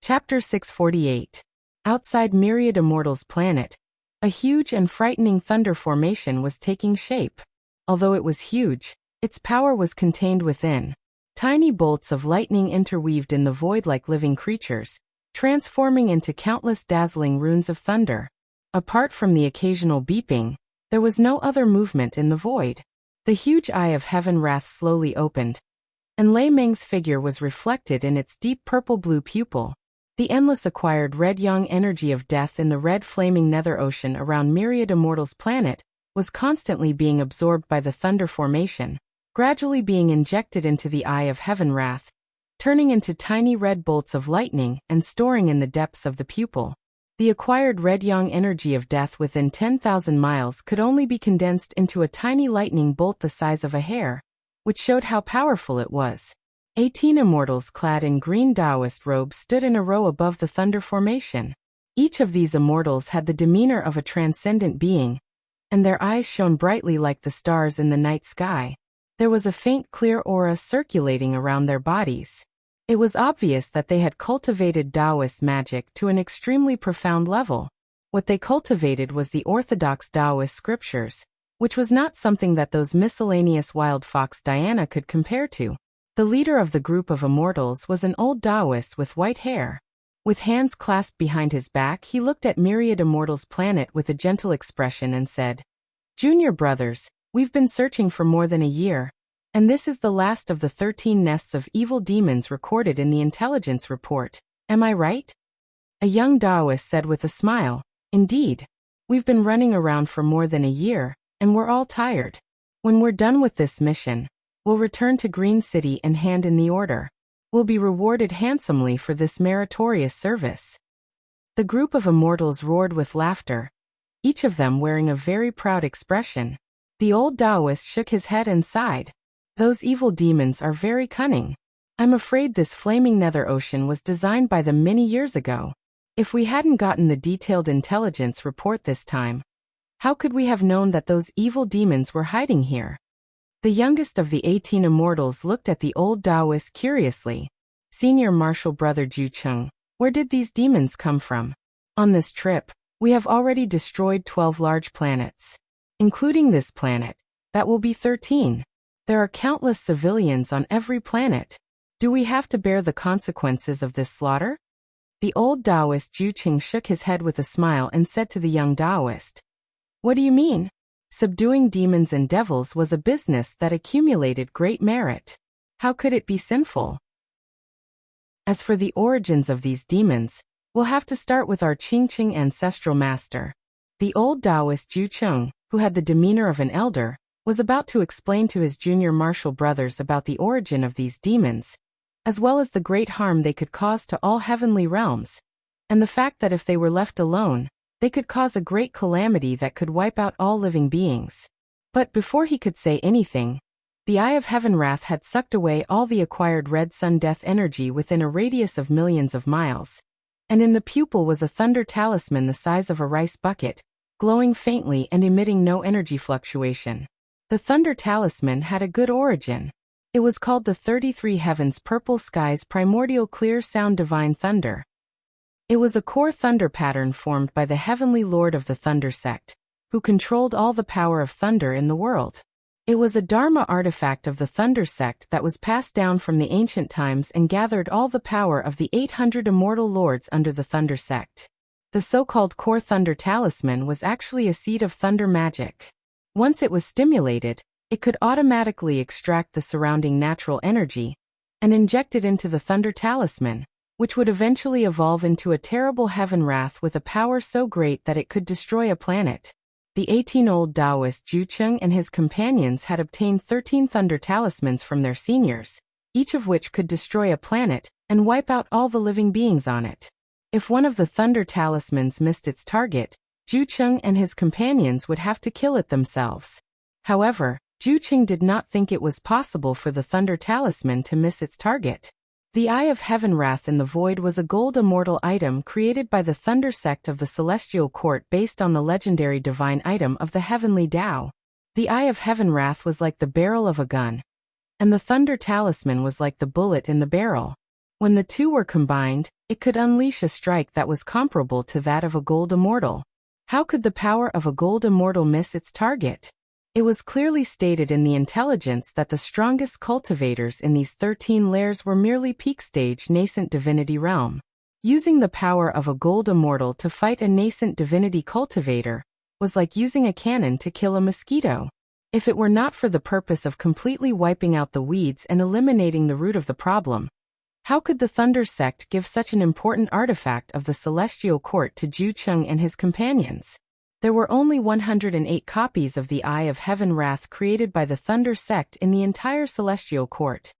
Chapter 648. Outside Myriad Immortals' planet, a huge and frightening thunder formation was taking shape. Although it was huge, its power was contained within. Tiny bolts of lightning interweaved in the void like living creatures, transforming into countless dazzling runes of thunder. Apart from the occasional beeping, there was no other movement in the void. The huge eye of heaven wrath slowly opened, and Lei Meng's figure was reflected in its deep purple-blue pupil. The endless acquired red yang energy of death in the red flaming nether ocean around Myriad Immortals' planet was constantly being absorbed by the thunder formation, gradually being injected into the eye of heaven wrath, turning into tiny red bolts of lightning and storing in the depths of the pupil. The acquired red yang energy of death within 10,000 miles could only be condensed into a tiny lightning bolt the size of a hair, which showed how powerful it was. 18 immortals clad in green Taoist robes stood in a row above the thunder formation. Each of these immortals had the demeanor of a transcendent being, and their eyes shone brightly like the stars in the night sky. There was a faint clear aura circulating around their bodies. It was obvious that they had cultivated Taoist magic to an extremely profound level. What they cultivated was the orthodox Taoist scriptures, which was not something that those miscellaneous wild fox Diana could compare to. The leader of the group of immortals was an old Taoist with white hair. With hands clasped behind his back, he looked at Myriad Immortals' planet with a gentle expression and said, "Junior brothers, we've been searching for more than a year, and this is the last of the 13 nests of evil demons recorded in the intelligence report. Am I right?" A young Taoist said with a smile, "Indeed. We've been running around for more than a year, and we're all tired. When we're done with this mission, we'll return to Green City and hand in the order. We'll be rewarded handsomely for this meritorious service." The group of immortals roared with laughter, each of them wearing a very proud expression. The old Taoist shook his head and sighed. "Those evil demons are very cunning. I'm afraid this flaming nether ocean was designed by them many years ago. If we hadn't gotten the detailed intelligence report this time, how could we have known that those evil demons were hiding here?" The youngest of the 18 immortals looked at the old Taoist curiously. "Senior Martial Brother Ju Cheng, where did these demons come from? On this trip, we have already destroyed 12 large planets. Including this planet, that will be 13. There are countless civilians on every planet. Do we have to bear the consequences of this slaughter?" The old Taoist Ju Cheng shook his head with a smile and said to the young Taoist, "What do you mean? Subduing demons and devils was a business that accumulated great merit. How could it be sinful? As for the origins of these demons, we'll have to start with our Qingqing ancestral master." The old Taoist Ju Cheng, who had the demeanor of an elder, was about to explain to his junior martial brothers about the origin of these demons, as well as the great harm they could cause to all heavenly realms, and the fact that if they were left alone, they could cause a great calamity that could wipe out all living beings. But before he could say anything, the eye of heaven wrath had sucked away all the acquired red sun death energy within a radius of millions of miles, and in the pupil was a thunder talisman the size of a rice bucket, glowing faintly and emitting no energy fluctuation. The thunder talisman had a good origin. It was called the 33 Heavens Purple Skies Primordial Clear Sound Divine Thunder. It was a core thunder pattern formed by the heavenly lord of the thunder sect, who controlled all the power of thunder in the world. It was a dharma artifact of the thunder sect that was passed down from the ancient times and gathered all the power of the 800 immortal lords under the thunder sect. The so-called core thunder talisman was actually a seed of thunder magic. Once it was stimulated, it could automatically extract the surrounding natural energy and inject it into the thunder talisman, which would eventually evolve into a terrible heaven wrath with a power so great that it could destroy a planet. The 18-old Taoist Ju Cheng and his companions had obtained 13 thunder talismans from their seniors, each of which could destroy a planet and wipe out all the living beings on it. If one of the thunder talismans missed its target, Ju Cheng and his companions would have to kill it themselves. However, Ju Cheng did not think it was possible for the thunder talisman to miss its target. The Eye of Heaven Wrath in the Void was a gold immortal item created by the Thunder Sect of the Celestial Court based on the legendary divine item of the Heavenly Tao. The Eye of Heaven Wrath was like the barrel of a gun, and the Thunder Talisman was like the bullet in the barrel. When the two were combined, it could unleash a strike that was comparable to that of a gold immortal. How could the power of a gold immortal miss its target? It was clearly stated in the intelligence that the strongest cultivators in these 13 layers were merely peak-stage nascent divinity realm. Using the power of a gold immortal to fight a nascent divinity cultivator was like using a cannon to kill a mosquito. If it were not for the purpose of completely wiping out the weeds and eliminating the root of the problem, how could the Thunder sect give such an important artifact of the celestial court to Zhu Cheng and his companions? There were only 108 copies of the Eye of Heaven Wrath created by the Thunder sect in the entire celestial court.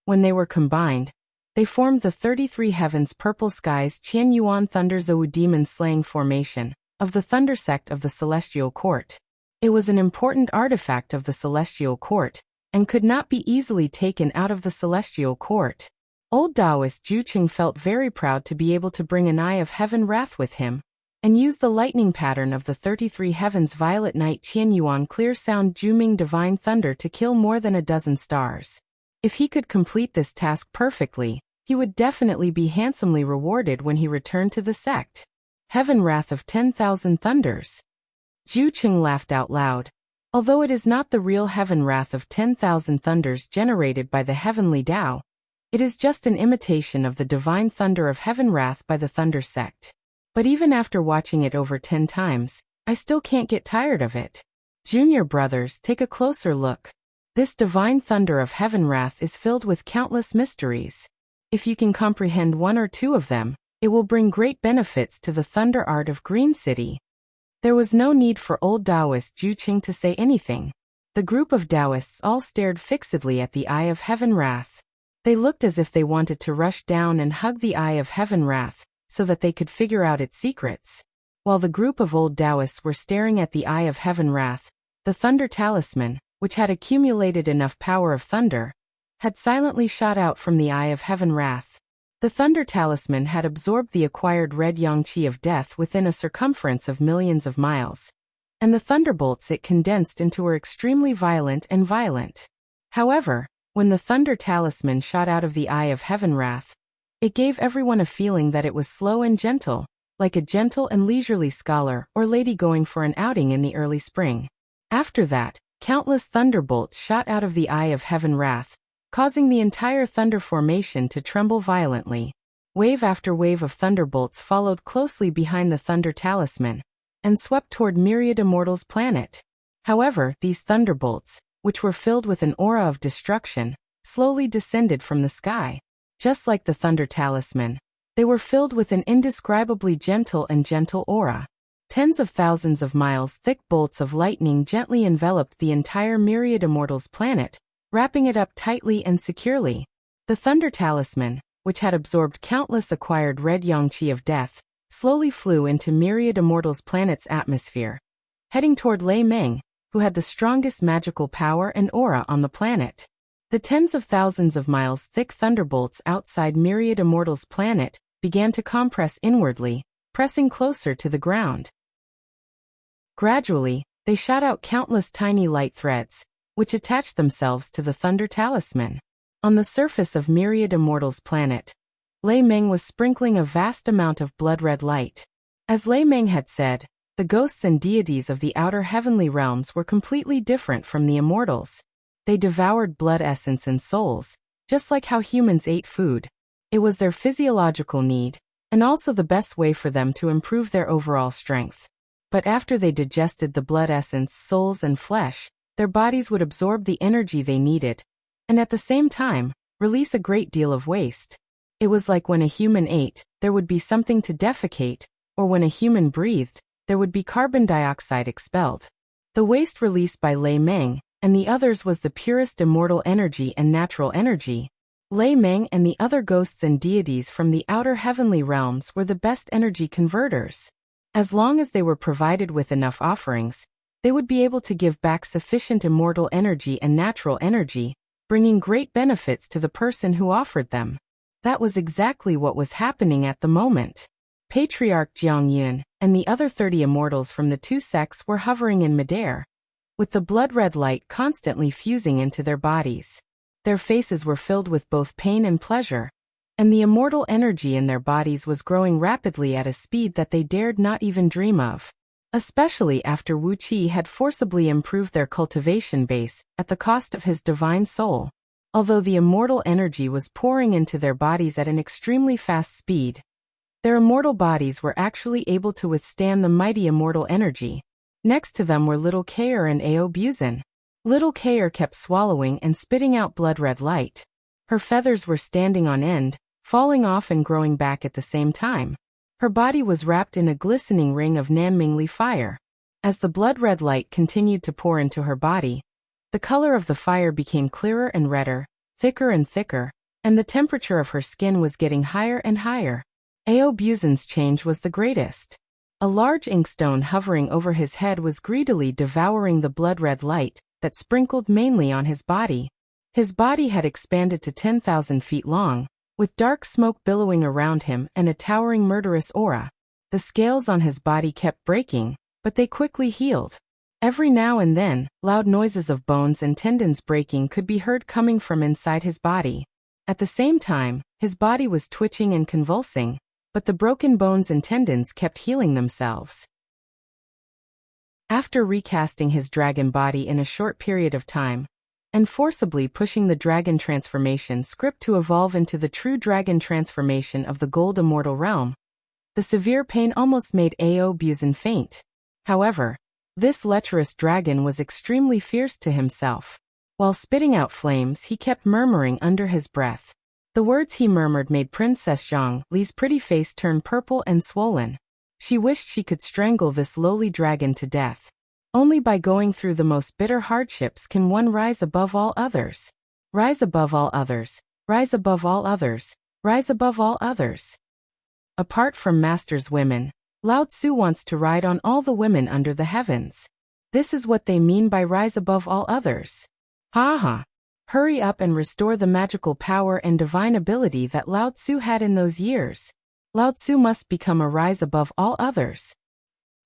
When they were combined, they formed the 33 Heavens Purple Skies Qian Yuan Thunder Zhou Demon Slaying Formation of the Thunder sect of the celestial court. It was an important artifact of the celestial court, and could not be easily taken out of the celestial court. Old Taoist Zhu Cheng felt very proud to be able to bring an Eye of Heaven Wrath with him, and use the lightning pattern of the 33 Heavens Violet Night Qian Yuan Clear Sound Juming Divine Thunder to kill more than a dozen stars. If he could complete this task perfectly, he would definitely be handsomely rewarded when he returned to the sect. Heaven Wrath of 10,000 Thunders. Zhu Cheng laughed out loud. Although it is not the real Heaven Wrath of 10,000 Thunders generated by the Heavenly Tao, it is just an imitation of the Divine Thunder of Heaven Wrath by the Thunder sect. But even after watching it over 10 times, I still can't get tired of it. Junior brothers, take a closer look. This Divine Thunder of Heaven Wrath is filled with countless mysteries. If you can comprehend one or two of them, it will bring great benefits to the Thunder Art of Green City. There was no need for old Taoist Zhu Cheng to say anything. The group of Taoists all stared fixedly at the Eye of Heaven Wrath. They looked as if they wanted to rush down and hug the Eye of Heaven Wrath, so that they could figure out its secrets. While the group of old Taoists were staring at the Eye of Heaven Wrath, the Thunder Talisman, which had accumulated enough power of thunder, had silently shot out from the Eye of Heaven Wrath. The Thunder Talisman had absorbed the acquired red Yangqi of death within a circumference of millions of miles, and the thunderbolts it condensed into were extremely violent and violent. However, when the Thunder Talisman shot out of the Eye of Heaven Wrath, it gave everyone a feeling that it was slow and gentle, like a gentle and leisurely scholar or lady going for an outing in the early spring. After that, countless thunderbolts shot out of the Eye of Heaven Wrath, causing the entire thunder formation to tremble violently. Wave after wave of thunderbolts followed closely behind the Thunder Talisman, and swept toward Myriad Immortal's planet. However, these thunderbolts, which were filled with an aura of destruction, slowly descended from the sky. Just like the Thunder Talisman, they were filled with an indescribably gentle aura. Tens of thousands of miles thick bolts of lightning gently enveloped the entire Myriad Immortal's planet, wrapping it up tightly and securely. The Thunder Talisman, which had absorbed countless acquired red Yangqi of death, slowly flew into Myriad Immortal's planet's atmosphere, heading toward Lei Meng, who had the strongest magical power and aura on the planet. The tens of thousands of miles thick thunderbolts outside Myriad Immortal's planet began to compress inwardly, pressing closer to the ground. Gradually, they shot out countless tiny light threads, which attached themselves to the Thunder Talisman. On the surface of Myriad Immortal's planet, Lei Meng was sprinkling a vast amount of blood-red light. As Lei Meng had said, the ghosts and deities of the outer heavenly realms were completely different from the immortals. They devoured blood essence and souls, just like how humans ate food. It was their physiological need, and also the best way for them to improve their overall strength. But after they digested the blood essence, souls and flesh, their bodies would absorb the energy they needed, and at the same time, release a great deal of waste. It was like when a human ate, there would be something to defecate, or when a human breathed, there would be carbon dioxide expelled. The waste released by Lei Meng and the others was the purest immortal energy and natural energy. Lei Meng and the other ghosts and deities from the outer heavenly realms were the best energy converters. As long as they were provided with enough offerings, they would be able to give back sufficient immortal energy and natural energy, bringing great benefits to the person who offered them. That was exactly what was happening at the moment. Patriarch Jiang Yun and the other 30 immortals from the two sects were hovering in midair, with the blood-red light constantly fusing into their bodies. Their faces were filled with both pain and pleasure, and the immortal energy in their bodies was growing rapidly at a speed that they dared not even dream of. Especially after Wuxia had forcibly improved their cultivation base at the cost of his divine soul. Although the immortal energy was pouring into their bodies at an extremely fast speed, their immortal bodies were actually able to withstand the mighty immortal energy. Next to them were little Kair and Audiobook. Little Kair kept swallowing and spitting out blood-red light. Her feathers were standing on end, falling off and growing back at the same time. Her body was wrapped in a glistening ring of Nanmingli fire. As the blood-red light continued to pour into her body, the color of the fire became clearer and redder, thicker and thicker, and the temperature of her skin was getting higher and higher. Aobuzan's change was the greatest. A large inkstone hovering over his head was greedily devouring the blood-red light that sprinkled mainly on his body. His body had expanded to 10,000 feet long, with dark smoke billowing around him and a towering murderous aura. The scales on his body kept breaking, but they quickly healed. Every now and then, loud noises of bones and tendons breaking could be heard coming from inside his body. At the same time, his body was twitching and convulsing, but the broken bones and tendons kept healing themselves. After recasting his dragon body in a short period of time, and forcibly pushing the dragon transformation script to evolve into the true dragon transformation of the gold immortal realm, the severe pain almost made Aobuzan faint. However, this lecherous dragon was extremely fierce to himself. While spitting out flames, he kept murmuring under his breath. The words he murmured made Princess Zhang Li's pretty face turn purple and swollen. She wished she could strangle this lowly dragon to death. Only by going through the most bitter hardships can one rise above all others. Rise above all others. Rise above all others. Rise above all others. Apart from Master's women, Lao Tzu wants to ride on all the women under the heavens. This is what they mean by rise above all others. Ha ha. Hurry up and restore the magical power and divine ability that Lao Tzu had in those years. Lao Tzu must become a rise above all others.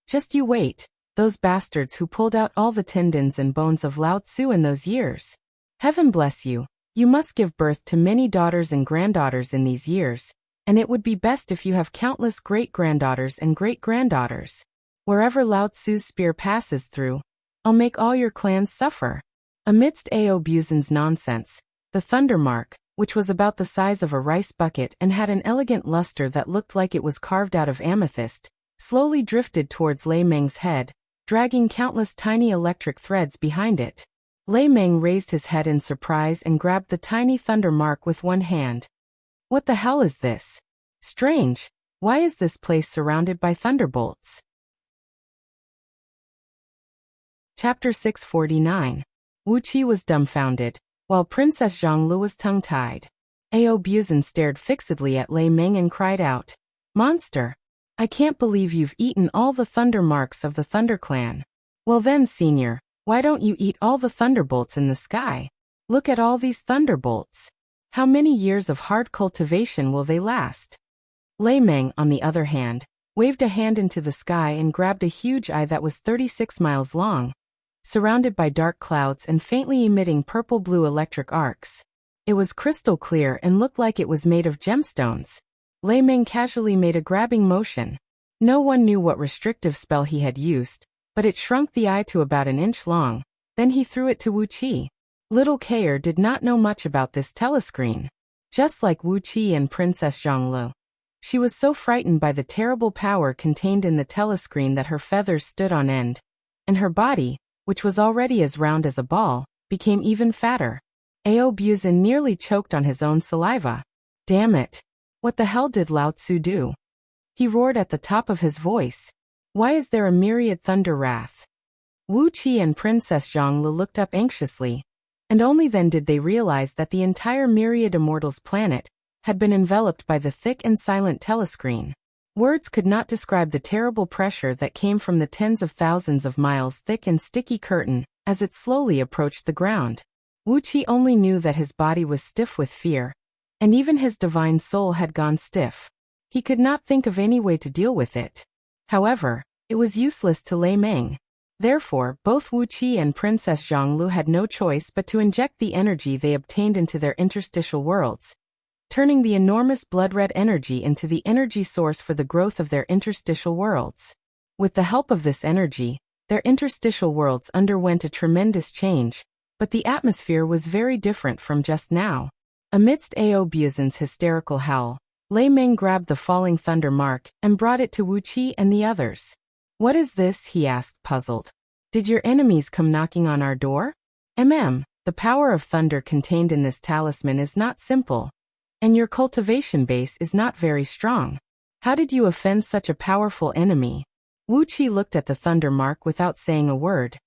Just you wait, those bastards who pulled out all the tendons and bones of Lao Tzu in those years. Heaven bless you, you must give birth to many daughters and granddaughters in these years, and it would be best if you have countless great-granddaughters and great-granddaughters. Wherever Lao Tzu's spear passes through, I'll make all your clans suffer. Amidst Aobuzan's nonsense, the thunder mark, which was about the size of a rice bucket and had an elegant luster that looked like it was carved out of amethyst, slowly drifted towards Lei Meng's head, dragging countless tiny electric threads behind it. Lei Meng raised his head in surprise and grabbed the tiny thunder mark with one hand. What the hell is this? Strange, why is this place surrounded by thunderbolts? Chapter 649. Wuxia was dumbfounded, while Princess Zhanglu was tongue-tied. Aobuzan stared fixedly at Lei Meng and cried out, "Monster! I can't believe you've eaten all the thunder marks of the Thunder Clan. Well then, senior, why don't you eat all the thunderbolts in the sky? Look at all these thunderbolts. How many years of hard cultivation will they last?" Lei Meng, on the other hand, waved a hand into the sky and grabbed a huge eye that was 36 miles long, surrounded by dark clouds and faintly emitting purple-blue electric arcs. It was crystal clear and looked like it was made of gemstones. Lei Meng casually made a grabbing motion. No one knew what restrictive spell he had used, but it shrunk the eye to about an inch long. Then he threw it to Wuxia. Little Kair did not know much about this telescreen. Just like Wuxia and Princess Zhanglu, she was so frightened by the terrible power contained in the telescreen that her feathers stood on end, and her body, which was already as round as a ball, became even fatter. Aobuzan nearly choked on his own saliva. Damn it! What the hell did Lao Tzu do? He roared at the top of his voice. Why is there a myriad thunder wrath? Wuxia and Princess Zhanglu looked up anxiously, and only then did they realize that the entire myriad immortals planet had been enveloped by the thick and silent telescreen. Words could not describe the terrible pressure that came from the tens of thousands of miles thick and sticky curtain as it slowly approached the ground. Wuxia only knew that his body was stiff with fear, and even his divine soul had gone stiff. He could not think of any way to deal with it. However, it was useless to Lei Meng. Therefore, both Wuxia and Princess Zhanglu had no choice but to inject the energy they obtained into their interstitial worlds. turning the enormous blood-red energy into the energy source for the growth of their interstitial worlds. With the help of this energy, their interstitial worlds underwent a tremendous change, but the atmosphere was very different from just now. Amidst Aobuzin's hysterical howl, Lei Meng grabbed the falling thunder mark and brought it to Wuqi and the others. "What is this?" he asked, puzzled. "Did your enemies come knocking on our door?" The power of thunder contained in this talisman is not simple, and your cultivation base is not very strong. How did you offend such a powerful enemy?" Wuqi looked at the thunder mark without saying a word,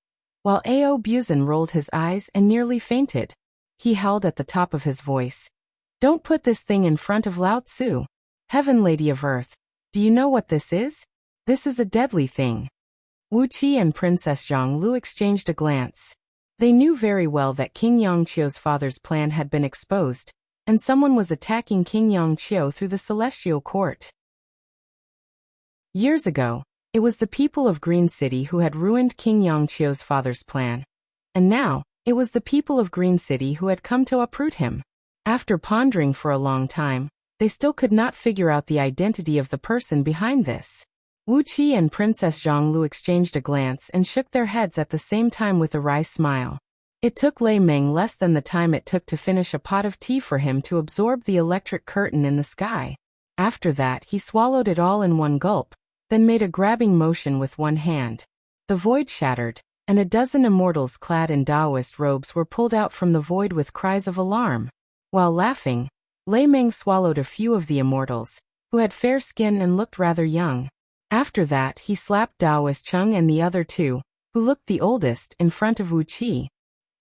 while Aobuzin rolled his eyes and nearly fainted. He howled at the top of his voice. "Don't put this thing in front of Lao Tzu. Heaven Lady of Earth, do you know what this is? This is a deadly thing." Wuqi and Princess Zhonglu exchanged a glance. They knew very well that King Yongqiu's father's plan had been exposed, and someone was attacking King Yongqiu through the celestial court. Years ago, it was the people of Green City who had ruined King Yongqiu's father's plan. And now, it was the people of Green City who had come to uproot him. After pondering for a long time, they still could not figure out the identity of the person behind this. Wuqi and Princess Zhonglu exchanged a glance and shook their heads at the same time with a wry smile. It took Lei Meng less than the time it took to finish a pot of tea for him to absorb the electric curtain in the sky. After that, he swallowed it all in one gulp, then made a grabbing motion with one hand. The void shattered, and a dozen immortals clad in Taoist robes were pulled out from the void with cries of alarm. While laughing, Lei Meng swallowed a few of the immortals, who had fair skin and looked rather young. After that, he slapped Taoist Chung and the other two, who looked the oldest, in front of Wuqi.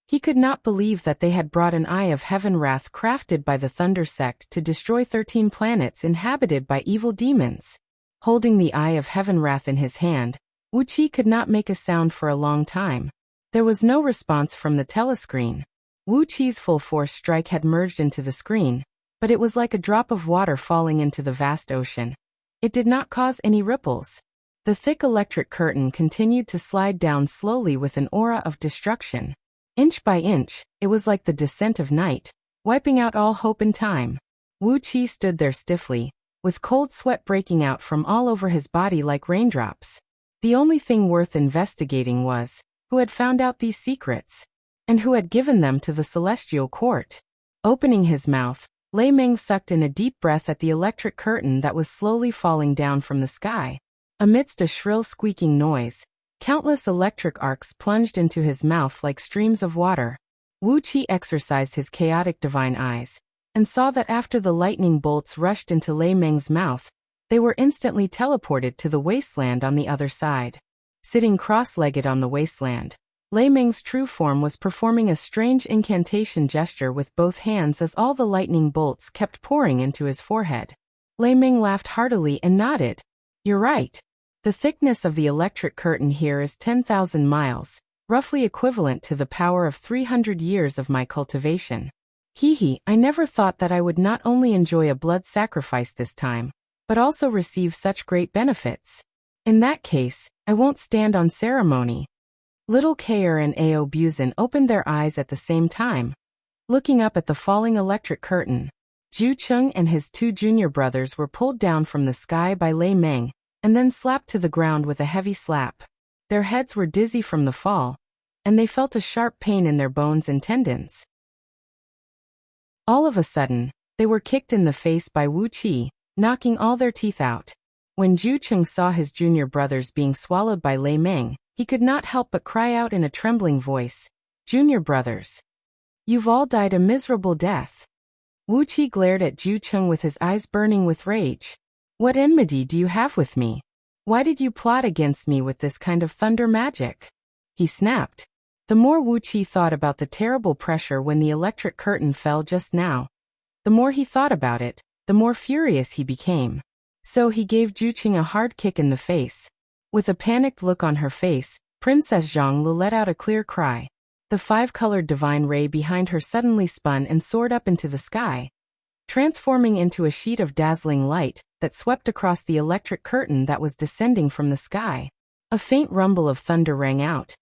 He could not believe that they had brought an Eye of Heaven wrath crafted by the Thunder Sect to destroy 13 planets inhabited by evil demons. Holding the Eye of Heaven wrath in his hand, Wuqi could not make a sound for a long time. There was no response from the telescreen. Wuqi's full force strike had merged into the screen, but it was like a drop of water falling into the vast ocean. It did not cause any ripples. The thick electric curtain continued to slide down slowly with an aura of destruction. Inch by inch, it was like the descent of night, wiping out all hope and time. Wuqi stood there stiffly, with cold sweat breaking out from all over his body like raindrops. The only thing worth investigating was, who had found out these secrets, and who had given them to the celestial court. Opening his mouth, Lei Meng sucked in a deep breath at the electric curtain that was slowly falling down from the sky. Amidst a shrill squeaking noise, countless electric arcs plunged into his mouth like streams of water. Wuqi exercised his chaotic divine eyes, and saw that after the lightning bolts rushed into Lei Meng's mouth, they were instantly teleported to the wasteland on the other side. Sitting cross-legged on the wasteland, Lei Meng's true form was performing a strange incantation gesture with both hands as all the lightning bolts kept pouring into his forehead. Lei Meng laughed heartily and nodded. "You're right. The thickness of the electric curtain here is 10,000 miles, roughly equivalent to the power of 300 years of my cultivation. I never thought that I would not only enjoy a blood sacrifice this time, but also receive such great benefits. In that case, I won't stand on ceremony." Little Kair and Aobuzin opened their eyes at the same time, looking up at the falling electric curtain. Zhu Cheng and his two junior brothers were pulled down from the sky by Lei Meng, and then slapped to the ground with a heavy slap. Their heads were dizzy from the fall, and they felt a sharp pain in their bones and tendons. All of a sudden, they were kicked in the face by Wuqi, knocking all their teeth out. When Zhu Cheng saw his junior brothers being swallowed by Lei Meng, he could not help but cry out in a trembling voice, "Junior brothers, you've all died a miserable death." Wuqi glared at Zhu Cheng with his eyes burning with rage. "What enmity do you have with me? Why did you plot against me with this kind of thunder magic?" he snapped. The more Wuqi thought about the terrible pressure when the electric curtain fell just now, the more he thought about it, the more furious he became. So he gave Zhu Cheng a hard kick in the face. With a panicked look on her face, Princess Zhonglu let out a clear cry. The five-colored divine ray behind her suddenly spun and soared up into the sky, transforming into a sheet of dazzling light that swept across the electric curtain that was descending from the sky. A faint rumble of thunder rang out,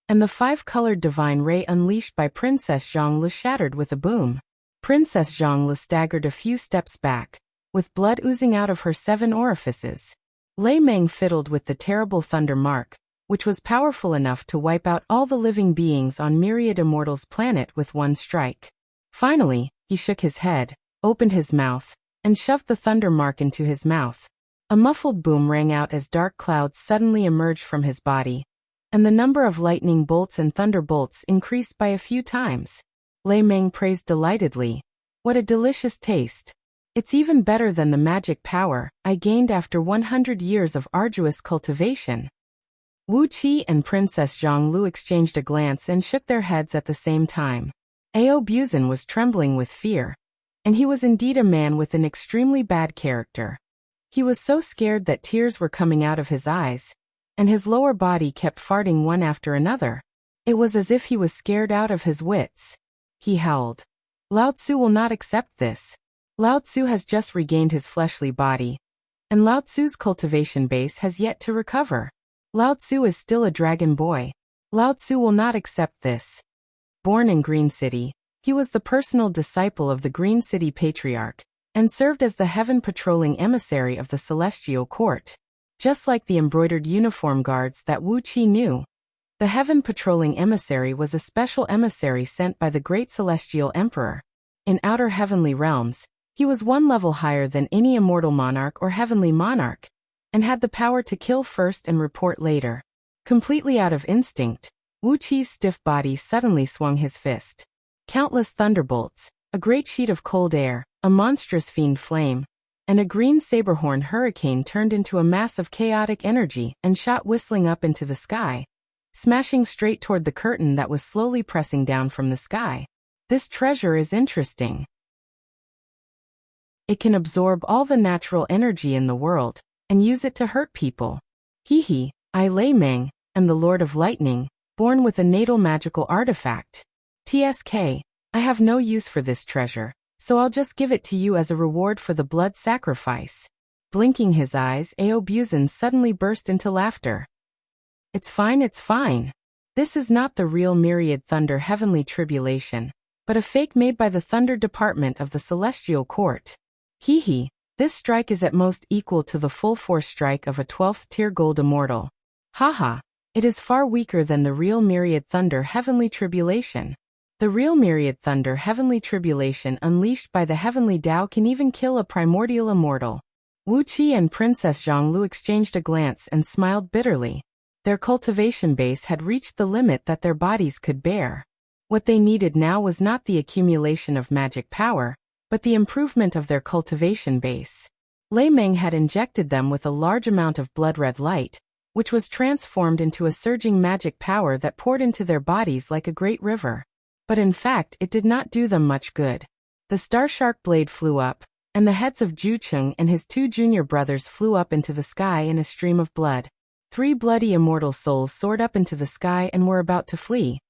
and the five-colored divine ray unleashed by Princess Zhonglu shattered with a boom. Princess Zhongli staggered a few steps back, with blood oozing out of her 7 orifices. Lei Meng fiddled with the terrible thunder mark, which was powerful enough to wipe out all the living beings on Myriad Immortals' planet with one strike. Finally, he shook his head, opened his mouth, and shoved the thunder mark into his mouth. A muffled boom rang out as dark clouds suddenly emerged from his body, and the number of lightning bolts and thunderbolts increased by a few times. Lei Meng praised delightedly. What a delicious taste! It's even better than the magic power I gained after 100 years of arduous cultivation. Wuxia and Princess Zhonglu exchanged a glance and shook their heads at the same time. Audiobook was trembling with fear, and he was indeed a man with an extremely bad character. He was so scared that tears were coming out of his eyes, and his lower body kept farting one after another. It was as if he was scared out of his wits. He howled. Lao Tzu will not accept this. Lao Tzu has just regained his fleshly body, and Lao Tzu's cultivation base has yet to recover. Lao Tzu is still a dragon boy. Lao Tzu will not accept this. Born in Green City, he was the personal disciple of the Green City Patriarch, and served as the heaven-patrolling emissary of the Celestial Court. Just like the embroidered uniform guards that Wuxia knew, the heaven-patrolling emissary was a special emissary sent by the great Celestial Emperor. In outer heavenly realms, he was one level higher than any immortal monarch or heavenly monarch, and had the power to kill first and report later. Completely out of instinct, Wuqi's stiff body suddenly swung his fist. Countless thunderbolts, a great sheet of cold air, a monstrous fiend flame, and a green saberhorn hurricane turned into a mass of chaotic energy and shot whistling up into the sky, smashing straight toward the curtain that was slowly pressing down from the sky. This treasure is interesting. It can absorb all the natural energy in the world, and use it to hurt people. Hehe, I Lei Meng, am the Lord of Lightning, born with a natal magical artifact. TSK, I have no use for this treasure, so I'll just give it to you as a reward for the blood sacrifice. Blinking his eyes, Audiobook suddenly burst into laughter. It's fine, it's fine. This is not the real Myriad Thunder Heavenly Tribulation, but a fake made by the Thunder Department of the Celestial Court. Hehe, this strike is at most equal to the full force strike of a 12th tier gold immortal. Haha, it is far weaker than the real Myriad Thunder Heavenly Tribulation. The real Myriad Thunder Heavenly Tribulation unleashed by the Heavenly Tao can even kill a primordial immortal. Wuxia and Princess Zhonglu exchanged a glance and smiled bitterly. Their cultivation base had reached the limit that their bodies could bear. What they needed now was not the accumulation of magic power, but the improvement of their cultivation base. Lei Meng had injected them with a large amount of blood-red light, which was transformed into a surging magic power that poured into their bodies like a great river. But in fact, it did not do them much good. The star shark blade flew up, and the heads of Zhu Cheng and his 2 junior brothers flew up into the sky in a stream of blood. 3 bloody immortal souls soared up into the sky and were about to flee.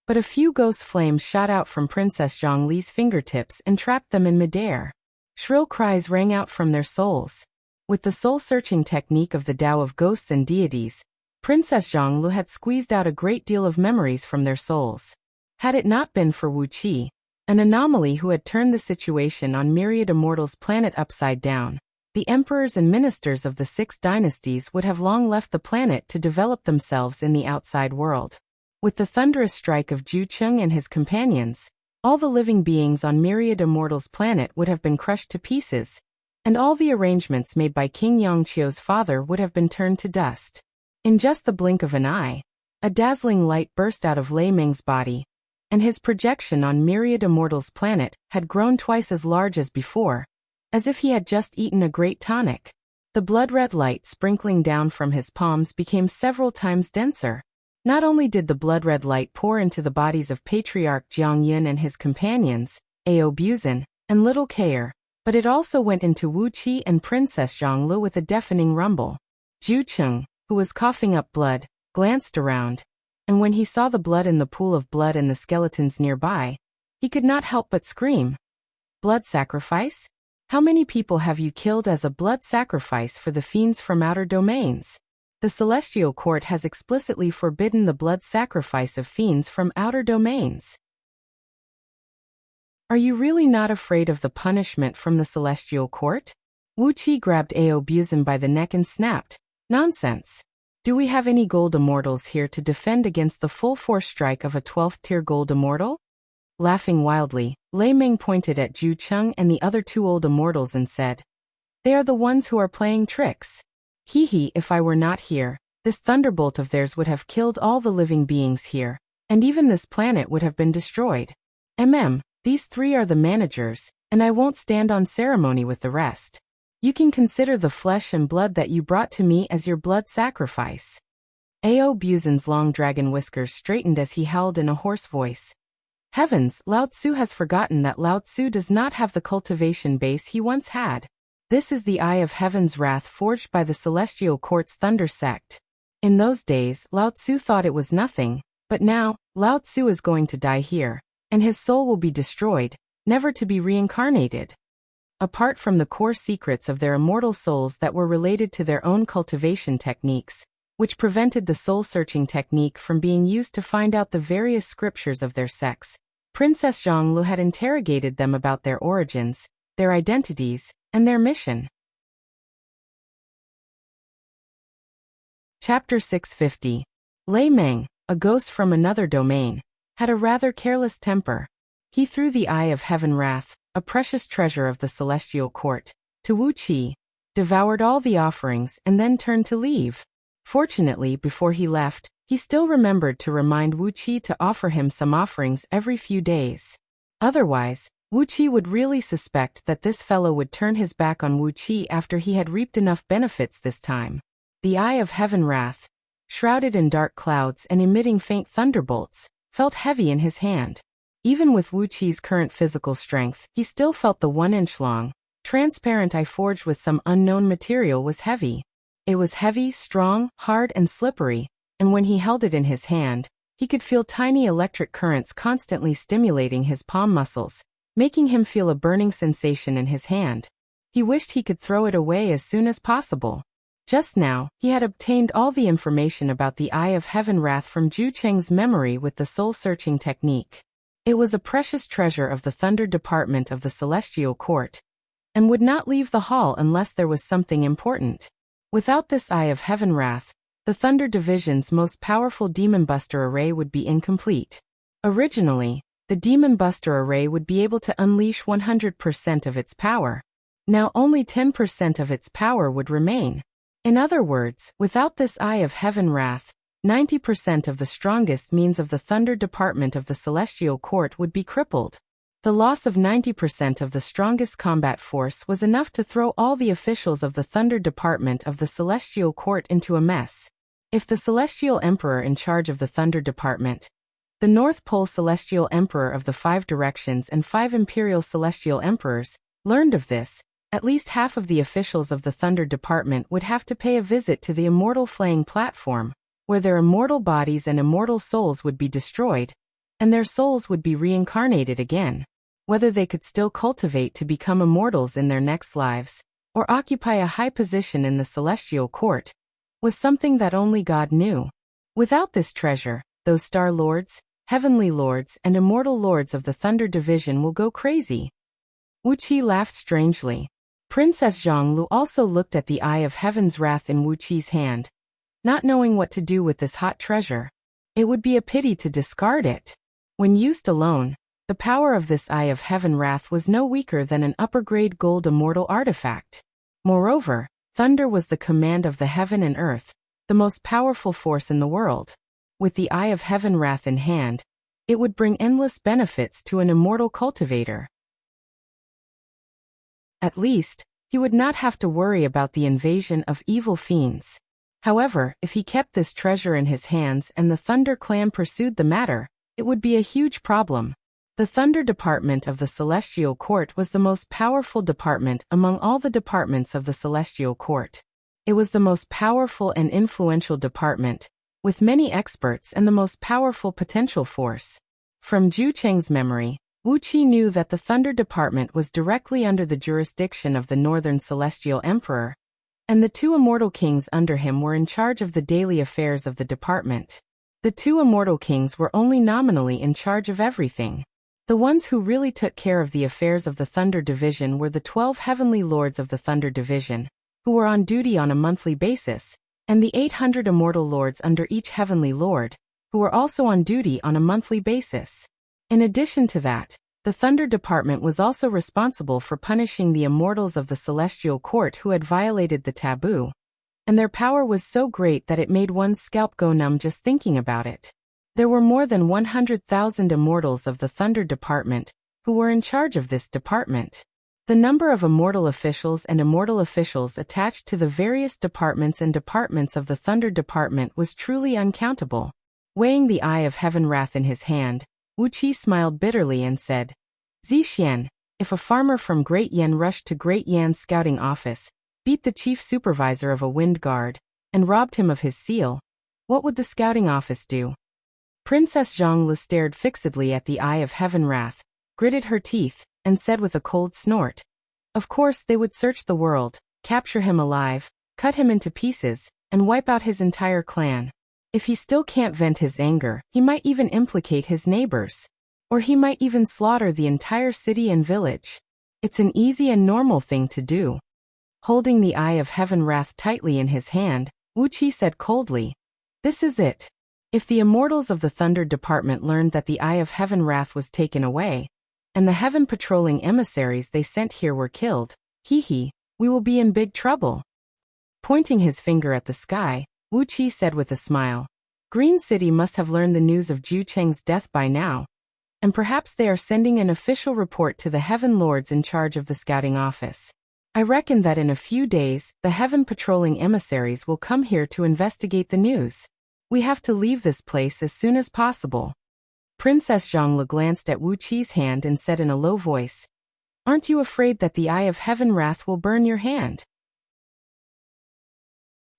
But a few ghost flames shot out from Princess Zhongli's fingertips and trapped them in midair. Shrill cries rang out from their souls. With the soul-searching technique of the Tao of ghosts and deities, Princess Zhonglu had squeezed out a great deal of memories from their souls. Had it not been for Wuqi, an anomaly who had turned the situation on Myriad Immortals' planet upside down, the emperors and ministers of the 6 dynasties would have long left the planet to develop themselves in the outside world. With the thunderous strike of Zhu Cheng and his companions, all the living beings on Myriad Immortals' planet would have been crushed to pieces, and all the arrangements made by King Yongqiu's father would have been turned to dust. In just the blink of an eye, a dazzling light burst out of Lei Meng's body, and his projection on Myriad Immortals' planet had grown twice as large as before, as if he had just eaten a great tonic. The blood-red light sprinkling down from his palms became several times denser. Not only did the blood-red light pour into the bodies of Patriarch Jiangyin and his companions, Audiobook, and Little Kair, but it also went into Wuqi and Princess Zhonglu with a deafening rumble. Zhu Cheng, who was coughing up blood, glanced around, and when he saw the blood in the pool of blood and the skeletons nearby, he could not help but scream. Blood sacrifice? How many people have you killed as a blood sacrifice for the fiends from outer domains? The Celestial Court has explicitly forbidden the blood sacrifice of fiends from outer domains. Are you really not afraid of the punishment from the celestial court? Wuxia grabbed Aobuzin by the neck and snapped, "Nonsense. Do we have any gold immortals here to defend against the full-force strike of a 12th tier gold immortal?" Laughing wildly, Lei Ming pointed at Zhu Cheng and the other two old immortals and said, "They are the ones who are playing tricks. Hee, if I were not here, this thunderbolt of theirs would have killed all the living beings here, and even this planet would have been destroyed. These three are the managers, and I won't stand on ceremony with the rest. You can consider the flesh and blood that you brought to me as your blood sacrifice." Aobuzin's long dragon whiskers straightened as he howled in a hoarse voice. Heavens, Lao Tzu has forgotten that Lao Tzu does not have the cultivation base he once had. This is the eye of heaven's wrath forged by the celestial court's thunder sect. In those days, Lao Tzu thought it was nothing, but now, Lao Tzu is going to die here, and his soul will be destroyed, never to be reincarnated. Apart from the core secrets of their immortal souls that were related to their own cultivation techniques, which prevented the soul-searching technique from being used to find out the various scriptures of their sects, Princess Zhonglu had interrogated them about their origins, their identities, and their mission. Chapter 650. Lei Meng, a ghost from another domain, had a rather careless temper. He threw the Eye of Heaven Wrath, a precious treasure of the celestial court, to Wuxia, devoured all the offerings and then turned to leave. Fortunately, before he left, he still remembered to remind Wuxia to offer him some offerings every few days. Otherwise, Wuxia would really suspect that this fellow would turn his back on Wuxia after he had reaped enough benefits this time. The Eye of Heaven Wrath, shrouded in dark clouds and emitting faint thunderbolts, felt heavy in his hand. Even with Wuqi's current physical strength, he still felt the 1-inch long, transparent eye forged with some unknown material was heavy. It was heavy, strong, hard and slippery, and when he held it in his hand, he could feel tiny electric currents constantly stimulating his palm muscles, making him feel a burning sensation in his hand. He wished he could throw it away as soon as possible. Just now, he had obtained all the information about the Eye of Heaven Wrath from Zhu Cheng's memory with the soul-searching technique. It was a precious treasure of the Thunder Department of the Celestial Court, and would not leave the hall unless there was something important. Without this Eye of Heaven Wrath, the Thunder Division's most powerful Demon Buster array would be incomplete. Originally, the Demon Buster array would be able to unleash 100% of its power. Now only 10% of its power would remain. In other words, without this Eye of Heaven Wrath, 90% of the strongest means of the Thunder Department of the Celestial Court would be crippled. The loss of 90% of the strongest combat force was enough to throw all the officials of the Thunder Department of the Celestial Court into a mess. If the Celestial Emperor in charge of the Thunder Department, the North Pole Celestial Emperor of the 5 Directions and 5 Imperial Celestial Emperors, learned of this, at least half of the officials of the Thunder Department would have to pay a visit to the Immortal Flaying Platform, where their immortal bodies and immortal souls would be destroyed, and their souls would be reincarnated again. Whether they could still cultivate to become immortals in their next lives, or occupy a high position in the Celestial Court, was something that only God knew. Without this treasure, those Star Lords, Heavenly Lords and Immortal Lords of the Thunder Division will go crazy. Wuxia laughed strangely. Princess Zhonglu also looked at the Eye of Heaven's Wrath in Wuqi's hand, not knowing what to do with this hot treasure. It would be a pity to discard it. When used alone, the power of this Eye of Heaven Wrath was no weaker than an upper-grade gold immortal artifact. Moreover, thunder was the command of the heaven and earth, the most powerful force in the world. With the Eye of Heaven Wrath in hand, it would bring endless benefits to an immortal cultivator. At least, he would not have to worry about the invasion of evil fiends. However, if he kept this treasure in his hands and the Thunder Clan pursued the matter, it would be a huge problem. The Thunder Department of the Celestial Court was the most powerful department among all the departments of the Celestial Court. It was the most powerful and influential department, with many experts and the most powerful potential force. From Zhu Cheng's memory, Wuqia knew that the Thunder Department was directly under the jurisdiction of the Northern Celestial Emperor, and the 2 immortal kings under him were in charge of the daily affairs of the department. The 2 immortal kings were only nominally in charge of everything. The ones who really took care of the affairs of the Thunder Division were the 12 heavenly lords of the Thunder Division, who were on duty on a monthly basis, and the 800 immortal lords under each heavenly lord, who were also on duty on a monthly basis. In addition to that, the Thunder Department was also responsible for punishing the immortals of the Celestial Court who had violated the taboo, and their power was so great that it made one's scalp go numb just thinking about it. There were more than 100,000 immortals of the Thunder Department who were in charge of this department. The number of immortal officials and immortal officials attached to the various departments and departments of the Thunder Department was truly uncountable. Weighing the Eye of Heaven Wrath in his hand, Wuxia smiled bitterly and said, Zixian, if a farmer from Great Yan rushed to Great Yan's scouting office, beat the chief supervisor of a wind guard, and robbed him of his seal, what would the scouting office do? Princess Zhongli stared fixedly at the Eye of Heaven Wrath, gritted her teeth, and said with a cold snort, of course they would search the world, capture him alive, cut him into pieces, and wipe out his entire clan. If he still can't vent his anger, he might even implicate his neighbors. Or he might even slaughter the entire city and village. It's an easy and normal thing to do. Holding the Eye of Heaven Wrath tightly in his hand, Wuxia said coldly, this is it. If the immortals of the Thunder Department learned that the Eye of Heaven Wrath was taken away, and the heaven patrolling emissaries they sent here were killed, we will be in big trouble. Pointing his finger at the sky, Wuxia said with a smile, Green City must have learned the news of Zhu Cheng's death by now, and perhaps they are sending an official report to the Heaven Lords in charge of the scouting office. I reckon that in a few days, the heaven patrolling emissaries will come here to investigate the news. We have to leave this place as soon as possible. Princess Zhongli glanced at Wuxia's hand and said in a low voice, aren't you afraid that the Eye of Heaven Wrath will burn your hand?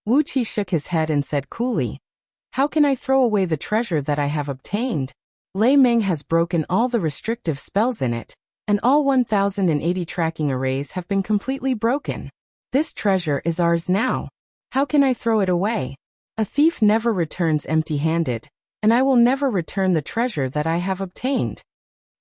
Wuxia shook his head and said coolly, how can I throw away the treasure that I have obtained? Lei Meng has broken all the restrictive spells in it, and all 1,080 tracking arrays have been completely broken. This treasure is ours now. How can I throw it away? A thief never returns empty-handed, and I will never return the treasure that I have obtained.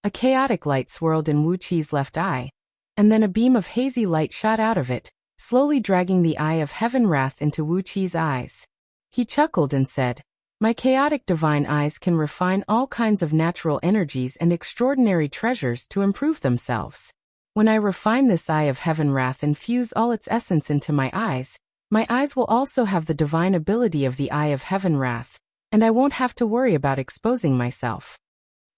A chaotic light swirled in Wuxia's left eye, and then a beam of hazy light shot out of it, slowly dragging the Eye of Heaven Wrath into Wuxia's eyes. He chuckled and said, my chaotic divine eyes can refine all kinds of natural energies and extraordinary treasures to improve themselves. When I refine this Eye of Heaven Wrath and fuse all its essence into my eyes will also have the divine ability of the Eye of Heaven Wrath, and I won't have to worry about exposing myself.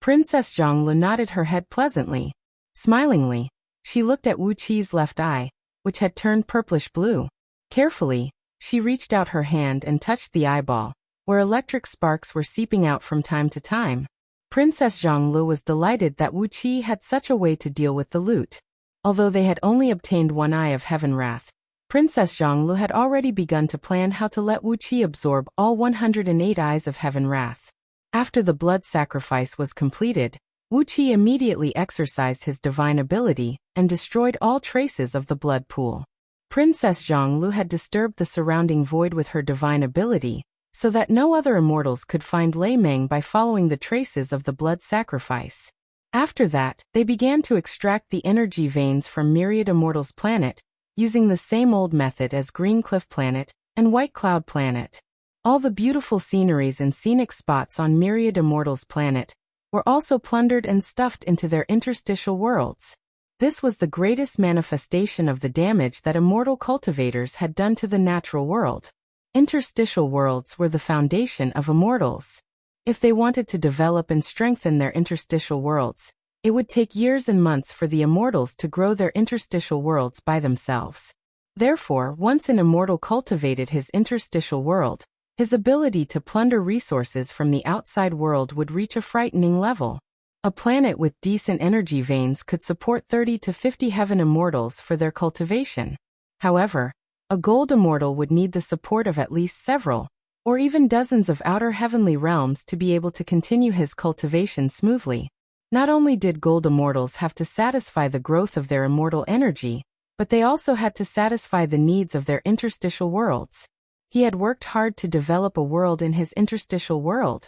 Princess Zhongli nodded her head pleasantly. Smilingly, she looked at Wuxia's left eye, which had turned purplish blue. Carefully, she reached out her hand and touched the eyeball, where electric sparks were seeping out from time to time. Princess Zhongli was delighted that Wuxia had such a way to deal with the loot. Although they had only obtained one Eye of Heaven Wrath, Princess Zhongli had already begun to plan how to let Wuxia absorb all 108 Eyes of Heaven Wrath. After the blood sacrifice was completed, Wuxia immediately exercised his divine ability and destroyed all traces of the blood pool. Princess Zhongli had disturbed the surrounding void with her divine ability, so that no other immortals could find Lei Meng by following the traces of the blood sacrifice. After that, they began to extract the energy veins from Myriad Immortals' planet, using the same old method as Green Cliff Planet and White Cloud Planet. All the beautiful sceneries and scenic spots on Myriad Immortals' planet were also plundered and stuffed into their interstitial worlds. This was the greatest manifestation of the damage that immortal cultivators had done to the natural world. Interstitial worlds were the foundation of immortals. If they wanted to develop and strengthen their interstitial worlds, it would take years and months for the immortals to grow their interstitial worlds by themselves. Therefore, once an immortal cultivated his interstitial world, his ability to plunder resources from the outside world would reach a frightening level. A planet with decent energy veins could support 30 to 50 heaven immortals for their cultivation. However, a gold immortal would need the support of at least several, or even dozens of outer heavenly realms to be able to continue his cultivation smoothly. Not only did gold immortals have to satisfy the growth of their immortal energy, but they also had to satisfy the needs of their interstitial worlds. He had worked hard to develop a world in his interstitial world.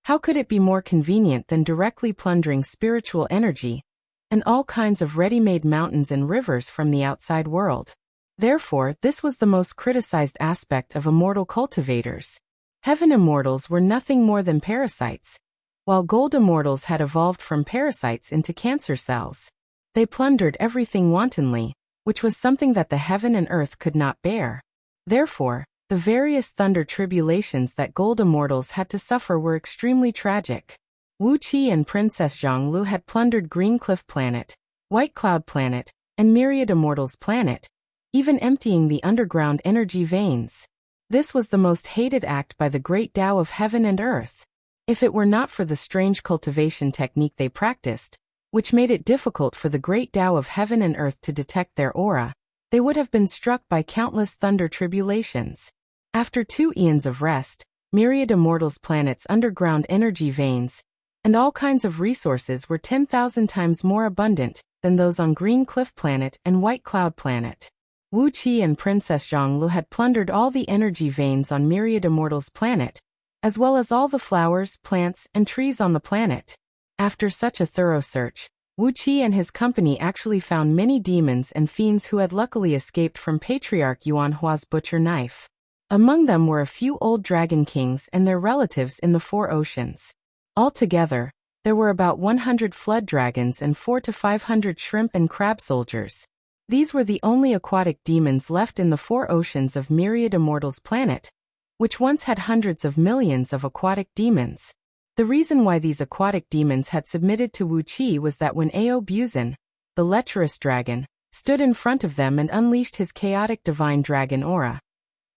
How could it be more convenient than directly plundering spiritual energy and all kinds of ready-made mountains and rivers from the outside world? Therefore, this was the most criticized aspect of immortal cultivators. Heaven immortals were nothing more than parasites, while gold immortals had evolved from parasites into cancer cells. They plundered everything wantonly, which was something that the heaven and earth could not bear. Therefore, the various thunder tribulations that gold immortals had to suffer were extremely tragic. Wuxia and Princess Zhonglu had plundered Green Cliff Planet, White Cloud Planet, and Myriad Immortals Planet, even emptying the underground energy veins. This was the most hated act by the great Tao of heaven and earth. If it were not for the strange cultivation technique they practiced, which made it difficult for the great Tao of heaven and earth to detect their aura, they would have been struck by countless thunder tribulations. After 2 eons of rest, Myriad Immortals Planet's underground energy veins and all kinds of resources were 10,000 times more abundant than those on Green Cliff Planet and White Cloud Planet. Wuxia and Princess Zhonglu had plundered all the energy veins on Myriad Immortals Planet, as well as all the flowers, plants, and trees on the planet. After such a thorough search, Wuxia and his company actually found many demons and fiends who had luckily escaped from Patriarch Yuan Hua's butcher knife. Among them were a few old dragon kings and their relatives in the 4 oceans. Altogether, there were about 100 flood dragons and 400 to 500 shrimp and crab soldiers. These were the only aquatic demons left in the 4 oceans of Myriad Immortals Planet, which once had hundreds of millions of aquatic demons. The reason why these aquatic demons had submitted to Wuxia was that when Ao Buzan, the lecherous dragon, stood in front of them and unleashed his chaotic divine dragon aura,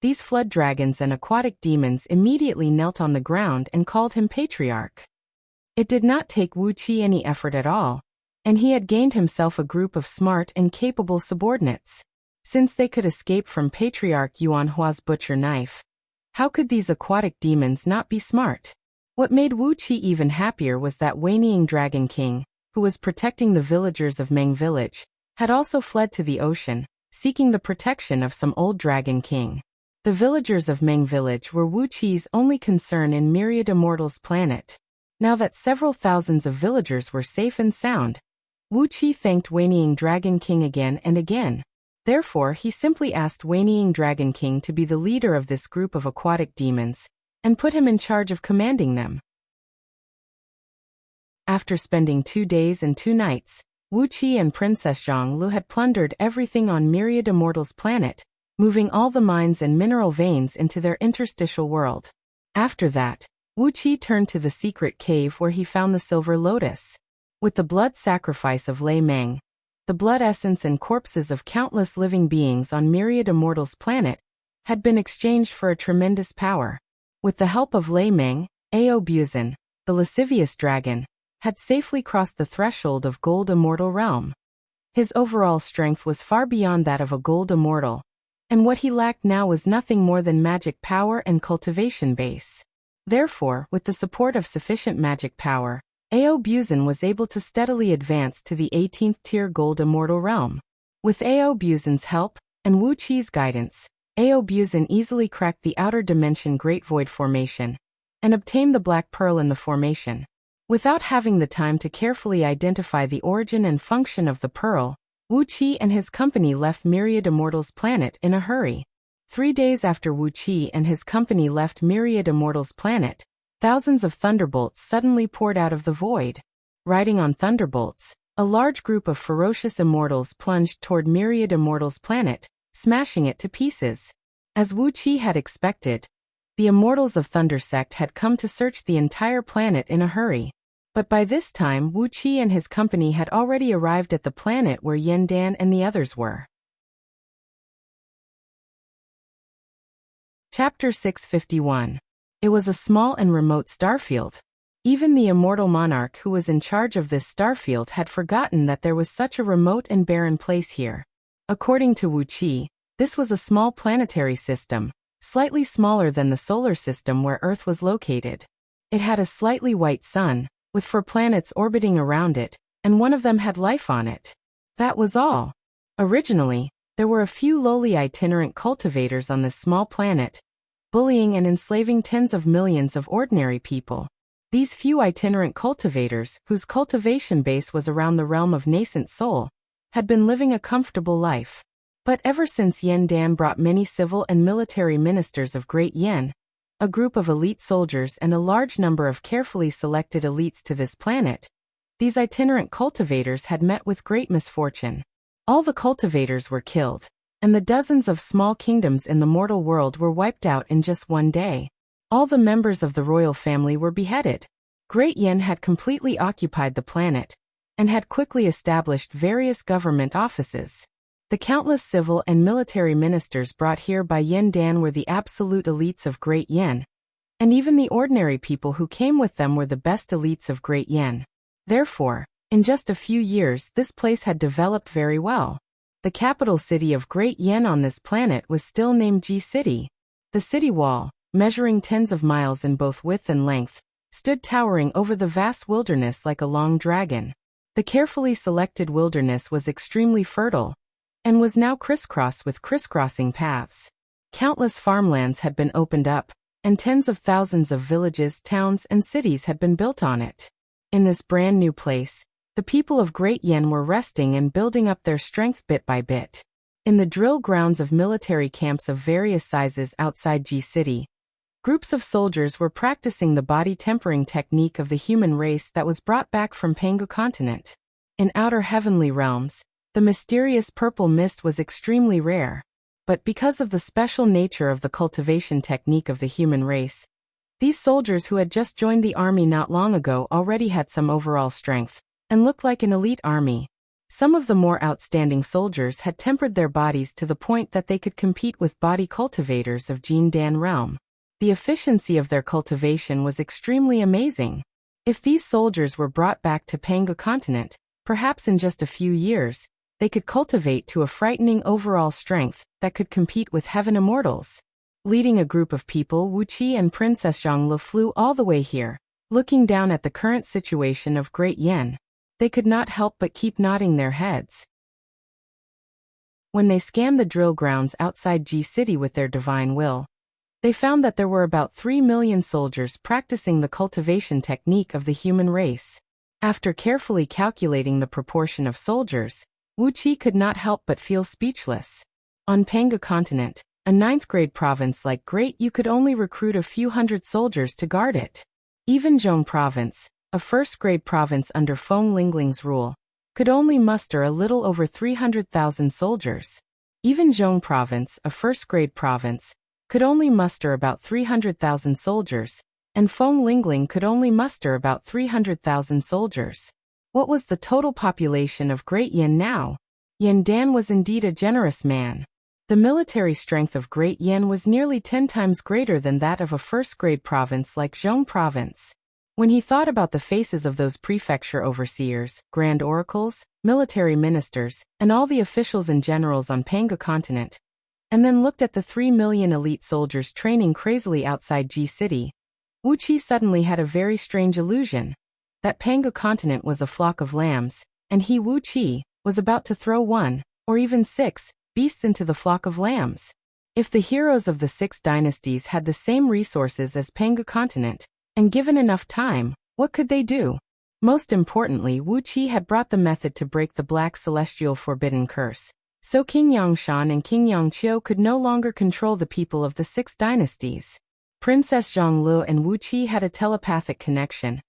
these flood dragons and aquatic demons immediately knelt on the ground and called him Patriarch. It did not take Wuxia any effort at all, and he had gained himself a group of smart and capable subordinates. Since they could escape from Patriarch Yuan Hua's butcher knife, how could these aquatic demons not be smart? What made Wuxia even happier was that Wanying Dragon King, who was protecting the villagers of Meng Village, had also fled to the ocean, seeking the protection of some old Dragon King. The villagers of Meng Village were Wuxia's only concern in Myriad Immortals Planet. Now that several thousands of villagers were safe and sound, Wuxia thanked Wanying Dragon King again and again. Therefore, he simply asked Wanying Dragon King to be the leader of this group of aquatic demons, and put him in charge of commanding them. After spending 2 days and 2 nights, Wuxia and Princess Zhonglu had plundered everything on Myriad Immortals Planet, moving all the mines and mineral veins into their interstitial world. After that, Wuxia turned to the secret cave where he found the silver lotus. With the blood sacrifice of Lei Meng, the blood essence and corpses of countless living beings on Myriad Immortals Planet had been exchanged for a tremendous power. With the help of Lei Meng, Ao Buzan, the lascivious dragon, had safely crossed the threshold of Gold Immortal Realm. His overall strength was far beyond that of a Gold Immortal, and what he lacked now was nothing more than magic power and cultivation base. Therefore, with the support of sufficient magic power, Ao Buzan was able to steadily advance to the 18th tier Gold Immortal Realm. With Ao Buzan's help, and Wuxia's guidance, Ao Buzan easily cracked the outer dimension Great Void Formation, and obtained the Black Pearl in the formation. Without having the time to carefully identify the origin and function of the pearl, Wuxia and his company left Myriad Immortals Planet in a hurry. 3 days after Wuxia and his company left Myriad Immortals Planet, thousands of thunderbolts suddenly poured out of the void. Riding on thunderbolts, a large group of ferocious immortals plunged toward Myriad Immortals Planet, smashing it to pieces. As Wuxia had expected, the Immortals of Thunder Sect had come to search the entire planet in a hurry. But by this time Wuxia and his company had already arrived at the planet where Yandan and the others were. Chapter 651. It was a small and remote starfield. Even the immortal monarch who was in charge of this starfield had forgotten that there was such a remote and barren place here. According to Wuxia, this was a small planetary system, slightly smaller than the solar system where Earth was located. It had a slightly white sun, with 4 planets orbiting around it, and one of them had life on it. That was all. Originally, there were a few lowly itinerant cultivators on this small planet, bullying and enslaving tens of millions of ordinary people. These few itinerant cultivators, whose cultivation base was around the realm of nascent soul, had been living a comfortable life. But ever since Yen Dan brought many civil and military ministers of Great Yen, a group of elite soldiers and a large number of carefully selected elites to this planet, these itinerant cultivators had met with great misfortune. All the cultivators were killed, and the dozens of small kingdoms in the mortal world were wiped out in just one day. All the members of the royal family were beheaded. Great Yen had completely occupied the planet, and had quickly established various government offices. The countless civil and military ministers brought here by Yen Dan were the absolute elites of Great Yen, and even the ordinary people who came with them were the best elites of Great Yen. Therefore, in just a few years this place had developed very well. The capital city of Great Yen on this planet was still named Ji City. The city wall, measuring tens of miles in both width and length, stood towering over the vast wilderness like a long dragon. The carefully selected wilderness was extremely fertile, and was now crisscrossed with crisscrossing paths. Countless farmlands had been opened up, and tens of thousands of villages, towns, and cities had been built on it. In this brand new place, the people of Great Yen were resting and building up their strength bit by bit. In the drill grounds of military camps of various sizes outside Ji City, groups of soldiers were practicing the body tempering technique of the human race that was brought back from Pangu continent. In outer heavenly realms, the mysterious purple mist was extremely rare, but because of the special nature of the cultivation technique of the human race, these soldiers who had just joined the army not long ago already had some overall strength, and looked like an elite army. Some of the more outstanding soldiers had tempered their bodies to the point that they could compete with body cultivators of Jin Dan realm. The efficiency of their cultivation was extremely amazing. If these soldiers were brought back to Pangu continent, perhaps in just a few years, they could cultivate to a frightening overall strength that could compete with heaven immortals. Leading a group of people, Wuxia and Princess Zhongli flew all the way here. Looking down at the current situation of Great Yen, they could not help but keep nodding their heads. When they scanned the drill grounds outside Ji City with their divine will, they found that there were about 3 million soldiers practicing the cultivation technique of the human race. After carefully calculating the proportion of soldiers, Wuxia could not help but feel speechless. On Pangu continent, a 9th-grade province like Great Yu could only recruit a few hundred soldiers to guard it. Even Zhong province, a 1st-grade province under Feng Lingling's rule, could only muster a little over 300,000 soldiers. Even Zhong province, a 1st-grade province, could only muster about 300,000 soldiers, and Feng Lingling could only muster about 300,000 soldiers. What was the total population of Great Yen now? Yen Dan was indeed a generous man. The military strength of Great Yen was nearly 10 times greater than that of a 1st-grade province like Zhong province. When he thought about the faces of those prefecture overseers, grand oracles, military ministers, and all the officials and generals on Pangu continent, and then looked at the 3 million elite soldiers training crazily outside Ji City, Wuxia suddenly had a very strange illusion. That Pangu continent was a flock of lambs, and he, Wuxia, was about to throw 1, or even 6, beasts into the flock of lambs. If the heroes of the 6 dynasties had the same resources as Pangu continent, and given enough time, what could they do? Most importantly, Wuxia had brought the method to break the black celestial forbidden curse, so King Yangshan and King Yangqiu could no longer control the people of the 6 dynasties. Princess Zhongli and Wuxia had a telepathic connection,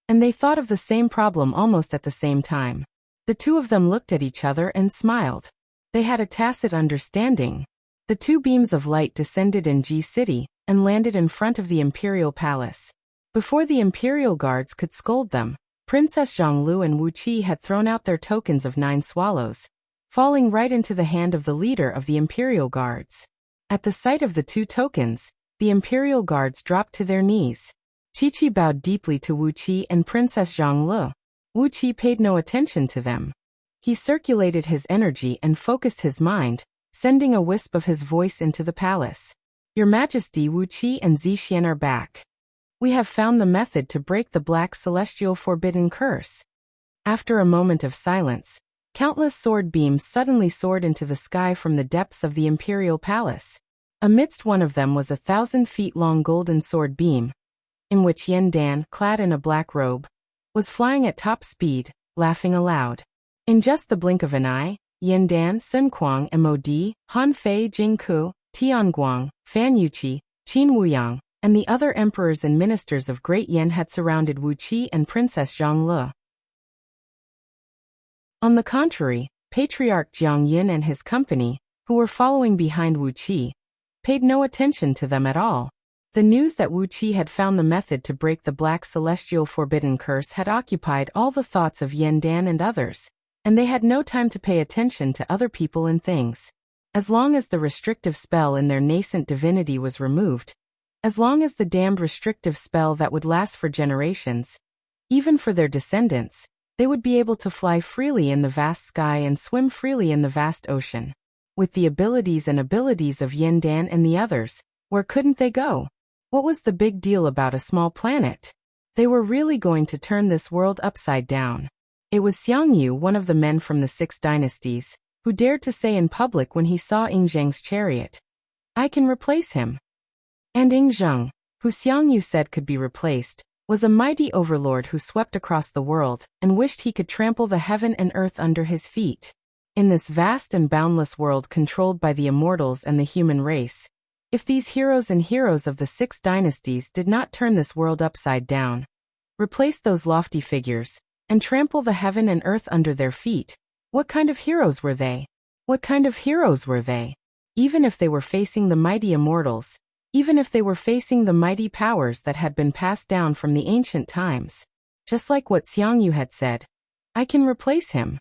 and they thought of the same problem almost at the same time. The two of them looked at each other and smiled. They had a tacit understanding. The 2 beams of light descended in Ji City and landed in front of the imperial palace. Before the imperial guards could scold them, Princess Zhongli and Wuxia had thrown out their tokens of 9 swallows, falling right into the hand of the leader of the imperial guards. At the sight of the 2 tokens, the imperial guards dropped to their knees. Qiqi bowed deeply to Wuxia and Princess Zhongli. Wuxia paid no attention to them. He circulated his energy and focused his mind, sending a wisp of his voice into the palace. Your Majesty, Wuxia and Zixian are back. We have found the method to break the black celestial forbidden curse. After a moment of silence, countless sword beams suddenly soared into the sky from the depths of the imperial palace. Amidst one of them was a 1,000 feet long golden sword beam, in which Yen Dan, clad in a black robe, was flying at top speed, laughing aloud. In just the blink of an eye, Yen Dan, Sun Kuang Mod, Han Fei Jingku, Tianguang, Fan Yuqi, Qin Wuyang, and the other emperors and ministers of Great Yen had surrounded Wuqi and Princess Zhongli. On the contrary, Patriarch Jiang Yin and his company, who were following behind Wuqi, paid no attention to them at all. The news that Wuqi had found the method to break the Black Celestial Forbidden Curse had occupied all the thoughts of Yen Dan and others, and they had no time to pay attention to other people and things. As long as the restrictive spell in their nascent divinity was removed, as long as the damned restrictive spell that would last for generations, even for their descendants, they would be able to fly freely in the vast sky and swim freely in the vast ocean. With the abilities of Yen Dan and the others, where couldn't they go? What was the big deal about a small planet? They were really going to turn this world upside down. It was Xiang Yu, one of the men from the 6 dynasties, who dared to say in public when he saw Ing Zheng's chariot, "I can replace him." And Ing Zheng, who Xiang Yu said could be replaced, was a mighty overlord who swept across the world and wished he could trample the heaven and earth under his feet. In this vast and boundless world controlled by the immortals and the human race, if these heroes and heroes of the 6 dynasties did not turn this world upside down, replace those lofty figures, and trample the heaven and earth under their feet, what kind of heroes were they? What kind of heroes were they? Even if they were facing the mighty immortals, even if they were facing the mighty powers that had been passed down from the ancient times, just like what Xiang Yu had said, "I can replace him."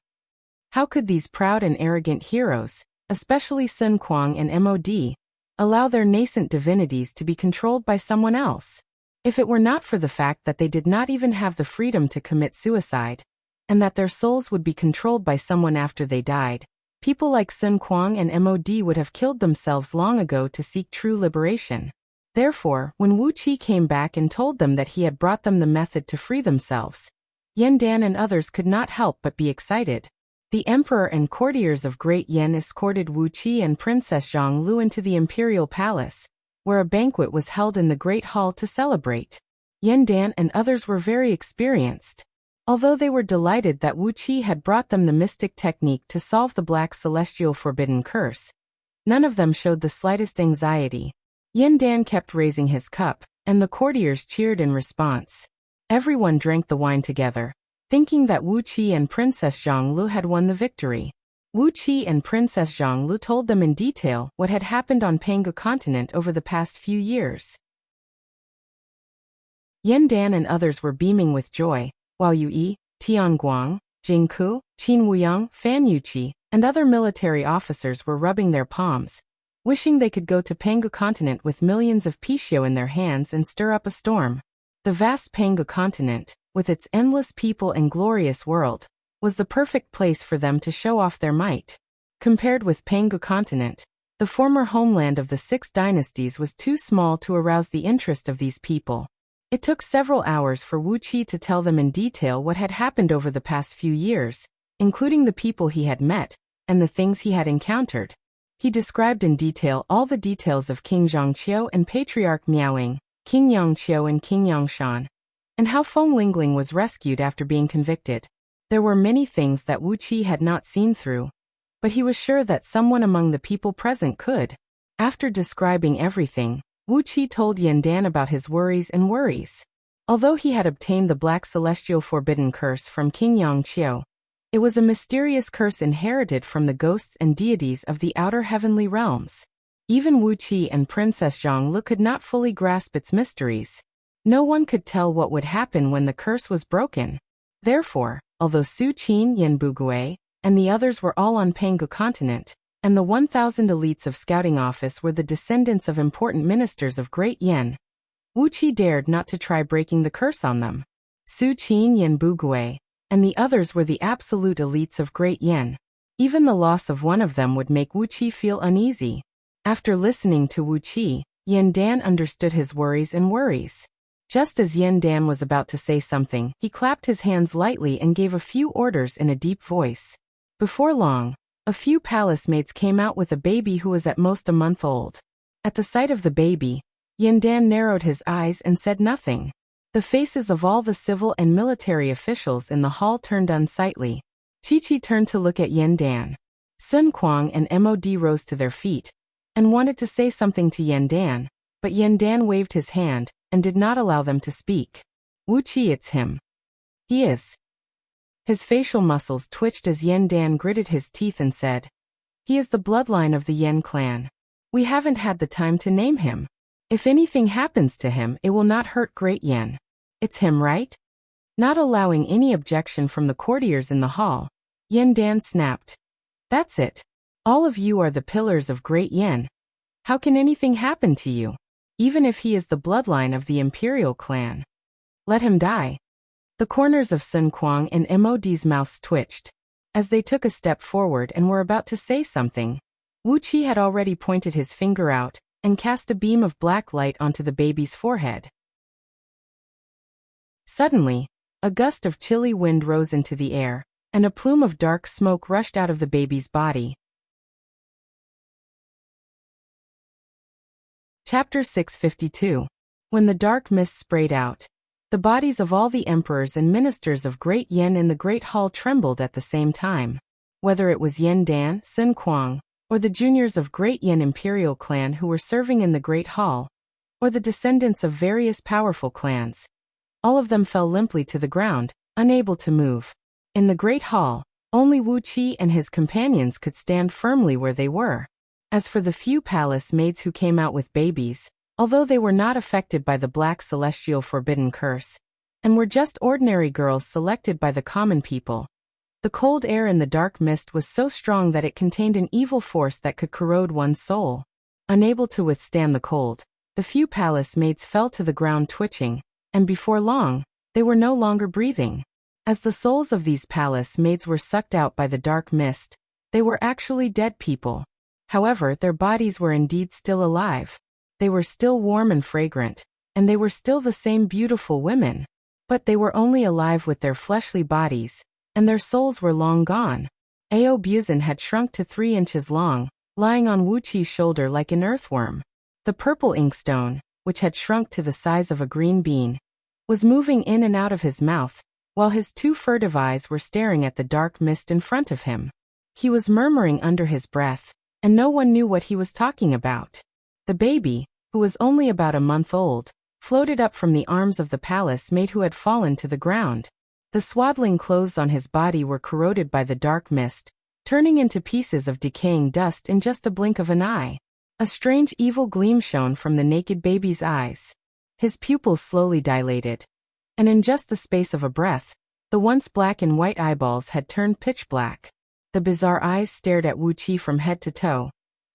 How could these proud and arrogant heroes, especially Sun Kuang and Mod, allow their nascent divinities to be controlled by someone else? If it were not for the fact that they did not even have the freedom to commit suicide, and that their souls would be controlled by someone after they died, people like Sun Kuang and Mod would have killed themselves long ago to seek true liberation. Therefore, when Wuqi came back and told them that he had brought them the method to free themselves, Yen Dan and others could not help but be excited. The emperor and courtiers of Great Yen escorted Wuqi and Princess Zhongli into the imperial palace, where a banquet was held in the great hall to celebrate. Yen Dan and others were very experienced. Although they were delighted that Wuqi had brought them the mystic technique to solve the Black Celestial Forbidden Curse, none of them showed the slightest anxiety. Yen Dan kept raising his cup, and the courtiers cheered in response. Everyone drank the wine together, thinking that Wuqi and Princess Zhongli had won the victory. Wuqi and Princess Zhongli told them in detail what had happened on Pangu continent over the past few years. Yen Dan and others were beaming with joy, while Yue, Tianguang, Jingku, Qin Wuyang, Fan Yuqi, and other military officers were rubbing their palms, wishing they could go to Pangu continent with millions of pixiu in their hands and stir up a storm. The vast Pangu continent, with its endless people and glorious world, was the perfect place for them to show off their might. Compared with Pangu continent, the former homeland of the 6 dynasties was too small to arouse the interest of these people. It took several hours for Wuqi to tell them in detail what had happened over the past few years, including the people he had met, and the things he had encountered. He described in detail all the details of King Zhongqiu and Patriarch Miaoing, King Yangqiu and King Yangshan, and how Feng Lingling was rescued after being convicted. There were many things that Wuqi had not seen through, but he was sure that someone among the people present could. After describing everything, Wuqi told Yen Dan about his worries. Although he had obtained the Black Celestial Forbidden Curse from King Yangqiu, it was a mysterious curse inherited from the ghosts and deities of the outer heavenly realms. Even Wuqi and Princess Zhongli could not fully grasp its mysteries. No one could tell what would happen when the curse was broken. Therefore, although Su Qin, Yen Bugui, and the others were all on Pangu continent, and the 1,000 elites of scouting office were the descendants of important ministers of Great Yen, Wuqi dared not to try breaking the curse on them. Su Qin, Yen Bugui, and the others were the absolute elites of Great Yen. Even the loss of one of them would make Wuqi feel uneasy. After listening to Wuqi, Yen Dan understood his worries. Just as Yen Dan was about to say something, he clapped his hands lightly and gave a few orders in a deep voice. Before long, a few palace maids came out with a baby who was at most a month old. At the sight of the baby, Yen Dan narrowed his eyes and said nothing. The faces of all the civil and military officials in the hall turned unsightly. Chi-Chi turned to look at Yan Dan. Sun Kuang and Mod rose to their feet and wanted to say something to Yan Dan, but Yan Dan waved his hand and did not allow them to speak. Wuxia, it's him. He is. His facial muscles twitched as Yan Dan gritted his teeth and said, he is the bloodline of the Yan clan. We haven't had the time to name him. If anything happens to him, it will not hurt Great Yan. It's him, right? Not allowing any objection from the courtiers in the hall, Yan Dan snapped. That's it. All of you are the pillars of Great Yan. How can anything happen to you? Even if he is the bloodline of the imperial clan. Let him die. The corners of Sun Kuang and Mod's mouths twitched. As they took a step forward and were about to say something, Wuxia had already pointed his finger out and cast a beam of black light onto the baby's forehead. Suddenly, a gust of chilly wind rose into the air, and a plume of dark smoke rushed out of the baby's body. Chapter 652. When the dark mist sprayed out, the bodies of all the emperors and ministers of Great Yan in the Great Hall trembled at the same time. Whether it was Yan Dan, Sun Kuang, or the juniors of Great Yan imperial clan who were serving in the Great Hall, or the descendants of various powerful clans, all of them fell limply to the ground, unable to move. In the Great Hall, only Wuxia and his companions could stand firmly where they were. As for the few palace maids who came out with babies, although they were not affected by the black celestial forbidden curse, and were just ordinary girls selected by the common people, the cold air in the dark mist was so strong that it contained an evil force that could corrode one's soul. Unable to withstand the cold, the few palace maids fell to the ground twitching, and before long, they were no longer breathing. As the souls of these palace maids were sucked out by the dark mist, they were actually dead people. However, their bodies were indeed still alive. They were still warm and fragrant, and they were still the same beautiful women. But they were only alive with their fleshly bodies, and their souls were long gone. Ao Buzin had shrunk to 3 inches long, lying on Wuqi's shoulder like an earthworm. The purple inkstone, which had shrunk to the size of a green bean, was moving in and out of his mouth, while his 2 furtive eyes were staring at the dark mist in front of him. He was murmuring under his breath, and no one knew what he was talking about. The baby, who was only about a month old, floated up from the arms of the palace maid who had fallen to the ground. The swaddling clothes on his body were corroded by the dark mist, turning into pieces of decaying dust in just a blink of an eye. A strange evil gleam shone from the naked baby's eyes. His pupils slowly dilated, and in just the space of a breath, the once black and white eyeballs had turned pitch black. The bizarre eyes stared at Wuqia from head to toe,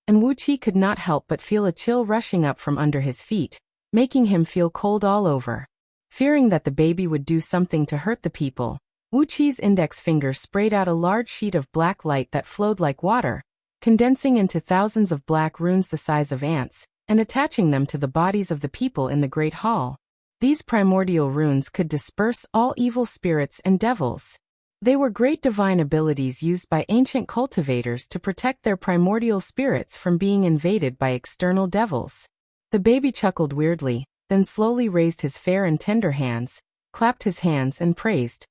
and Wuqia could not help but feel a chill rushing up from under his feet, making him feel cold all over. Fearing that the baby would do something to hurt the people, Wuqi's index finger sprayed out a large sheet of black light that flowed like water, condensing into thousands of black runes the size of ants, and attaching them to the bodies of the people in the Great Hall. These primordial runes could disperse all evil spirits and devils. They were great divine abilities used by ancient cultivators to protect their primordial spirits from being invaded by external devils. The baby chuckled weirdly, then slowly raised his fair and tender hands, clapped his hands and praised.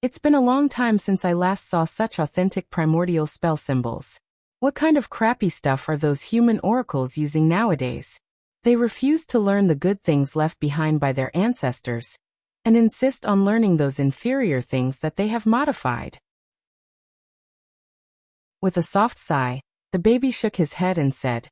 It's been a long time since I last saw such authentic primordial spell symbols. What kind of crappy stuff are those human oracles using nowadays? They refuse to learn the good things left behind by their ancestors, and insist on learning those inferior things that they have modified. With a soft sigh, the baby shook his head and said,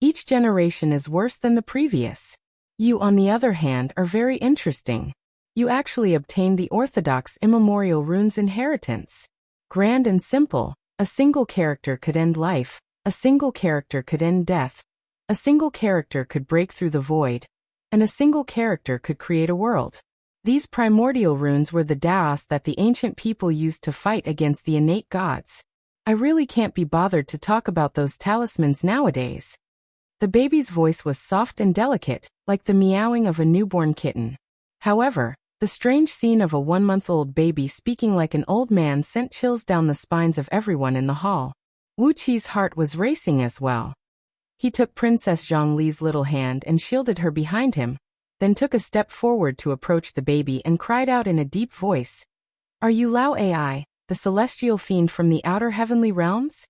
"Each generation is worse than the previous. You, on the other hand, are very interesting. You actually obtained the orthodox immemorial runes inheritance. Grand and simple, a single character could end life, a single character could end death, a single character could break through the void, and a single character could create a world. These primordial runes were the Daos that the ancient people used to fight against the innate gods. I really can't be bothered to talk about those talismans nowadays." The baby's voice was soft and delicate, like the meowing of a newborn kitten. However, the strange scene of a 1-month-old baby speaking like an old man sent chills down the spines of everyone in the hall. Wuqi's heart was racing as well. He took Princess Zhongli's little hand and shielded her behind him, then took a step forward to approach the baby and cried out in a deep voice, "Are you Lao Ai, the celestial fiend from the outer heavenly realms?"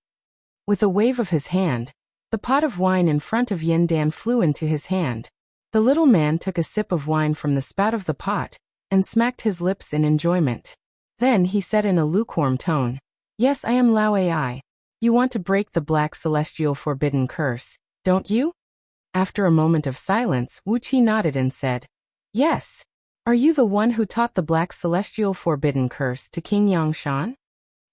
With a wave of his hand, the pot of wine in front of Yin Dan flew into his hand. The little man took a sip of wine from the spout of the pot and smacked his lips in enjoyment. Then he said in a lukewarm tone, "Yes, I am Lao Ai. You want to break the black celestial forbidden curse, don't you?" After a moment of silence, Wuxia nodded and said, "Yes. Are you the one who taught the black celestial forbidden curse to King Yangshan?"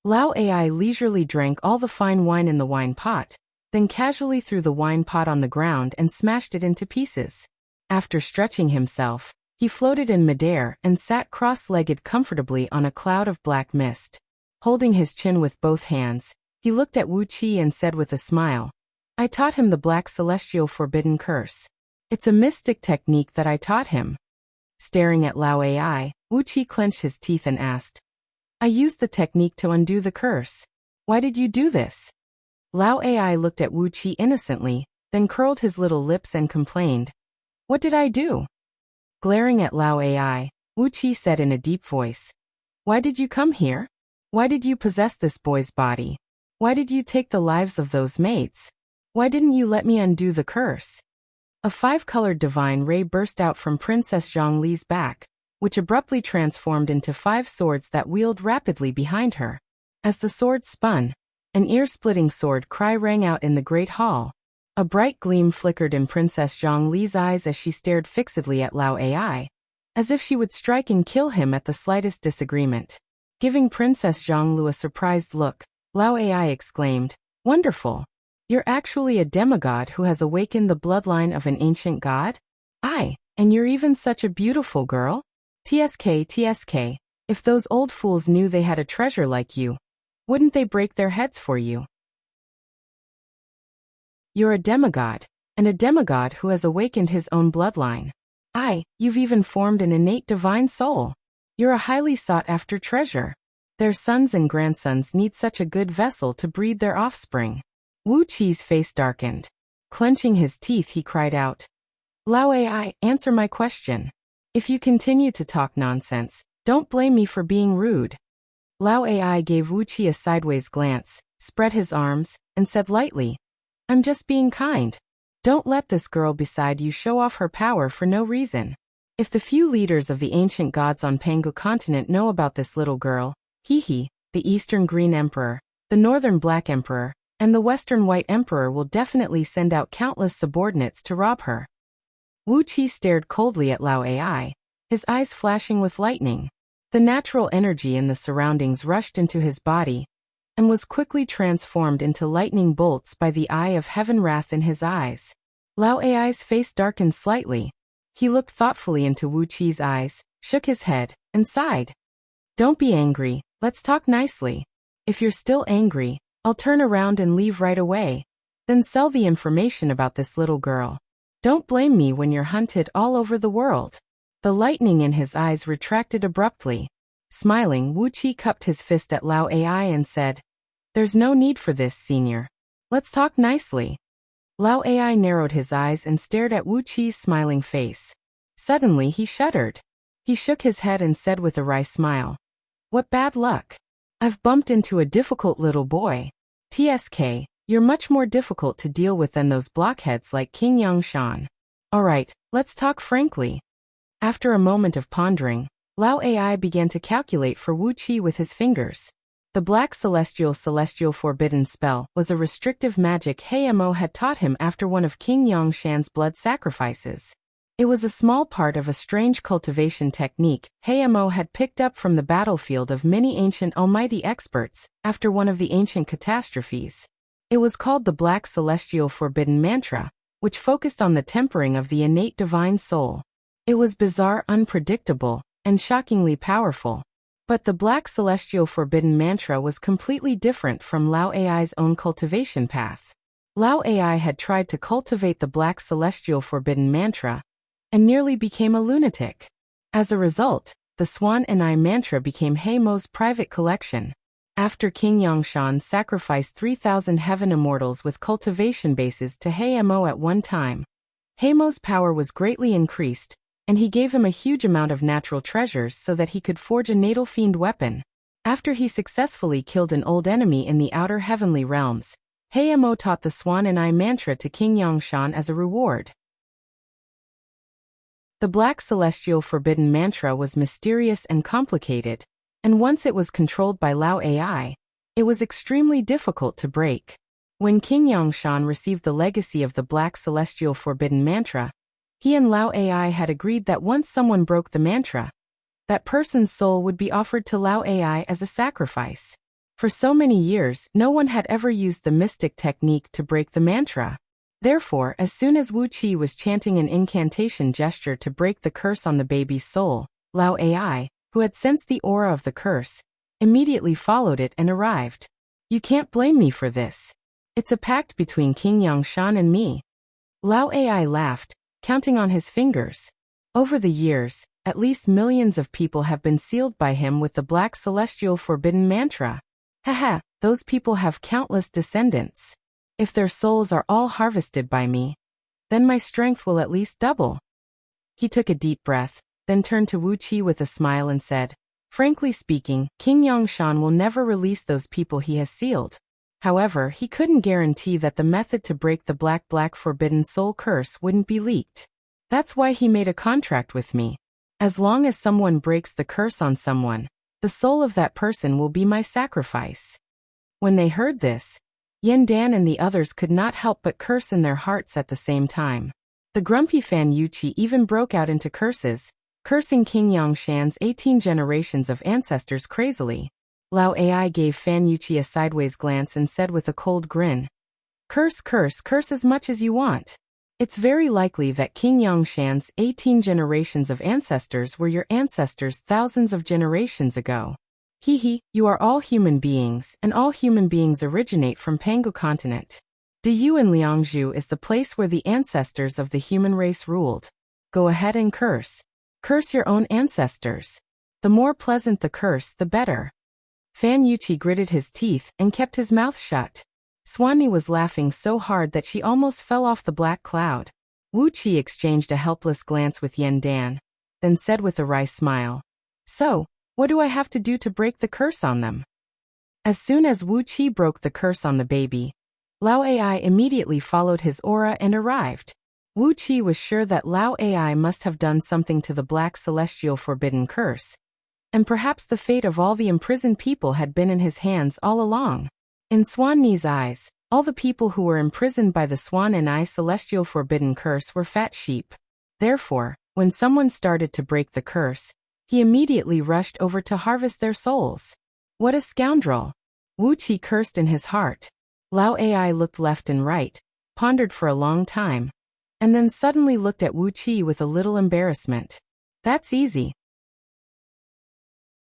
Lao Ai leisurely drank all the fine wine in the wine pot, then casually threw the wine pot on the ground and smashed it into pieces. After stretching himself, he floated in midair and sat cross-legged comfortably on a cloud of black mist. Holding his chin with both hands, he looked at Wuxia and said with a smile, "I taught him the black celestial forbidden curse. It's a mystic technique that I taught him." Staring at Lao Ai, Wuxia clenched his teeth and asked, "I used the technique to undo the curse. Why did you do this?" Lao Ai looked at Wuxia innocently, then curled his little lips and complained, "What did I do?" Glaring at Lao Ai, Wuxia said in a deep voice, "Why did you come here? Why did you possess this boy's body? Why did you take the lives of those mates? Why didn't you let me undo the curse?" A five-colored divine ray burst out from Princess Zhongli's back, which abruptly transformed into 5 swords that wheeled rapidly behind her. As the swords spun, an ear-splitting sword cry rang out in the great hall. A bright gleam flickered in Princess Zhongli's eyes as she stared fixedly at Lao Ai, as if she would strike and kill him at the slightest disagreement. Giving Princess Zhonglu a surprised look, Lao Ai exclaimed, "Wonderful! You're actually a demigod who has awakened the bloodline of an ancient god? And you're even such a beautiful girl? TSK, if those old fools knew they had a treasure like you, wouldn't they break their heads for you? You're a demigod, and a demigod who has awakened his own bloodline. You've even formed an innate divine soul. You're a highly sought-after treasure. Their sons and grandsons need such a good vessel to breed their offspring." Wu Qi's face darkened. Clenching his teeth, he cried out, "Lao Ai, answer my question. If you continue to talk nonsense, don't blame me for being rude." Lao Ai gave Wu Qi a sideways glance, spread his arms, and said lightly, "I'm just being kind. Don't let this girl beside you show off her power for no reason. If the few leaders of the ancient gods on Pangu continent know about this little girl, the Eastern Green Emperor, the Northern Black Emperor, and the Western White Emperor will definitely send out countless subordinates to rob her." Wu Qi stared coldly at Lao Ai, his eyes flashing with lightning. The natural energy in the surroundings rushed into his body and was quickly transformed into lightning bolts by the eye of heaven wrath in his eyes. Lao Ai's face darkened slightly. He looked thoughtfully into Wu Qi's eyes, shook his head, and sighed. "Don't be angry, let's talk nicely. If you're still angry, I'll turn around and leave right away, then sell the information about this little girl. Don't blame me when you're hunted all over the world." The lightning in his eyes retracted abruptly. Smiling, Wu Qi cupped his fist at Lao Ai and said, "There's no need for this, senior. Let's talk nicely." Lao Ai narrowed his eyes and stared at Wu Qi's smiling face. Suddenly he shuddered. He shook his head and said with a wry smile, "What bad luck. I've bumped into a difficult little boy. TSK, you're much more difficult to deal with than those blockheads like King Yangshan. Alright, let's talk frankly." After a moment of pondering, Lao Ai began to calculate for Wu Qi with his fingers. The Black Celestial Forbidden Spell was a restrictive magic Mo had taught him after one of King Yangshan's blood sacrifices. It was a small part of a strange cultivation technique Mo had picked up from the battlefield of many ancient almighty experts after one of the ancient catastrophes. It was called the Black Celestial Forbidden Mantra, which focused on the tempering of the innate divine soul. It was bizarre, unpredictable, and shockingly powerful. But the Black Celestial Forbidden Mantra was completely different from Lao Ai's own cultivation path. Lao Ai had tried to cultivate the Black Celestial Forbidden Mantra and nearly became a lunatic. As a result, the Swan and I mantra became Mo's private collection. After King Yangshan sacrificed 3,000 heaven immortals with cultivation bases to Mo at one time, Mo's power was greatly increased, and he gave him a huge amount of natural treasures so that he could forge a natal fiend weapon. After he successfully killed an old enemy in the outer heavenly realms, Heimo taught the Swan and I mantra to King Yongshan as a reward. The Black Celestial Forbidden Mantra was mysterious and complicated, and once it was controlled by Lao AI, it was extremely difficult to break. When King Yongshan received the legacy of the Black Celestial Forbidden Mantra, he and Lao AI had agreed that once someone broke the mantra, that person's soul would be offered to Lao AI as a sacrifice. For so many years, no one had ever used the mystic technique to break the mantra. Therefore, as soon as Wuxia was chanting an incantation gesture to break the curse on the baby's soul, Lao AI, who had sensed the aura of the curse, immediately followed it and arrived. You can't blame me for this. It's a pact between King Yongshan and me. Lao AI laughed, counting on his fingers. Over the years, at least millions of people have been sealed by him with the Black Celestial Forbidden Mantra. Haha, those people have countless descendants. If their souls are all harvested by me, then my strength will at least double. He took a deep breath, then turned to Wuxia with a smile and said, frankly speaking, King Yongshan will never release those people he has sealed. However, he couldn't guarantee that the method to break the Black Forbidden Soul curse wouldn't be leaked. That's why he made a contract with me. As long as someone breaks the curse on someone, the soul of that person will be my sacrifice. When they heard this, Yandan and the others could not help but curse in their hearts at the same time. The grumpy Fan Yuqi even broke out into curses, cursing King Yongshan's 18 generations of ancestors crazily. Lao AI gave Fan Yuqi a sideways glance and said with a cold grin, curse as much as you want. It's very likely that King Yongshan's 18 generations of ancestors were your ancestors thousands of generations ago. Hehe, you are all human beings, and all human beings originate from Pangu continent. Diyu in Liangzhu is the place where the ancestors of the human race ruled. Go ahead and curse. Curse your own ancestors. The more pleasant the curse, the better. Fan Yuqi gritted his teeth and kept his mouth shut. Swanee was laughing so hard that she almost fell off the black cloud. Wuxia exchanged a helpless glance with Yandan, then said with a wry smile, so, what do I have to do to break the curse on them? As soon as Wuxia broke the curse on the baby, Lao AI immediately followed his aura and arrived. Wuxia was sure that Lao AI must have done something to the Black Celestial Forbidden Curse, and perhaps the fate of all the imprisoned people had been in his hands all along. In Swanee's eyes, all the people who were imprisoned by the Swan and I Celestial Forbidden Curse were fat sheep. Therefore, when someone started to break the curse, he immediately rushed over to harvest their souls. What a scoundrel! Wuxia cursed in his heart. Lao AI looked left and right, pondered for a long time, and then suddenly looked at Wuxia with a little embarrassment. That's easy.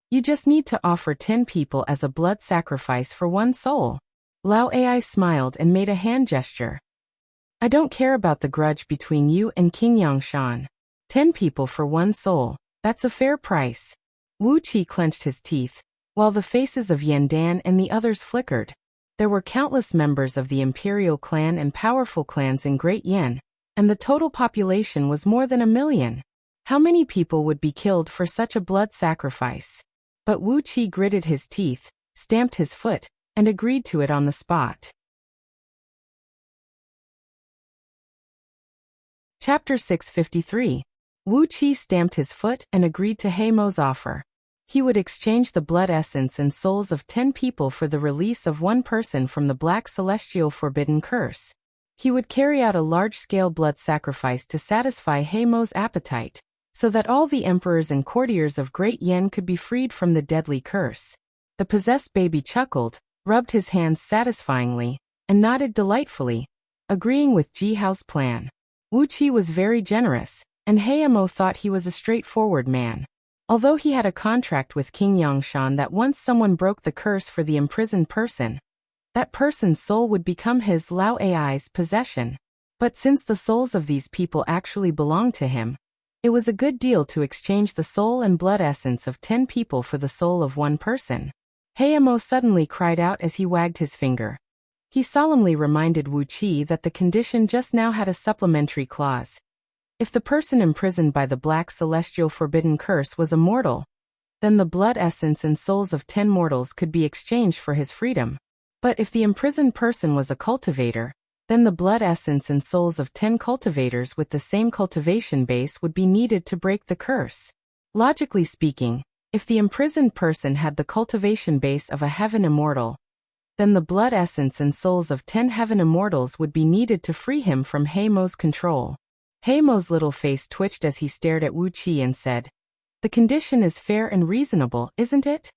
You just need to offer 10 people as a blood sacrifice for one soul. Lao AI smiled and made a hand gesture. I don't care about the grudge between you and King Yongshan. 10 people for one soul, that's a fair price. Wuxia clenched his teeth, while the faces of Yandan and the others flickered. There were countless members of the Imperial clan and powerful clans in Great Yen, and the total population was more than 1 million. How many people would be killed for such a blood sacrifice? But Wuxia gritted his teeth, stamped his foot, and agreed to it on the spot. Chapter 653. Wuxia stamped his foot and agreed to Heimo's offer. He would exchange the blood essence and souls of 10 people for the release of one person from the Black Celestial Forbidden Curse. He would carry out a large-scale blood sacrifice to satisfy Heimo's appetite, so that all the emperors and courtiers of Great Yen could be freed from the deadly curse. The possessed baby chuckled, rubbed his hands satisfyingly, and nodded delightfully, agreeing with Jihao's plan. Wuxia was very generous, and Heimo thought he was a straightforward man. Although he had a contract with King Yongshan that once someone broke the curse for the imprisoned person, that person's soul would become his Lao AI's possession. But since the souls of these people actually belonged to him, it was a good deal to exchange the soul and blood essence of 10 people for the soul of one person. Heimo suddenly cried out as he wagged his finger. He solemnly reminded Wuxia that the condition just now had a supplementary clause. If the person imprisoned by the black celestial forbidden curse was a mortal, then the blood essence and souls of 10 mortals could be exchanged for his freedom. But if the imprisoned person was a cultivator, then the blood essence and souls of 10 cultivators with the same cultivation base would be needed to break the curse. Logically speaking, if the imprisoned person had the cultivation base of a heaven immortal, then the blood essence and souls of 10 heaven immortals would be needed to free him from Heimo's control. Heimo's little face twitched as he stared at Wuxia and said, "The condition is fair and reasonable, isn't it?"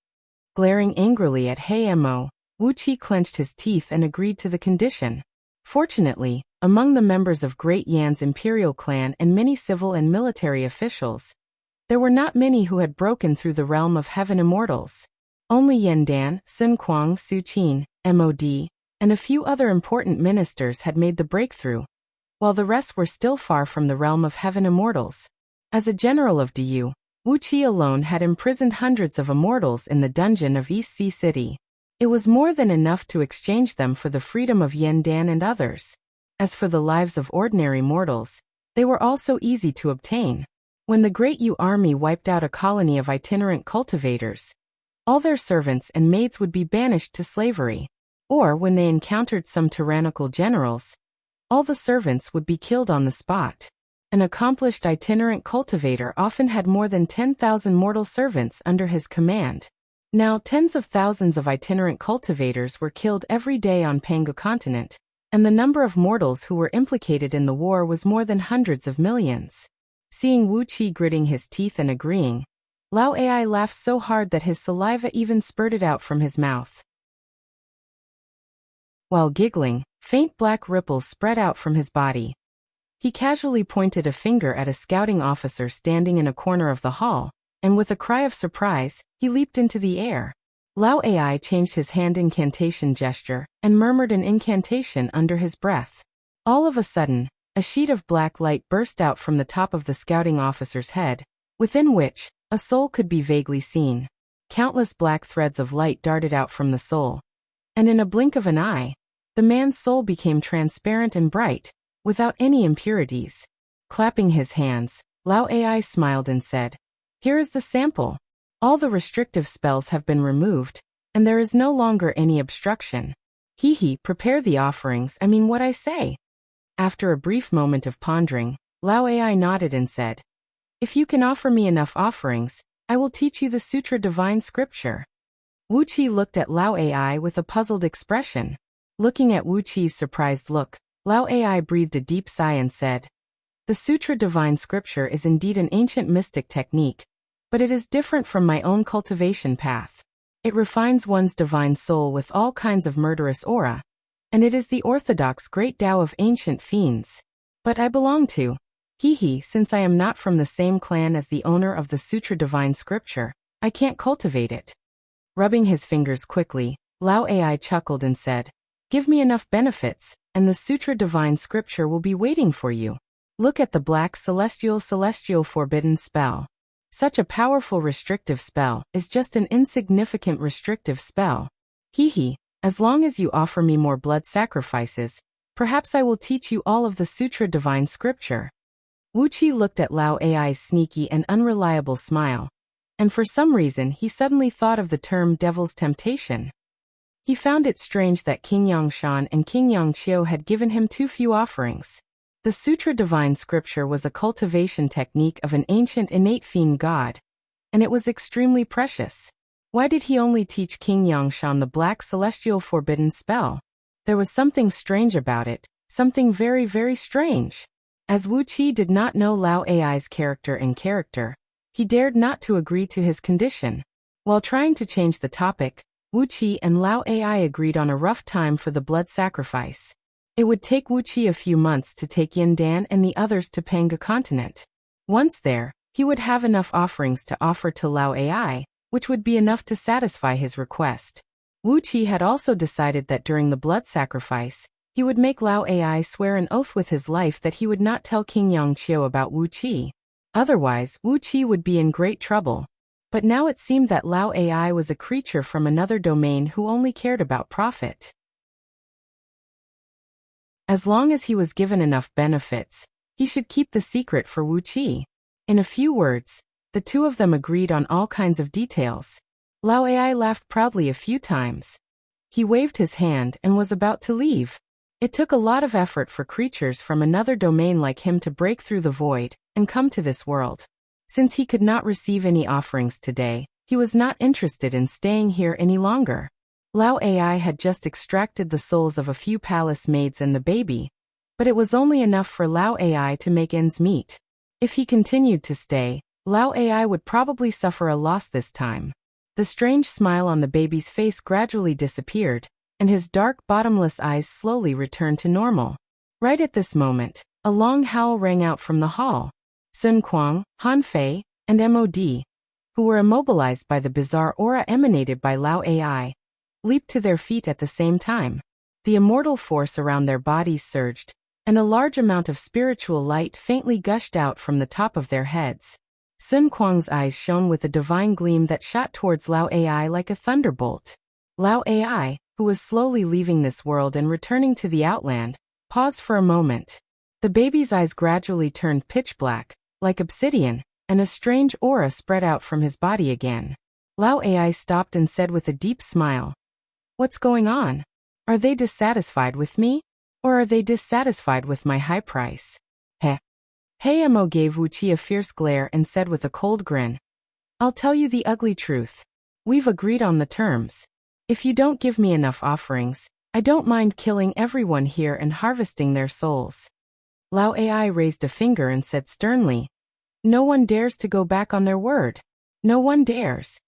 Glaring angrily at Heimo, Wuxia clenched his teeth and agreed to the condition. Fortunately, among the members of Great Yan's imperial clan and many civil and military officials, there were not many who had broken through the realm of heaven immortals. Only Yandan, Sun Kuang, Su Qin, MOD, and a few other important ministers had made the breakthrough, while the rest were still far from the realm of heaven immortals. As a general of Du, Wuxia alone had imprisoned hundreds of immortals in the dungeon of East Sea City. It was more than enough to exchange them for the freedom of Yandan and others. As for the lives of ordinary mortals, they were also easy to obtain. When the Great Yu army wiped out a colony of itinerant cultivators, all their servants and maids would be banished to slavery. Or when they encountered some tyrannical generals, all the servants would be killed on the spot. An accomplished itinerant cultivator often had more than 10,000 mortal servants under his command. Now tens of thousands of itinerant cultivators were killed every day on Pangu continent, and the number of mortals who were implicated in the war was more than hundreds of millions. Seeing Wuxia gritting his teeth and agreeing, Lao Ai laughed so hard that his saliva even spurted out from his mouth. While giggling, faint black ripples spread out from his body. He casually pointed a finger at a scouting officer standing in a corner of the hall, and with a cry of surprise, he leaped into the air. Lao Ai changed his hand incantation gesture and murmured an incantation under his breath. All of a sudden, a sheet of black light burst out from the top of the scouting officer's head, within which a soul could be vaguely seen. Countless black threads of light darted out from the soul, and in a blink of an eye, the man's soul became transparent and bright, without any impurities. Clapping his hands, Lao Ai smiled and said, "Here is the sample. All the restrictive spells have been removed, and there is no longer any obstruction. Prepare the offerings, I mean what I say." After a brief moment of pondering, Lao Ai nodded and said, "If you can offer me enough offerings, I will teach you the Sutra Divine Scripture." Wuxia looked at Lao Ai with a puzzled expression. Looking at Wuqi's surprised look, Lao Ai breathed a deep sigh and said, "The Sutra Divine Scripture is indeed an ancient mystic technique, but it is different from my own cultivation path. It refines one's divine soul with all kinds of murderous aura, and it is the orthodox great Tao of ancient fiends. But I belong to, since I am not from the same clan as the owner of the Sutra Divine Scripture, I can't cultivate it." Rubbing his fingers quickly, Lao Ai chuckled and said, "Give me enough benefits, and the Sutra Divine Scripture will be waiting for you. Look at the black celestial forbidden spell. Such a powerful restrictive spell is just an insignificant restrictive spell. As long as you offer me more blood sacrifices, perhaps I will teach you all of the Sutra Divine Scripture." Wuxia looked at Lao Ai's sneaky and unreliable smile, and for some reason he suddenly thought of the term Devil's Temptation. He found it strange that King Yangshan and King Yangqiu had given him too few offerings. The Sutra Divine Scripture was a cultivation technique of an ancient innate fiend god, and it was extremely precious. Why did he only teach King Yangshan the black celestial forbidden spell? There was something strange about it, something very, very strange. As Wuxia did not know Lao Ai's character, he dared not to agree to his condition. While trying to change the topic, Wuxia and Lao Ai agreed on a rough time for the blood sacrifice. It would take Wuxia a few months to take Yandan and the others to Pangu continent. Once there, he would have enough offerings to offer to Lao Ai, which would be enough to satisfy his request. Wuxia had also decided that during the blood sacrifice, he would make Lao Ai swear an oath with his life that he would not tell King Yangqiu about Wuxia. Otherwise, Wuxia would be in great trouble. But now it seemed that Lao Ai was a creature from another domain who only cared about profit. As long as he was given enough benefits, He should keep the secret for Wuxia. In a few words, the two of them agreed on all kinds of details. Lao Ai laughed proudly a few times. He waved his hand and was about to leave. It took a lot of effort for creatures from another domain like him to break through the void and come to this world. Since he could not receive any offerings today, he was not interested in staying here any longer. Lao Ai had just extracted the souls of a few palace maids and the baby, but it was only enough for Lao Ai to make ends meet. If he continued to stay, Lao Ai would probably suffer a loss this time. The strange smile on the baby's face gradually disappeared, and his dark, bottomless eyes slowly returned to normal. Right at this moment, a long howl rang out from the hall. Sun Kuang, Han Fei, and Mod, who were immobilized by the bizarre aura emanated by Lao Ai, leaped to their feet at the same time. The immortal force around their bodies surged, and a large amount of spiritual light faintly gushed out from the top of their heads. Sun Kuang's eyes shone with a divine gleam that shot towards Lao Ai like a thunderbolt. Lao Ai, who was slowly leaving this world and returning to the outland, paused for a moment. The baby's eyes gradually turned pitch black, like obsidian, and a strange aura spread out from his body again. Lao Ai stopped and said with a deep smile, "What's going on? Are they dissatisfied with me? Or are they dissatisfied with my high price?" Heh. Mo gave Wuxia a fierce glare and said with a cold grin, "I'll tell you the ugly truth. We've agreed on the terms. If you don't give me enough offerings, I don't mind killing everyone here and harvesting their souls." Lao Ai raised a finger and said sternly, "No one dares to go back on their word. No one dares."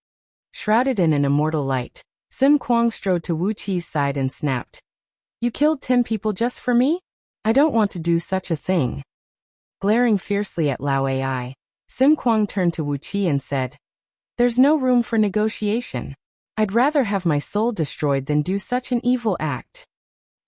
Shrouded in an immortal light, Sun Kuang strode to Wuqia's side and snapped, "You killed 10 people just for me? I don't want to do such a thing." Glaring fiercely at Lao Ai, Sun Kuang turned to Wuxia and said, "There's no room for negotiation. I'd rather have my soul destroyed than do such an evil act."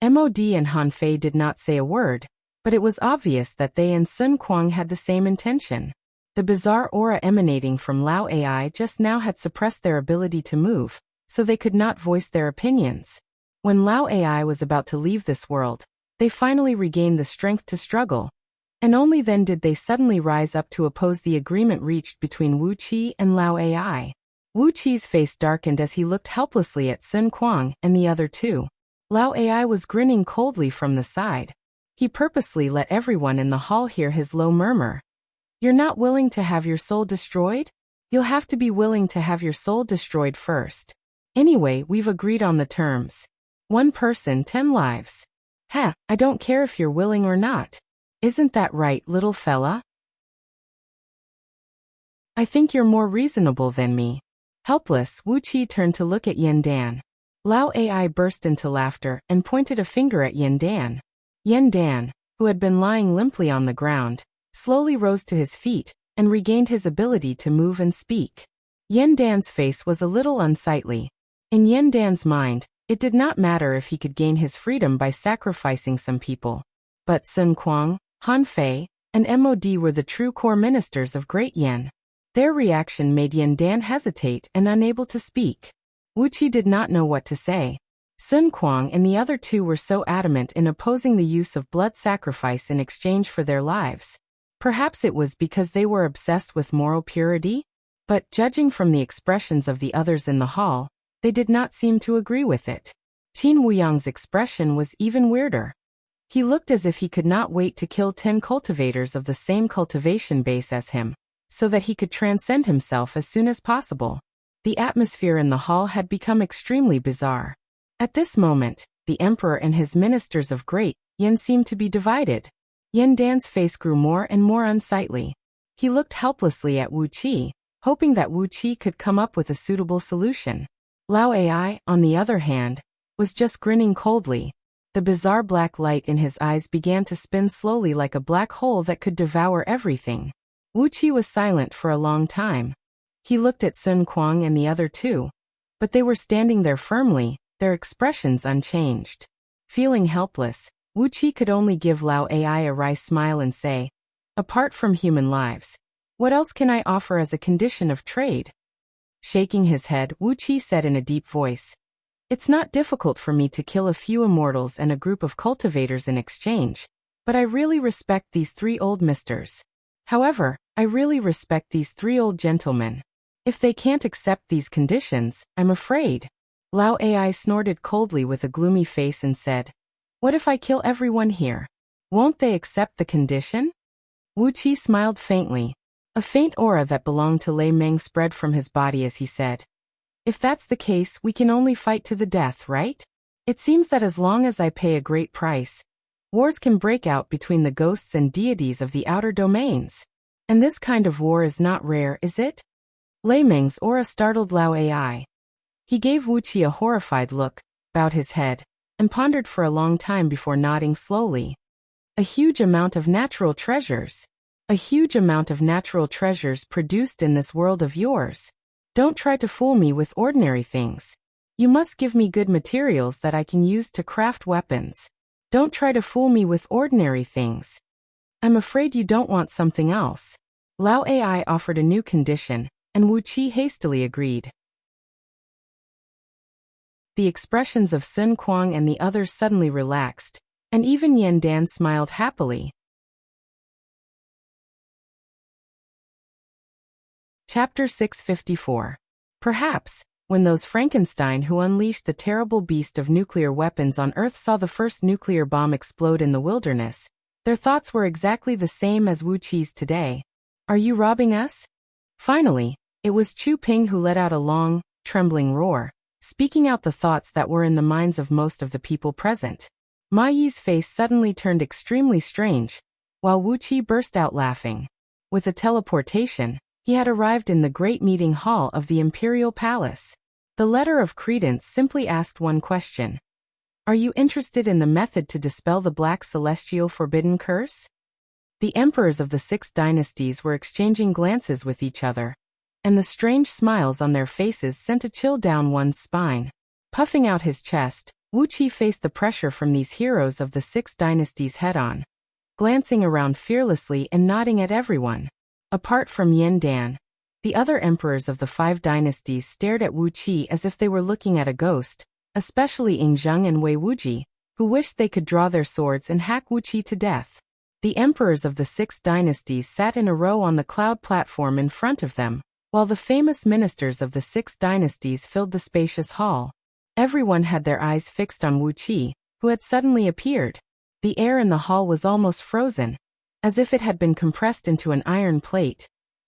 Mod and Han Fei did not say a word, but it was obvious that they and Sun Kuang had the same intention. The bizarre aura emanating from Lao Ai just now had suppressed their ability to move, so they could not voice their opinions. When Lao Ai was about to leave this world, they finally regained the strength to struggle, and only then did they suddenly rise up to oppose the agreement reached between Wuxia and Lao Ai. Wuqia's face darkened as he looked helplessly at Sun Kuang and the other two. Lao Ai was grinning coldly from the side. He purposely let everyone in the hall hear his low murmur. "You're not willing to have your soul destroyed? You'll have to be willing to have your soul destroyed first. Anyway, we've agreed on the terms. 1 person, 10 lives. I don't care if you're willing or not. Isn't that right, little fella? I think you're more reasonable than me." Helpless, Wuxia turned to look at Yen Dan. Lao Ai burst into laughter and pointed a finger at Yen Dan. Yen Dan, who had been lying limply on the ground, slowly rose to his feet and regained his ability to move and speak. Yen Dan's face was a little unsightly. In Yen Dan's mind, it did not matter if he could gain his freedom by sacrificing some people. But Sun Kuang, Han Fei, and Mod were the true core ministers of Great Yen. Their reaction made Yen Dan hesitate and unable to speak. Wuxia did not know what to say. Sun Kuang and the other two were so adamant in opposing the use of blood sacrifice in exchange for their lives. Perhaps it was because they were obsessed with moral purity? But, judging from the expressions of the others in the hall, they did not seem to agree with it. Qin Wuyang's expression was even weirder. He looked as if he could not wait to kill 10 cultivators of the same cultivation base as him, so that he could transcend himself as soon as possible. The atmosphere in the hall had become extremely bizarre. At this moment, the emperor and his ministers of Great Yen seemed to be divided. Yen Dan's face grew more and more unsightly. He looked helplessly at Wuxia, hoping that Wuxia could come up with a suitable solution. Lao Ai, on the other hand, was just grinning coldly. The bizarre black light in his eyes began to spin slowly like a black hole that could devour everything. Wuxia was silent for a long time. He looked at Sun Kuang and the other two, but they were standing there firmly, their expressions unchanged. Feeling helpless, Wuxia could only give Lao Ai a wry smile and say, "Apart from human lives, what else can I offer as a condition of trade?" Shaking his head, Wuxia said in a deep voice, "It's not difficult for me to kill a few immortals and a group of cultivators in exchange. But I really respect these three old misters. However, I really respect these three old gentlemen. If they can't accept these conditions, I'm afraid. Lao Ai snorted coldly with a gloomy face and said, "What if I kill everyone here? Won't they accept the condition?" Wuqi smiled faintly. A faint aura that belonged to Lei Meng spread from his body as he said, "If that's the case, we can only fight to the death, right? It seems that as long as I pay a great price, wars can break out between the ghosts and deities of the outer domains. And this kind of war is not rare, is it?" Lei Meng's aura startled Lao Ai. He gave Wuqi a horrified look, bowed his head, and pondered for a long time before nodding slowly. "A huge amount of natural treasures. A huge amount of natural treasures produced in this world of yours. Don't try to fool me with ordinary things. You must give me good materials that I can use to craft weapons. Don't try to fool me with ordinary things. I'm afraid you don't want something else." Lao Ai offered a new condition, and Wuqi hastily agreed. The expressions of Sun Kuang and the others suddenly relaxed, and even Yan Dan smiled happily. Chapter 654. Perhaps, when those Frankenstein who unleashed the terrible beast of nuclear weapons on Earth saw the first nuclear bomb explode in the wilderness, their thoughts were exactly the same as Wuqi's today. "Are you robbing us?" Finally, it was Chu Ping who let out a long, trembling roar, speaking out the thoughts that were in the minds of most of the people present. Ma Yi's face suddenly turned extremely strange, while Wuqi burst out laughing. With a teleportation, he had arrived in the great meeting hall of the Imperial Palace. The letter of credence simply asked one question. "Are you interested in the method to dispel the Black Celestial Forbidden Curse?" The emperors of the 6 dynasties were exchanging glances with each other, and the strange smiles on their faces sent a chill down one's spine. Puffing out his chest, Wuqi faced the pressure from these heroes of the 6 dynasties head-on, glancing around fearlessly and nodding at everyone. Apart from Yan Dan, the other emperors of the 5 dynasties stared at Wuqi as if they were looking at a ghost, especially Ing Zheng and Wei Wuji, who wished they could draw their swords and hack Wuqi to death. The emperors of the 6 dynasties sat in a row on the cloud platform in front of them, while the famous ministers of the 6 dynasties filled the spacious hall. Everyone had their eyes fixed on Wuqi, who had suddenly appeared. The air in the hall was almost frozen, as if it had been compressed into an iron plate,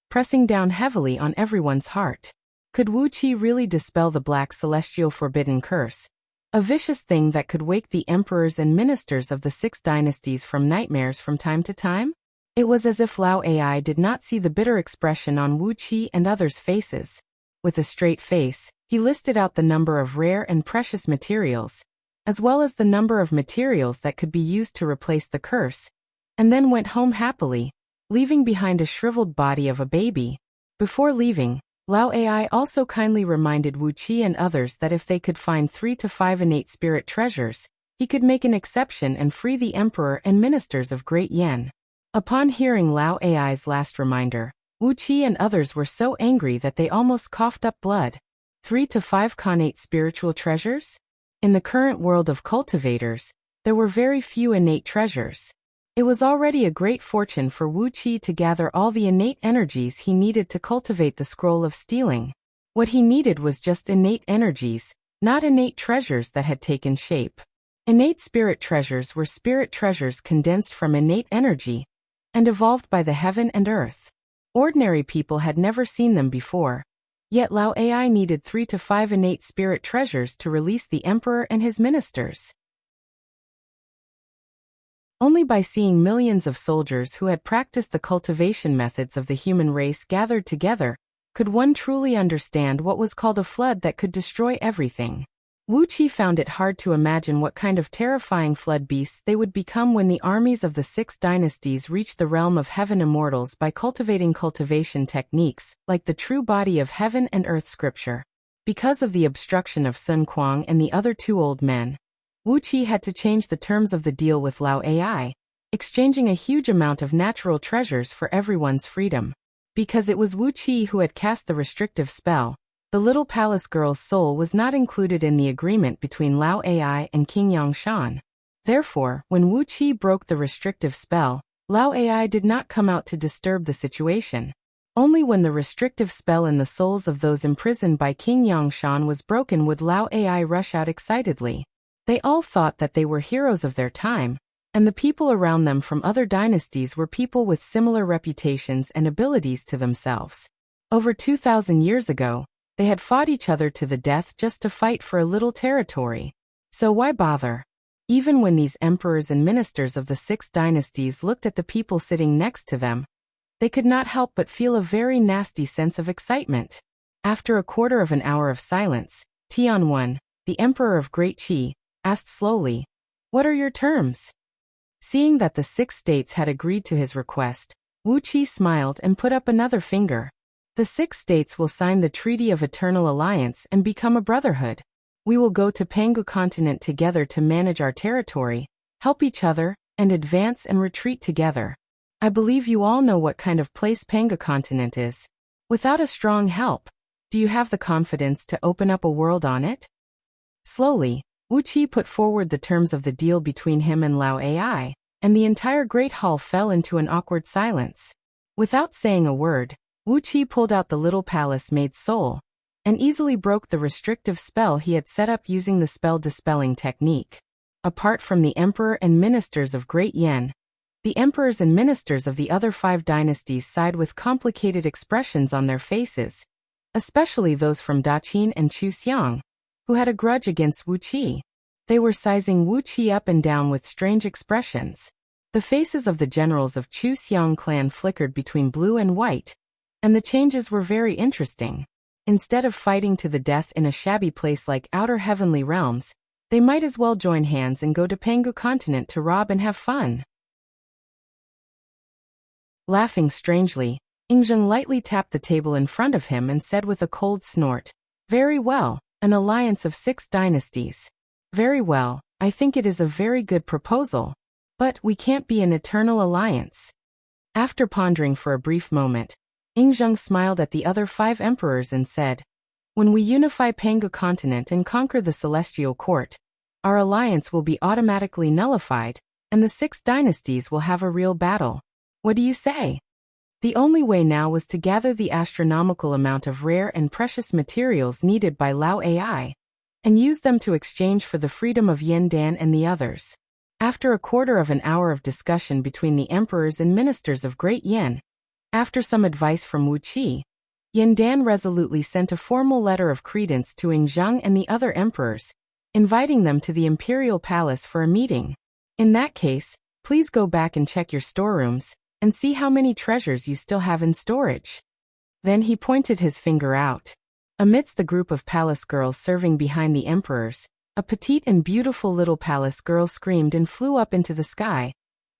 pressing down heavily on everyone's heart. Could Wuqi really dispel the Black Celestial Forbidden Curse? A vicious thing that could wake the emperors and ministers of the 6 dynasties from nightmares from time to time? It was as if Lao Ai did not see the bitter expression on Wuqi and others' faces. With a straight face, he listed out the number of rare and precious materials, as well as the number of materials that could be used to replace the curse, and then went home happily, leaving behind a shriveled body of a baby. Before leaving, Lao Ai also kindly reminded Wuqi and others that if they could find 3 to 5 innate spirit treasures, he could make an exception and free the emperor and ministers of Great Yen. Upon hearing Lao Ai's last reminder, Wuqi and others were so angry that they almost coughed up blood. 3 to 5 connate spiritual treasures? In the current world of cultivators, there were very few innate treasures. It was already a great fortune for Wuqi to gather all the innate energies he needed to cultivate the scroll of stealing. What he needed was just innate energies, not innate treasures that had taken shape. Innate spirit treasures were spirit treasures condensed from innate energy, and evolved by the heaven and earth. Ordinary people had never seen them before, yet Lao Ai needed 3 to 5 innate spirit treasures to release the emperor and his ministers. Only by seeing millions of soldiers who had practiced the cultivation methods of the human race gathered together, could one truly understand what was called a flood that could destroy everything. Wuqi found it hard to imagine what kind of terrifying flood beasts they would become when the armies of the 6 dynasties reached the realm of heaven immortals by cultivating cultivation techniques, like the true body of heaven and earth scripture. Because of the obstruction of Sun Kuang and the other 2 old men, Wuqi had to change the terms of the deal with Lao Ai, exchanging a huge amount of natural treasures for everyone's freedom. Because it was Wuqi who had cast the restrictive spell, the little palace girl's soul was not included in the agreement between Lao Ai and King Yangshan. Therefore, when Wuxia broke the restrictive spell, Lao Ai did not come out to disturb the situation. Only when the restrictive spell in the souls of those imprisoned by King Yangshan was broken would Lao Ai rush out excitedly. They all thought that they were heroes of their time, and the people around them from other dynasties were people with similar reputations and abilities to themselves. Over 2,000 years ago, they had fought each other to the death just to fight for a little territory. So why bother? Even when these emperors and ministers of the 6 dynasties looked at the people sitting next to them, they could not help but feel a very nasty sense of excitement. After a quarter of an hour of silence, Tianwen, the emperor of Great Qi, asked slowly, "What are your terms?" Seeing that the 6 states had agreed to his request, Wuxia smiled and put up another finger. The 6 states will sign the Treaty of Eternal Alliance and become a brotherhood. We will go to Pangu continent together to manage our territory, help each other, and advance and retreat together. I believe you all know what kind of place Pangu continent is. Without a strong help, do you have the confidence to open up a world on it? Slowly, Wuxia put forward the terms of the deal between him and Lao Ai, and the entire Great Hall fell into an awkward silence. Without saying a word, Wuxia pulled out the little palace-made soul, and easily broke the restrictive spell he had set up using the spell-dispelling technique. Apart from the emperor and ministers of Great Yen, the emperors and ministers of the other 5 dynasties sighed with complicated expressions on their faces, especially those from Daqin and Chuxiang, who had a grudge against Wuxia. They were sizing Wuxia up and down with strange expressions. The faces of the generals of Chuxiang clan flickered between blue and white, and the changes were very interesting. Instead of fighting to the death in a shabby place like Outer Heavenly Realms, they might as well join hands and go to Pangu continent to rob and have fun. Laughing strangely, Yingzheng lightly tapped the table in front of him and said with a cold snort, "Very well, an alliance of 6 dynasties. Very well, I think it is a very good proposal. But we can't be an eternal alliance." After pondering for a brief moment, Yingzheng smiled at the other 5 emperors and said, "When we unify Pangu continent and conquer the Celestial Court, our alliance will be automatically nullified, and the 6 dynasties will have a real battle. What do you say?" The only way now was to gather the astronomical amount of rare and precious materials needed by Lao Ai, and use them to exchange for the freedom of Yandan and the others. After a quarter of an hour of discussion between the emperors and ministers of Great Yen, after some advice from Wuxia, Yandan resolutely sent a formal letter of credence to Yingzheng and the other emperors, inviting them to the imperial palace for a meeting. In that case, please go back and check your storerooms, and see how many treasures you still have in storage. Then he pointed his finger out. Amidst the group of palace girls serving behind the emperors, a petite and beautiful little palace girl screamed and flew up into the sky,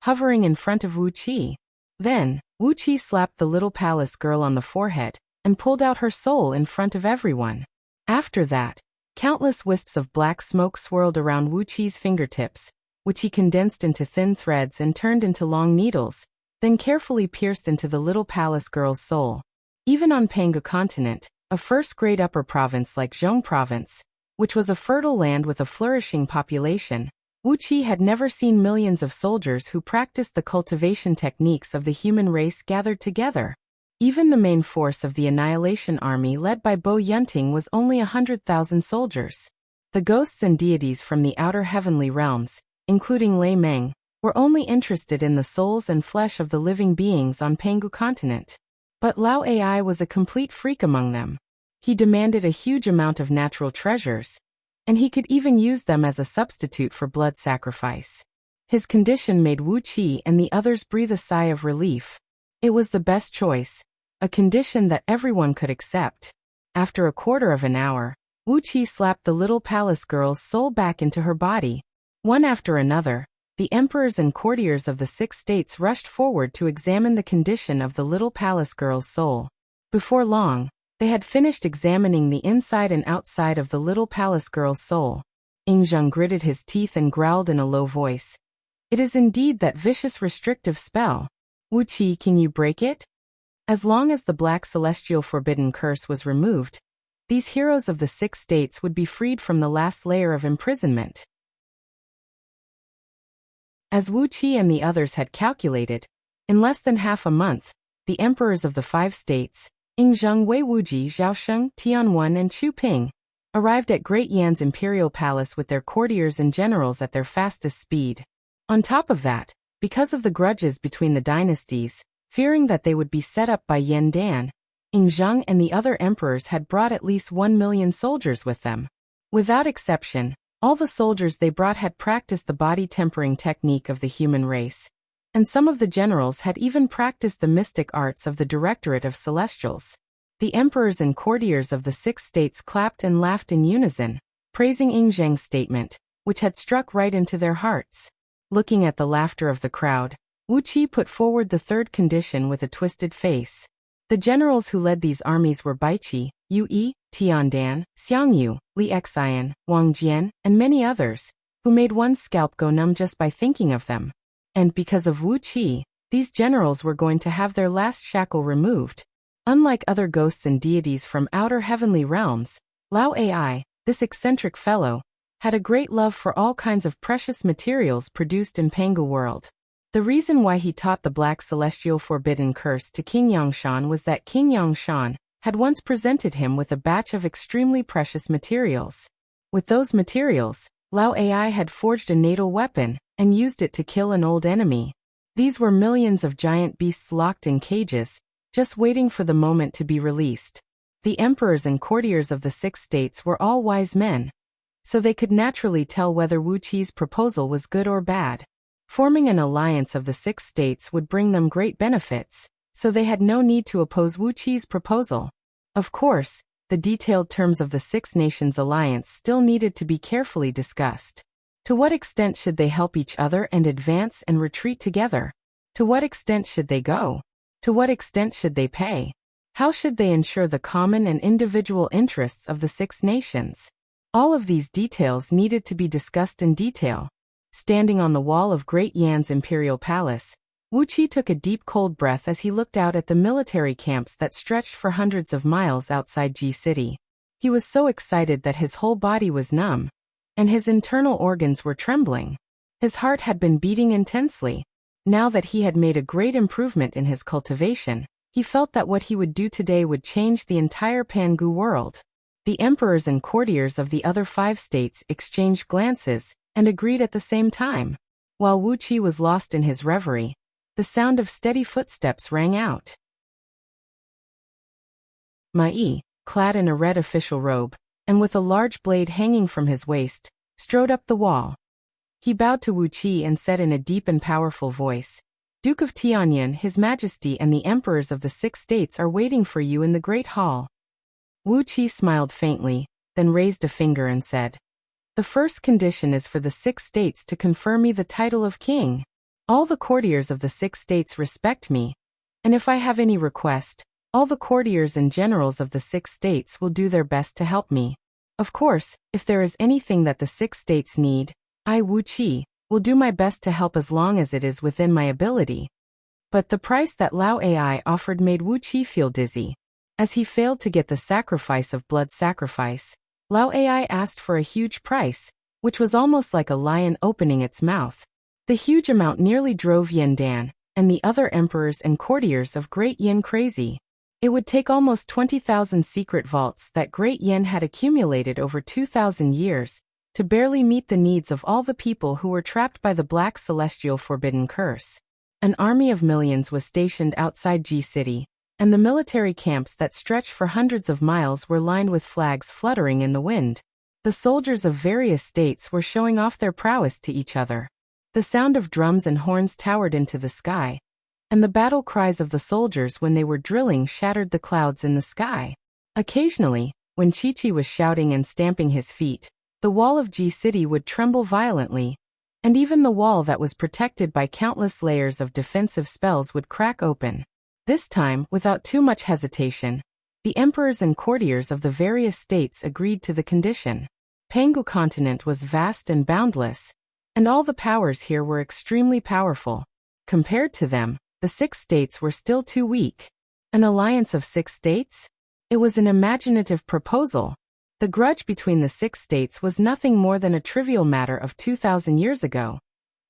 hovering in front of Wuxia. Then, Wuxia slapped the little palace girl on the forehead, and pulled out her soul in front of everyone. After that, countless wisps of black smoke swirled around Wuqia's fingertips, which he condensed into thin threads and turned into long needles, then carefully pierced into the little palace girl's soul. Even on Pangu continent, a first-grade upper province like Zhong province, which was a fertile land with a flourishing population, Wuxia had never seen millions of soldiers who practiced the cultivation techniques of the human race gathered together. Even the main force of the Annihilation Army led by Bo Yunting was only 100,000 soldiers. The ghosts and deities from the outer heavenly realms, including Lei Meng, were only interested in the souls and flesh of the living beings on Pangu continent. But Lao Ai was a complete freak among them. He demanded a huge amount of natural treasures, and he could even use them as a substitute for blood sacrifice. His condition made Wuxia and the others breathe a sigh of relief. It was the best choice, a condition that everyone could accept. After a quarter of an hour, Wuxia slapped the little palace girl's soul back into her body. One after another, the emperors and courtiers of the 6 states rushed forward to examine the condition of the little palace girl's soul. Before long, they had finished examining the inside and outside of the little palace girl's soul. Yingzheng gritted his teeth and growled in a low voice. "It is indeed that vicious restrictive spell. Wuxia, can you break it?" As long as the black celestial forbidden curse was removed, these heroes of the 6 states would be freed from the last layer of imprisonment. As Wuxia and the others had calculated, in less than half a month, the emperors of the 5 states, Yingzheng, Wei Wuji, Zhaosheng, Tianwen and Chu Ping, arrived at Great Yan's imperial palace with their courtiers and generals at their fastest speed. On top of that, because of the grudges between the dynasties, fearing that they would be set up by Yan Dan, Yingzheng and the other emperors had brought at least 1 million soldiers with them. Without exception, all the soldiers they brought had practiced the body-tempering technique of the human race, and some of the generals had even practiced the mystic arts of the Directorate of Celestials. The emperors and courtiers of the 6 states clapped and laughed in unison, praising Yingzheng's statement, which had struck right into their hearts. Looking at the laughter of the crowd, Wuqi put forward the third condition with a twisted face. The generals who led these armies were Baiqi, Yu Yi, Tiandan, Xiangyu, Li Xian, Wang Jian, and many others, who made one's scalp go numb just by thinking of them. And because of Wuqi, these generals were going to have their last shackle removed. Unlike other ghosts and deities from outer heavenly realms, Lao Ai, this eccentric fellow, had a great love for all kinds of precious materials produced in Pangu world. The reason why he taught the Black Celestial Forbidden Curse to King Yangshan was that King Yangshan had once presented him with a batch of extremely precious materials. With those materials, Lao Ai had forged a natal weapon and used it to kill an old enemy. These were millions of giant beasts locked in cages, just waiting for the moment to be released. The emperors and courtiers of the 6 states were all wise men, so they could naturally tell whether Wuqi's proposal was good or bad. Forming an alliance of the 6 states would bring them great benefits, so they had no need to oppose Wuqi's proposal. Of course, the detailed terms of the 6 nations alliance still needed to be carefully discussed. To what extent should they help each other and advance and retreat together? To what extent should they go? To what extent should they pay? How should they ensure the common and individual interests of the 6 nations? All of these details needed to be discussed in detail. Standing on the wall of Great Yan's imperial palace, Wuqi took a deep cold breath as he looked out at the military camps that stretched for hundreds of miles outside Ji City. He was so excited that his whole body was numb, and his internal organs were trembling. His heart had been beating intensely. Now that he had made a great improvement in his cultivation, he felt that what he would do today would change the entire Pangu world. The emperors and courtiers of the other 5 states exchanged glances and agreed at the same time. While Wuqi was lost in his reverie, the sound of steady footsteps rang out. Mai, clad in a red official robe, and with a large blade hanging from his waist, strode up the wall. He bowed to Wuqi and said in a deep and powerful voice, "Duke of Tianyan, His Majesty and the emperors of the 6 states are waiting for you in the Great Hall." Wuqi smiled faintly, then raised a finger and said, "The first condition is for the 6 states to confer me the title of king. All the courtiers of the 6 states respect me, and if I have any request, all the courtiers and generals of the 6 states will do their best to help me. Of course, if there is anything that the 6 states need, I, Wuqi, will do my best to help as long as it is within my ability." But the price that Lao Ai offered made Wuqi feel dizzy. As he failed to get the sacrifice of blood sacrifice, Lao Ai asked for a huge price, which was almost like a lion opening its mouth. The huge amount nearly drove Yan Dan and the other emperors and courtiers of Great Yan crazy. It would take almost 20,000 secret vaults that Great Yan had accumulated over 2,000 years to barely meet the needs of all the people who were trapped by the Black Celestial Forbidden Curse. An army of millions was stationed outside Ji City, and the military camps that stretched for hundreds of miles were lined with flags fluttering in the wind. The soldiers of various states were showing off their prowess to each other. The sound of drums and horns towered into the sky, and the battle cries of the soldiers when they were drilling shattered the clouds in the sky. Occasionally, when Chi-Chi was shouting and stamping his feet, the wall of Ji City would tremble violently, and even the wall that was protected by countless layers of defensive spells would crack open. This time, without too much hesitation, the emperors and courtiers of the various states agreed to the condition. Pangu continent was vast and boundless, and all the powers here were extremely powerful. Compared to them, the 6 states were still too weak. An alliance of 6 states? It was an imaginative proposal. The grudge between the 6 states was nothing more than a trivial matter of 2,000 years ago.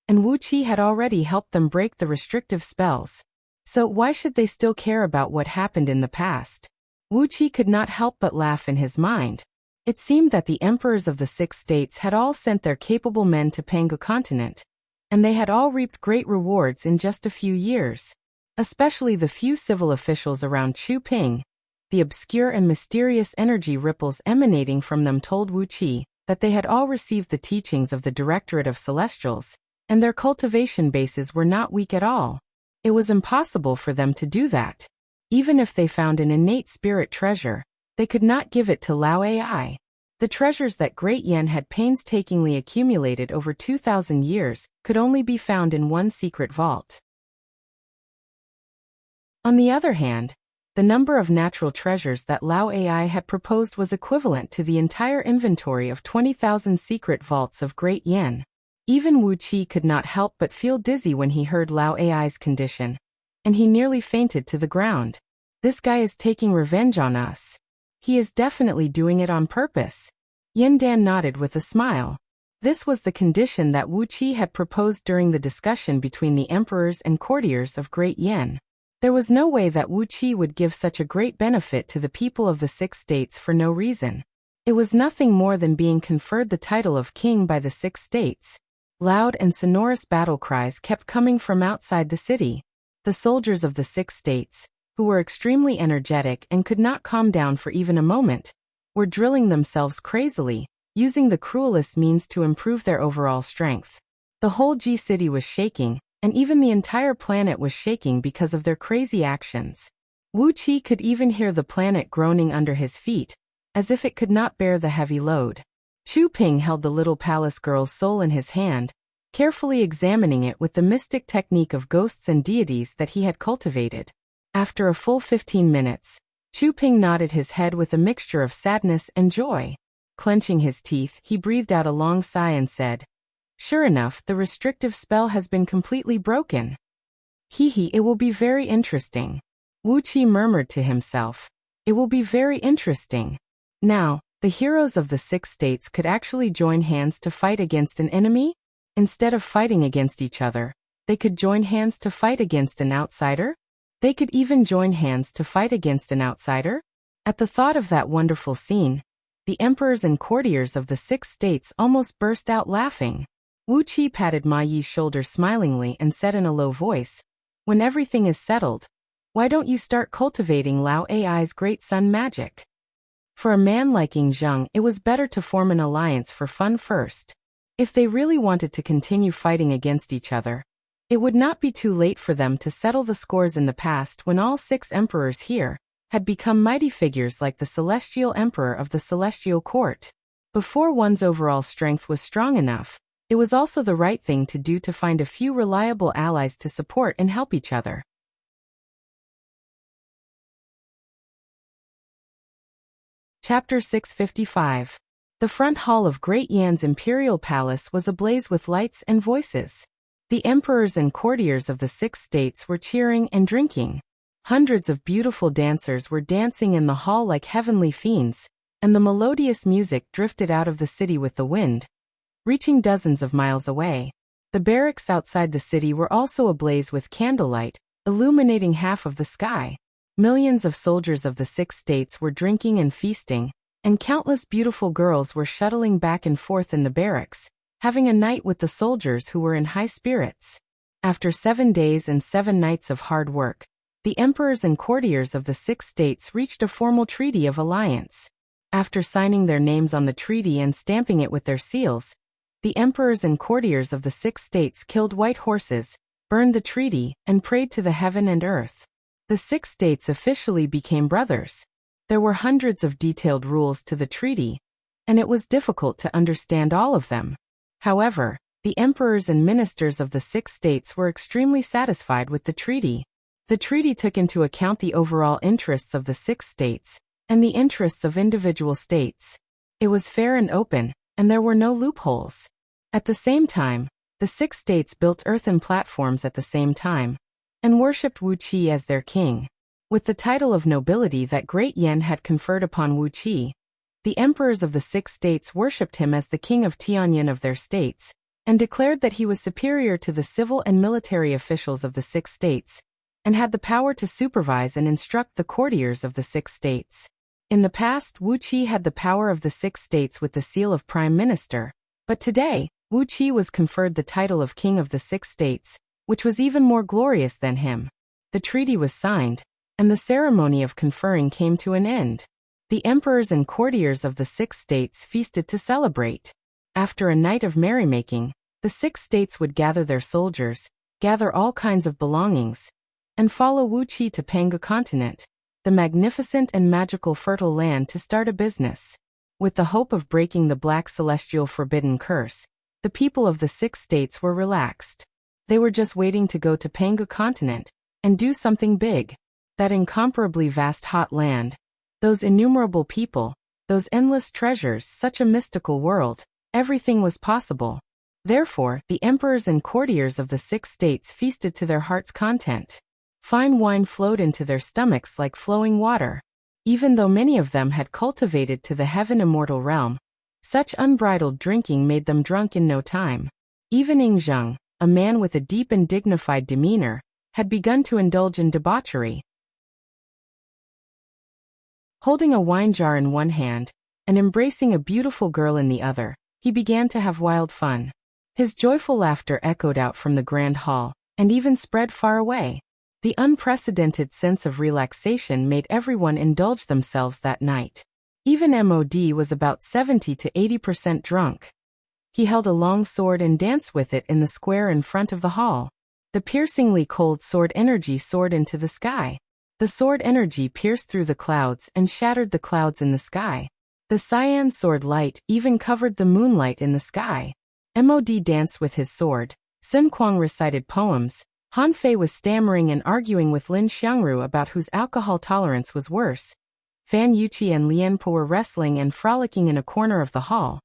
and Wuxia had already helped them break the restrictive spells. So why should they still care about what happened in the past? Wuxia could not help but laugh in his mind. It seemed that the emperors of the 6 states had all sent their capable men to Pangu continent, and they had all reaped great rewards in just a few years. Especially the few civil officials around Chuping. The obscure and mysterious energy ripples emanating from them told Wuxia that they had all received the teachings of the Directorate of Celestials, and their cultivation bases were not weak at all. It was impossible for them to do that. Even if they found an innate spirit treasure, they could not give it to Lao Ai. The treasures that Great Yen had painstakingly accumulated over 2,000 years could only be found in one secret vault. On the other hand, the number of natural treasures that Lao Ai had proposed was equivalent to the entire inventory of 20,000 secret vaults of Great Yen. Even Wuxia could not help but feel dizzy when he heard Lao Ai's condition, and he nearly fainted to the ground. This guy is taking revenge on us. He is definitely doing it on purpose. Yin Dan nodded with a smile. This was the condition that Wuxia had proposed during the discussion between the emperors and courtiers of Great Yen. There was no way that Wuxia would give such a great benefit to the people of the 6 states for no reason. It was nothing more than being conferred the title of king by the 6 states. Loud and sonorous battle cries kept coming from outside the city. The soldiers of the 6 states, who were extremely energetic and could not calm down for even a moment, were drilling themselves crazily, using the cruelest means to improve their overall strength. The whole G city was shaking, and even the entire planet was shaking because of their crazy actions. Wuxia could even hear the planet groaning under his feet, as if it could not bear the heavy load. Chu Ping held the little palace girl's soul in his hand, carefully examining it with the mystic technique of ghosts and deities that he had cultivated. After a full 15 minutes, Chu Ping nodded his head with a mixture of sadness and joy. Clenching his teeth, he breathed out a long sigh and said, "Sure enough, the restrictive spell has been completely broken. Hee, it will be very interesting." Wuxia murmured to himself, "It will be very interesting." Now, the heroes of the 6 states could actually join hands to fight against an enemy? Instead of fighting against each other, they could join hands to fight against an outsider? They could even join hands to fight against an outsider? At the thought of that wonderful scene, the emperors and courtiers of the 6 states almost burst out laughing. Wuxia patted Ma Yi's shoulder smilingly and said in a low voice, "When everything is settled, why don't you start cultivating Lao Ai's great sun magic?" For a man like Ying Zheng, it was better to form an alliance for fun first. If they really wanted to continue fighting against each other, it would not be too late for them to settle the scores in the past when all 6 emperors here had become mighty figures like the celestial emperor of the celestial court. Before one's overall strength was strong enough, it was also the right thing to do to find a few reliable allies to support and help each other. Chapter 655. The front hall of Great Yan's imperial palace was ablaze with lights and voices. The emperors and courtiers of the 6 states were cheering and drinking. Hundreds of beautiful dancers were dancing in the hall like heavenly fiends, and the melodious music drifted out of the city with the wind, reaching dozens of miles away. The barracks outside the city were also ablaze with candlelight, illuminating half of the sky. Millions of soldiers of the 6 states were drinking and feasting, and countless beautiful girls were shuttling back and forth in the barracks, having a night with the soldiers who were in high spirits. After 7 days and 7 nights of hard work, the emperors and courtiers of the 6 states reached a formal treaty of alliance. After signing their names on the treaty and stamping it with their seals, the emperors and courtiers of the 6 states killed white horses, burned the treaty, and prayed to the heaven and earth. The 6 states officially became brothers. There were hundreds of detailed rules to the treaty, and it was difficult to understand all of them. However, the emperors and ministers of the 6 states were extremely satisfied with the treaty. The treaty took into account the overall interests of the 6 states and the interests of individual states. It was fair and open, and there were no loopholes. At the same time, the 6 states built earthen platforms at the same time and worshipped Wuxia as their king. With the title of nobility that Great Yen had conferred upon Wuxia, the emperors of the 6 states worshipped him as the king of Tianyin of their states, and declared that he was superior to the civil and military officials of the 6 states, and had the power to supervise and instruct the courtiers of the 6 states. In the past, Wuxia had the power of the 6 states with the seal of prime minister, but today, Wuxia was conferred the title of king of the 6 states, which was even more glorious than him. The treaty was signed, and the ceremony of conferring came to an end. The emperors and courtiers of the 6 states feasted to celebrate. After a night of merrymaking, the 6 states would gather their soldiers, gather all kinds of belongings, and follow Wuxia to Panga continent, the magnificent and magical fertile land, to start a business. With the hope of breaking the black celestial forbidden curse, the people of the 6 states were relaxed. They were just waiting to go to Panga continent and do something big. That incomparably vast hot land, those innumerable people, those endless treasures, such a mystical world, everything was possible. Therefore, the emperors and courtiers of the 6 states feasted to their heart's content. Fine wine flowed into their stomachs like flowing water. Even though many of them had cultivated to the heaven immortal realm, such unbridled drinking made them drunk in no time. Even Ingzheng, a man with a deep and dignified demeanor, had begun to indulge in debauchery. Holding a wine jar in one hand, and embracing a beautiful girl in the other, he began to have wild fun. His joyful laughter echoed out from the grand hall, and even spread far away. The unprecedented sense of relaxation made everyone indulge themselves that night. Even MOD was about 70 to 80% drunk. He held a long sword and danced with it in the square in front of the hall. The piercingly cold sword energy soared into the sky. The sword energy pierced through the clouds and shattered the clouds in the sky. The cyan sword light even covered the moonlight in the sky. MOD danced with his sword. Sun Kuang recited poems. Han Fei was stammering and arguing with Lin Xiangru about whose alcohol tolerance was worse. Fan Yuqi and Lian Po were wrestling and frolicking in a corner of the hall,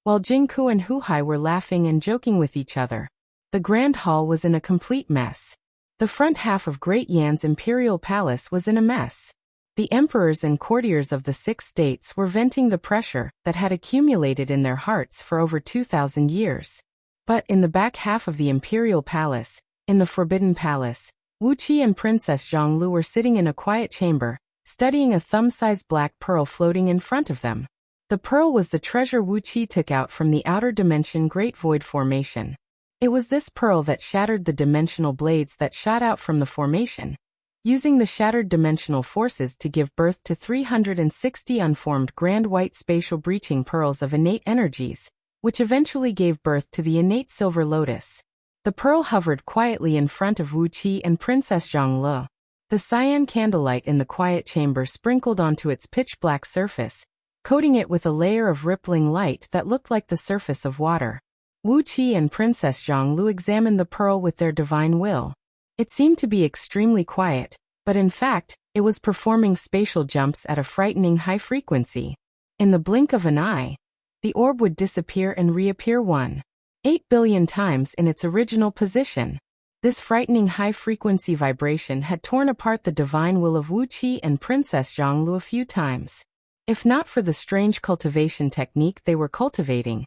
while Jing Ku and Hu Hai were laughing and joking with each other. The grand hall was in a complete mess. The front half of Great Yan's imperial palace was in a mess. The emperors and courtiers of the 6 states were venting the pressure that had accumulated in their hearts for over 2,000 years. But in the back half of the imperial palace, in the Forbidden Palace, Wuxia and Princess Zhonglu were sitting in a quiet chamber, studying a thumb-sized black pearl floating in front of them. The pearl was the treasure Wuxia took out from the outer dimension Great Void Formation. It was this pearl that shattered the dimensional blades that shot out from the formation, using the shattered dimensional forces to give birth to 360 unformed grand white spatial breaching pearls of innate energies, which eventually gave birth to the innate silver lotus. The pearl hovered quietly in front of Wuxia and Princess Zhonglu. The cyan candlelight in the quiet chamber sprinkled onto its pitch-black surface, coating it with a layer of rippling light that looked like the surface of water. Wuxia and Princess Zhonglu examined the pearl with their divine will. It seemed to be extremely quiet, but in fact, it was performing spatial jumps at a frightening high frequency. In the blink of an eye, the orb would disappear and reappear 1.8 billion times in its original position. This frightening high-frequency vibration had torn apart the divine will of Wuxia and Princess Zhonglu a few times. If not for the strange cultivation technique they were cultivating,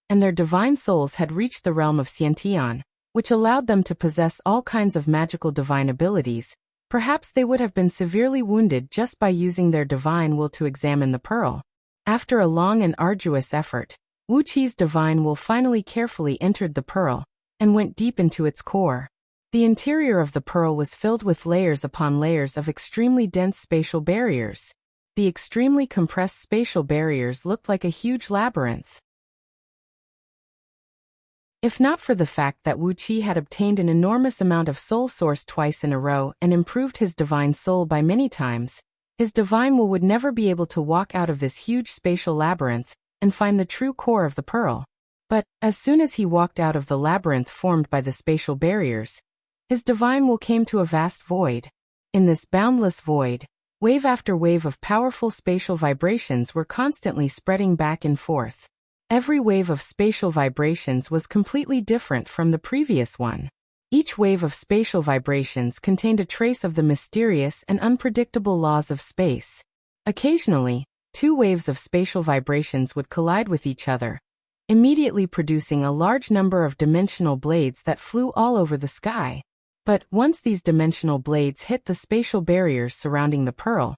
and their divine souls had reached the realm of Xiantian, which allowed them to possess all kinds of magical divine abilities, perhaps they would have been severely wounded just by using their divine will to examine the pearl. After a long and arduous effort, Wuqi's divine will finally carefully entered the pearl, and went deep into its core. The interior of the pearl was filled with layers upon layers of extremely dense spatial barriers. The extremely compressed spatial barriers looked like a huge labyrinth. If not for the fact that Wuxia had obtained an enormous amount of soul source twice in a row and improved his divine soul by many times, his divine will would never be able to walk out of this huge spatial labyrinth and find the true core of the pearl. But, as soon as he walked out of the labyrinth formed by the spatial barriers, his divine will came to a vast void. In this boundless void, wave after wave of powerful spatial vibrations were constantly spreading back and forth. Every wave of spatial vibrations was completely different from the previous one. Each wave of spatial vibrations contained a trace of the mysterious and unpredictable laws of space. Occasionally, two waves of spatial vibrations would collide with each other, immediately producing a large number of dimensional blades that flew all over the sky. But once these dimensional blades hit the spatial barriers surrounding the pearl,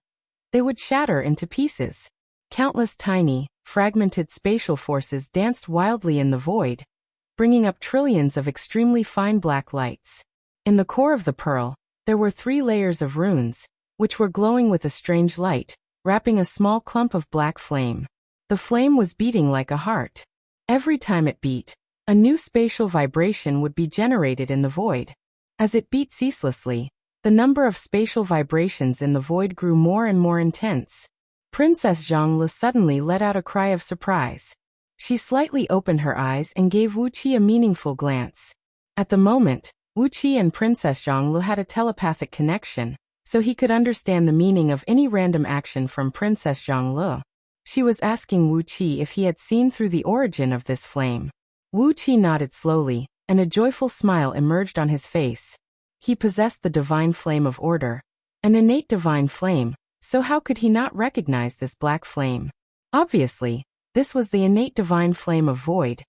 they would shatter into pieces. Countless tiny, fragmented spatial forces danced wildly in the void, bringing up trillions of extremely fine black lights. In the core of the pearl, there were 3 layers of runes, which were glowing with a strange light, wrapping a small clump of black flame. The flame was beating like a heart. Every time it beat, a new spatial vibration would be generated in the void. As it beat ceaselessly, the number of spatial vibrations in the void grew more and more intense. Princess Zhongli suddenly let out a cry of surprise. She slightly opened her eyes and gave Wuqi a meaningful glance. At the moment, Wuqi and Princess Zhongli had a telepathic connection, so he could understand the meaning of any random action from Princess Zhongli. She was asking Wuqi if he had seen through the origin of this flame. Wuqi nodded slowly, and a joyful smile emerged on his face. He possessed the divine flame of order, an innate divine flame, so how could he not recognize this black flame? Obviously, this was the innate divine flame of void,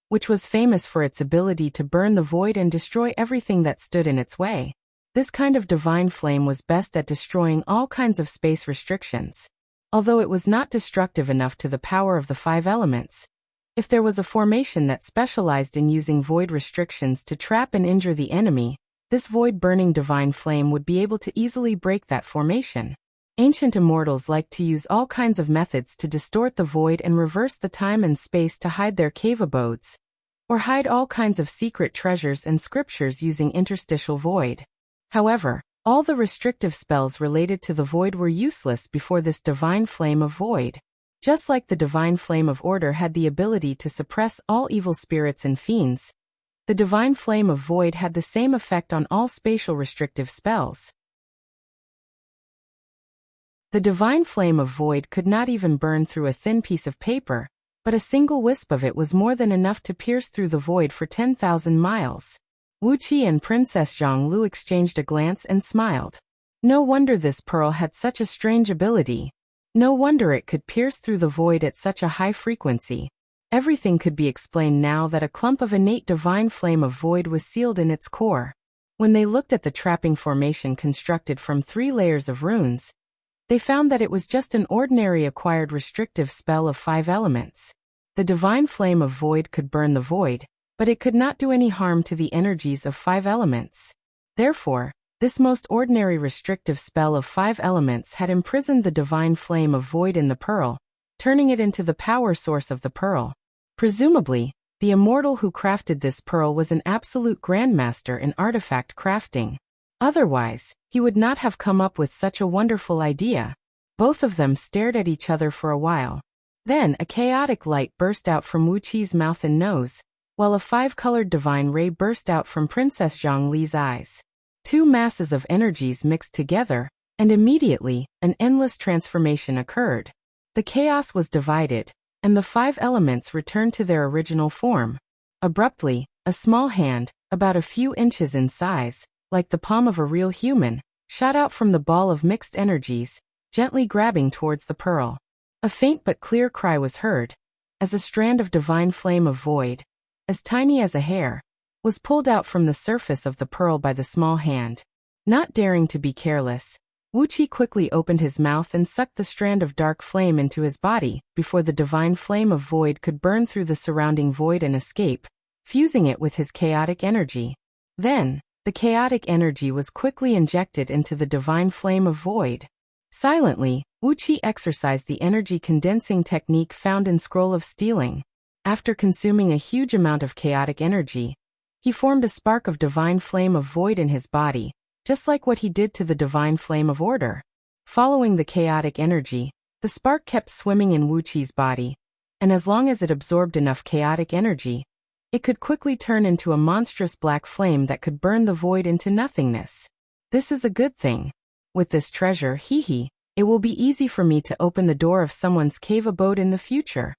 which was famous for its ability to burn the void and destroy everything that stood in its way. This kind of divine flame was best at destroying all kinds of space restrictions. Although it was not destructive enough to the power of the 5 elements, if there was a formation that specialized in using void restrictions to trap and injure the enemy, this void-burning divine flame would be able to easily break that formation. Ancient immortals liked to use all kinds of methods to distort the void and reverse the time and space to hide their cave abodes, or hide all kinds of secret treasures and scriptures using interstitial void. However, all the restrictive spells related to the void were useless before this divine flame of void. Just like the divine flame of order had the ability to suppress all evil spirits and fiends, the divine flame of void had the same effect on all spatial restrictive spells. The divine flame of void could not even burn through a thin piece of paper, but a single wisp of it was more than enough to pierce through the void for 10,000 miles. Wuqi and Princess Zhongli exchanged a glance and smiled. No wonder this pearl had such a strange ability. No wonder it could pierce through the void at such a high frequency. Everything could be explained now that a clump of innate divine flame of void was sealed in its core. When they looked at the trapping formation constructed from 3 layers of runes, they found that it was just an ordinary acquired restrictive spell of 5 elements. The divine flame of void could burn the void, but it could not do any harm to the energies of 5 elements. Therefore, this most ordinary restrictive spell of 5 elements had imprisoned the divine flame of void in the pearl, turning it into the power source of the pearl. Presumably, the immortal who crafted this pearl was an absolute grandmaster in artifact crafting. Otherwise, he would not have come up with such a wonderful idea. Both of them stared at each other for a while. Then a chaotic light burst out from Wuqi's mouth and nose, while a 5-colored divine ray burst out from Princess Zhongli's eyes. 2 masses of energies mixed together, and immediately, an endless transformation occurred. The chaos was divided, and the 5 elements returned to their original form. Abruptly, a small hand, about a few inches in size, like the palm of a real human, shot out from the ball of mixed energies, gently grabbing towards the pearl. A faint but clear cry was heard, as a strand of divine flame of void, as tiny as a hair, was pulled out from the surface of the pearl by the small hand. Not daring to be careless, Wuqi quickly opened his mouth and sucked the strand of dark flame into his body before the divine flame of void could burn through the surrounding void and escape, fusing it with his chaotic energy. Then, the chaotic energy was quickly injected into the divine flame of void. Silently, Wuqi exercised the energy condensing technique found in Scroll of Stealing. After consuming a huge amount of chaotic energy, he formed a spark of divine flame of void in his body, just like what he did to the divine flame of order. Following the chaotic energy, the spark kept swimming in Wuqi's body, and as long as it absorbed enough chaotic energy, it could quickly turn into a monstrous black flame that could burn the void into nothingness. This is a good thing. With this treasure, it will be easy for me to open the door of someone's cave abode in the future.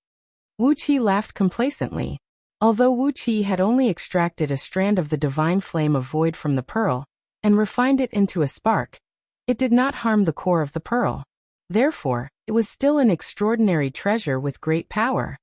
Wuqi laughed complacently. Although Wuqi had only extracted a strand of the divine flame of void from the pearl, and refined it into a spark, it did not harm the core of the pearl. Therefore, it was still an extraordinary treasure with great power.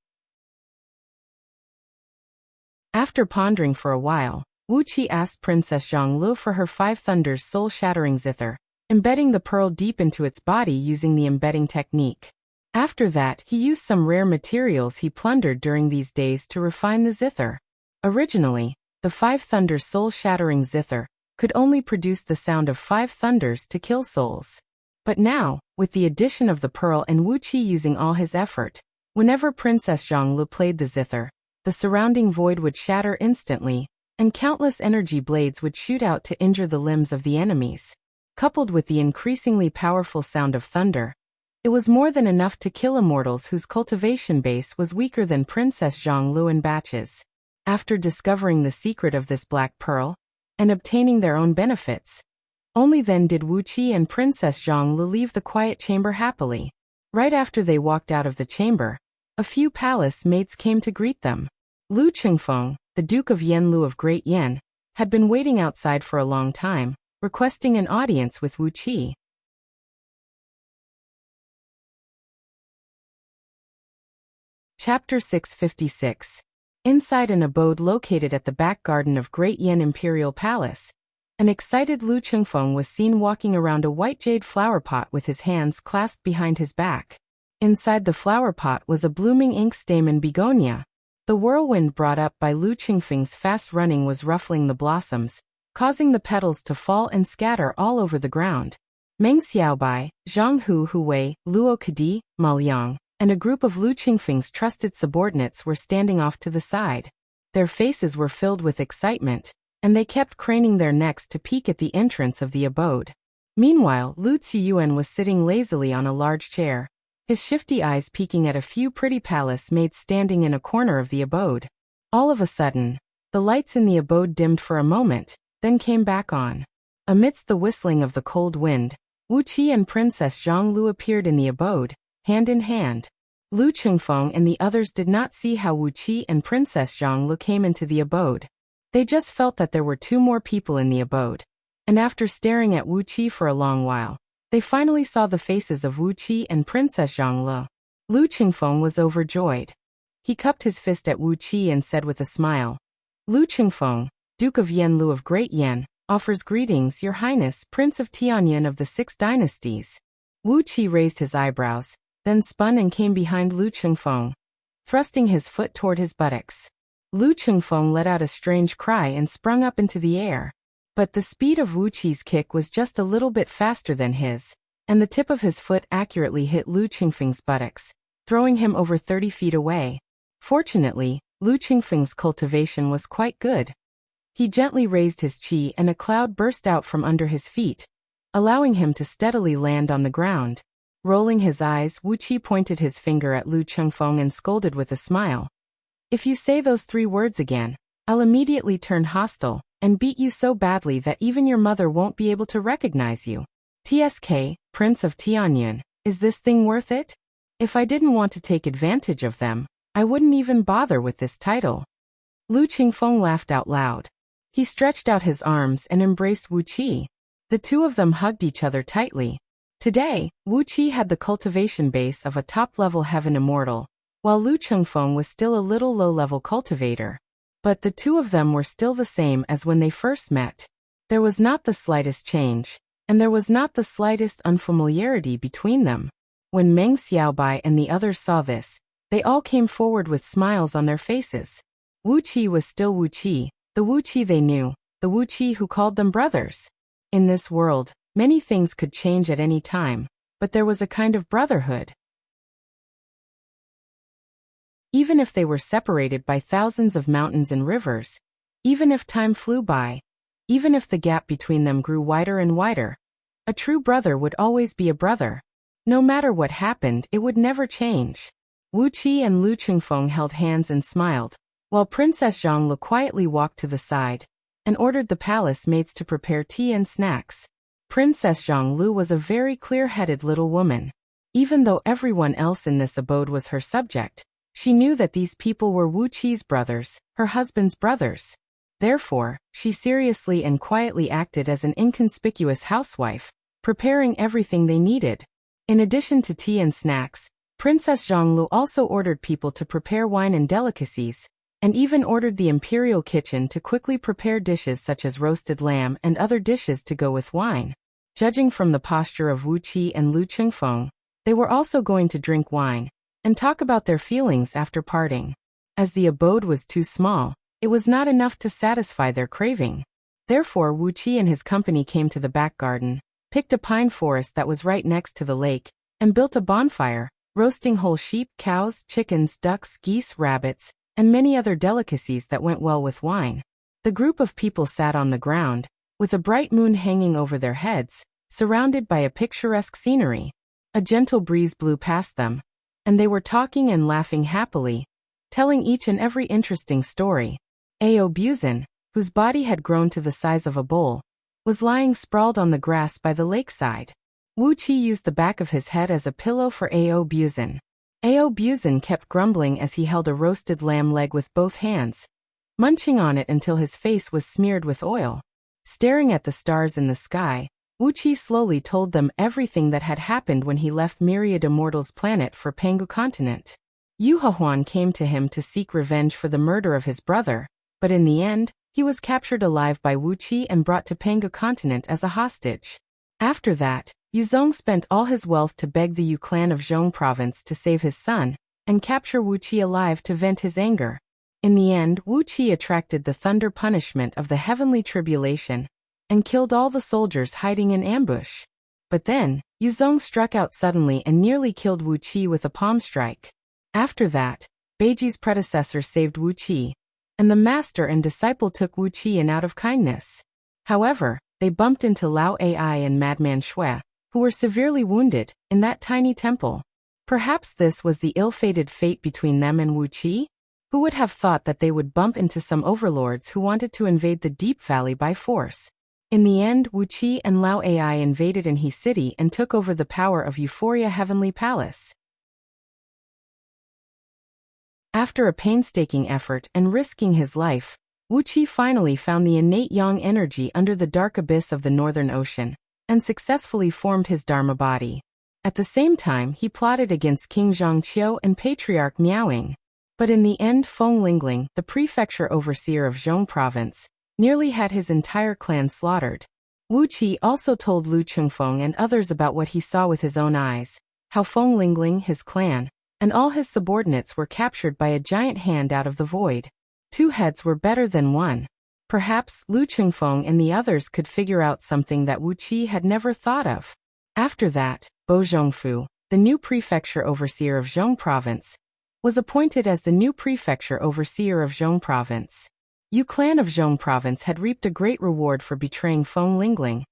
After pondering for a while, Wuqi asked Princess Zhonglu for her 5 thunders soul-shattering zither, embedding the pearl deep into its body using the embedding technique. After that, he used some rare materials he plundered during these days to refine the zither. Originally, the 5 thunders soul-shattering zither could only produce the sound of 5 thunders to kill souls. But now, with the addition of the pearl and Wuqi using all his effort, whenever Princess Zhonglu played the zither, the surrounding void would shatter instantly, and countless energy blades would shoot out to injure the limbs of the enemies. Coupled with the increasingly powerful sound of thunder, it was more than enough to kill immortals whose cultivation base was weaker than Princess Zhonglu in batches. After discovering the secret of this black pearl, and obtaining their own benefits, only then did Wuqi and Princess Zhonglu leave the quiet chamber happily. Right after they walked out of the chamber, a few palace maids came to greet them. Lu Qingfeng, the Duke of Yanlu of Great Yan, had been waiting outside for a long time, requesting an audience with Wuqi. Chapter 656. Inside an abode located at the back garden of Great Yan Imperial Palace, an excited Lu Qingfeng was seen walking around a white jade flower pot with his hands clasped behind his back. Inside the flower pot was a blooming ink stamen begonia. The whirlwind brought up by Lu Qingfeng's fast running was ruffling the blossoms, causing the petals to fall and scatter all over the ground. Meng Xiaobai, Zhang Huwei, Luo Kadi, Ma Liang, and a group of Lu Qingfeng's trusted subordinates were standing off to the side. Their faces were filled with excitement, and they kept craning their necks to peek at the entrance of the abode. Meanwhile, Lu Ziyuan was sitting lazily on a large chair, his shifty eyes peeking at a few pretty palace maids standing in a corner of the abode. All of a sudden, the lights in the abode dimmed for a moment, then came back on. Amidst the whistling of the cold wind, Wuqi and Princess Zhonglu appeared in the abode, hand in hand. Lu Qingfeng and the others did not see how Wuqi and Princess Zhonglu came into the abode. They just felt that there were 2 more people in the abode. And after staring at Wuqi for a long while, they finally saw the faces of Wuqi and Princess Zhonglu. Lu Qingfeng was overjoyed. He cupped his fist at Wuqi and said with a smile, "Lu Qingfeng, Duke of Yanlu of Great Yan, offers greetings, Your Highness, Prince of Tianyan of the 6 dynasties." Wuqi raised his eyebrows, then spun and came behind Lu Qingfeng, thrusting his foot toward his buttocks. Lu Qingfeng let out a strange cry and sprung up into the air. But the speed of Wuqi's kick was just a little bit faster than his, and the tip of his foot accurately hit Lu Qingfeng's buttocks, throwing him over 30 feet away. Fortunately, Lu Qingfeng's cultivation was quite good. He gently raised his qi and a cloud burst out from under his feet, allowing him to steadily land on the ground. Rolling his eyes, Wuqi pointed his finger at Lu Qingfeng and scolded with a smile. "If you say those 3 words again, I'll immediately turn hostile and beat you so badly that even your mother won't be able to recognize you. TSK, Prince of Tianyan, is this thing worth it? If I didn't want to take advantage of them, I wouldn't even bother with this title." Lu Qingfeng laughed out loud. He stretched out his arms and embraced Wuqi. The 2 of them hugged each other tightly. Today, Wuqi had the cultivation base of a top-level heaven immortal, while Lu Qingfeng was still a little low-level cultivator. But the 2 of them were still the same as when they first met. There was not the slightest change, and there was not the slightest unfamiliarity between them. When Meng Xiaobai and the others saw this, they all came forward with smiles on their faces. Wuqi was still Wuqi, the Wuqi they knew, the Wuqi who called them brothers. In this world, many things could change at any time, but there was a kind of brotherhood. Even if they were separated by thousands of mountains and rivers, even if time flew by, even if the gap between them grew wider and wider, a true brother would always be a brother. No matter what happened, it would never change. Wuqi and Lu Qingfeng held hands and smiled, while Princess Zhonglu quietly walked to the side and ordered the palace maids to prepare tea and snacks. Princess Zhonglu was a very clear-headed little woman. Even though everyone else in this abode was her subject, she knew that these people were Wuqi's brothers, her husband's brothers. Therefore, she seriously and quietly acted as an inconspicuous housewife, preparing everything they needed. In addition to tea and snacks, Princess Zhonglu also ordered people to prepare wine and delicacies, and even ordered the imperial kitchen to quickly prepare dishes such as roasted lamb and other dishes to go with wine. Judging from the posture of Wuqi and Lu Qingfeng, they were also going to drink wine and talk about their feelings after parting. As the abode was too small, it was not enough to satisfy their craving. Therefore, Wuqi and his company came to the back garden, picked a pine forest that was right next to the lake, and built a bonfire, roasting whole sheep, cows, chickens, ducks, geese, rabbits, and many other delicacies that went well with wine. The group of people sat on the ground, with a bright moon hanging over their heads, surrounded by a picturesque scenery. A gentle breeze blew past them, and they were talking and laughing happily, telling each and every interesting story. Ao Buzin, whose body had grown to the size of a bowl, was lying sprawled on the grass by the lakeside. Wuqi used the back of his head as a pillow for Ao Buzin. Ao Buzin kept grumbling as he held a roasted lamb leg with both hands, munching on it until his face was smeared with oil. Staring at the stars in the sky, Wuqi slowly told them everything that had happened when he left Myriad Immortals' planet for Pangu continent. Yu Hahuan came to him to seek revenge for the murder of his brother, but in the end, he was captured alive by Wuqi and brought to Pangu continent as a hostage. After that, Yuzong spent all his wealth to beg the Yu clan of Zhong province to save his son and capture Wuqi alive to vent his anger. In the end, Wuqi attracted the thunder punishment of the heavenly tribulation and killed all the soldiers hiding in ambush. But then, Yuzong struck out suddenly and nearly killed Wuqi with a palm strike. After that, Beiji's predecessor saved Wuqi, and the master and disciple took Wuqi in out of kindness. However, they bumped into Lao Ai and Madman Shui, who were severely wounded, in that tiny temple. Perhaps this was the ill-fated fate between them and Wuqi? Who would have thought that they would bump into some overlords who wanted to invade the Deep Valley by force? In the end, Wuqi and Lao Ai invaded Anhe City and took over the power of Euphoria Heavenly Palace. After a painstaking effort and risking his life, Wuqi finally found the innate yang energy under the dark abyss of the Northern Ocean, and successfully formed his Dharma body. At the same time, he plotted against King Zhongqiu and Patriarch Miaoying. But in the end, Feng Lingling, the prefecture overseer of Zhong province, nearly had his entire clan slaughtered. Wuqi also told Lu Qingfeng and others about what he saw with his own eyes, how Feng Lingling, his clan, and all his subordinates were captured by a giant hand out of the void. 2 heads were better than 1. Perhaps Lu Qingfeng and the others could figure out something that Wuqi had never thought of. After that, Bo Zhongfu, the new prefecture overseer of Zhong province, was appointed as the new prefecture overseer of Zhong province. Yu clan of Zhong province had reaped a great reward for betraying Feng Lingling,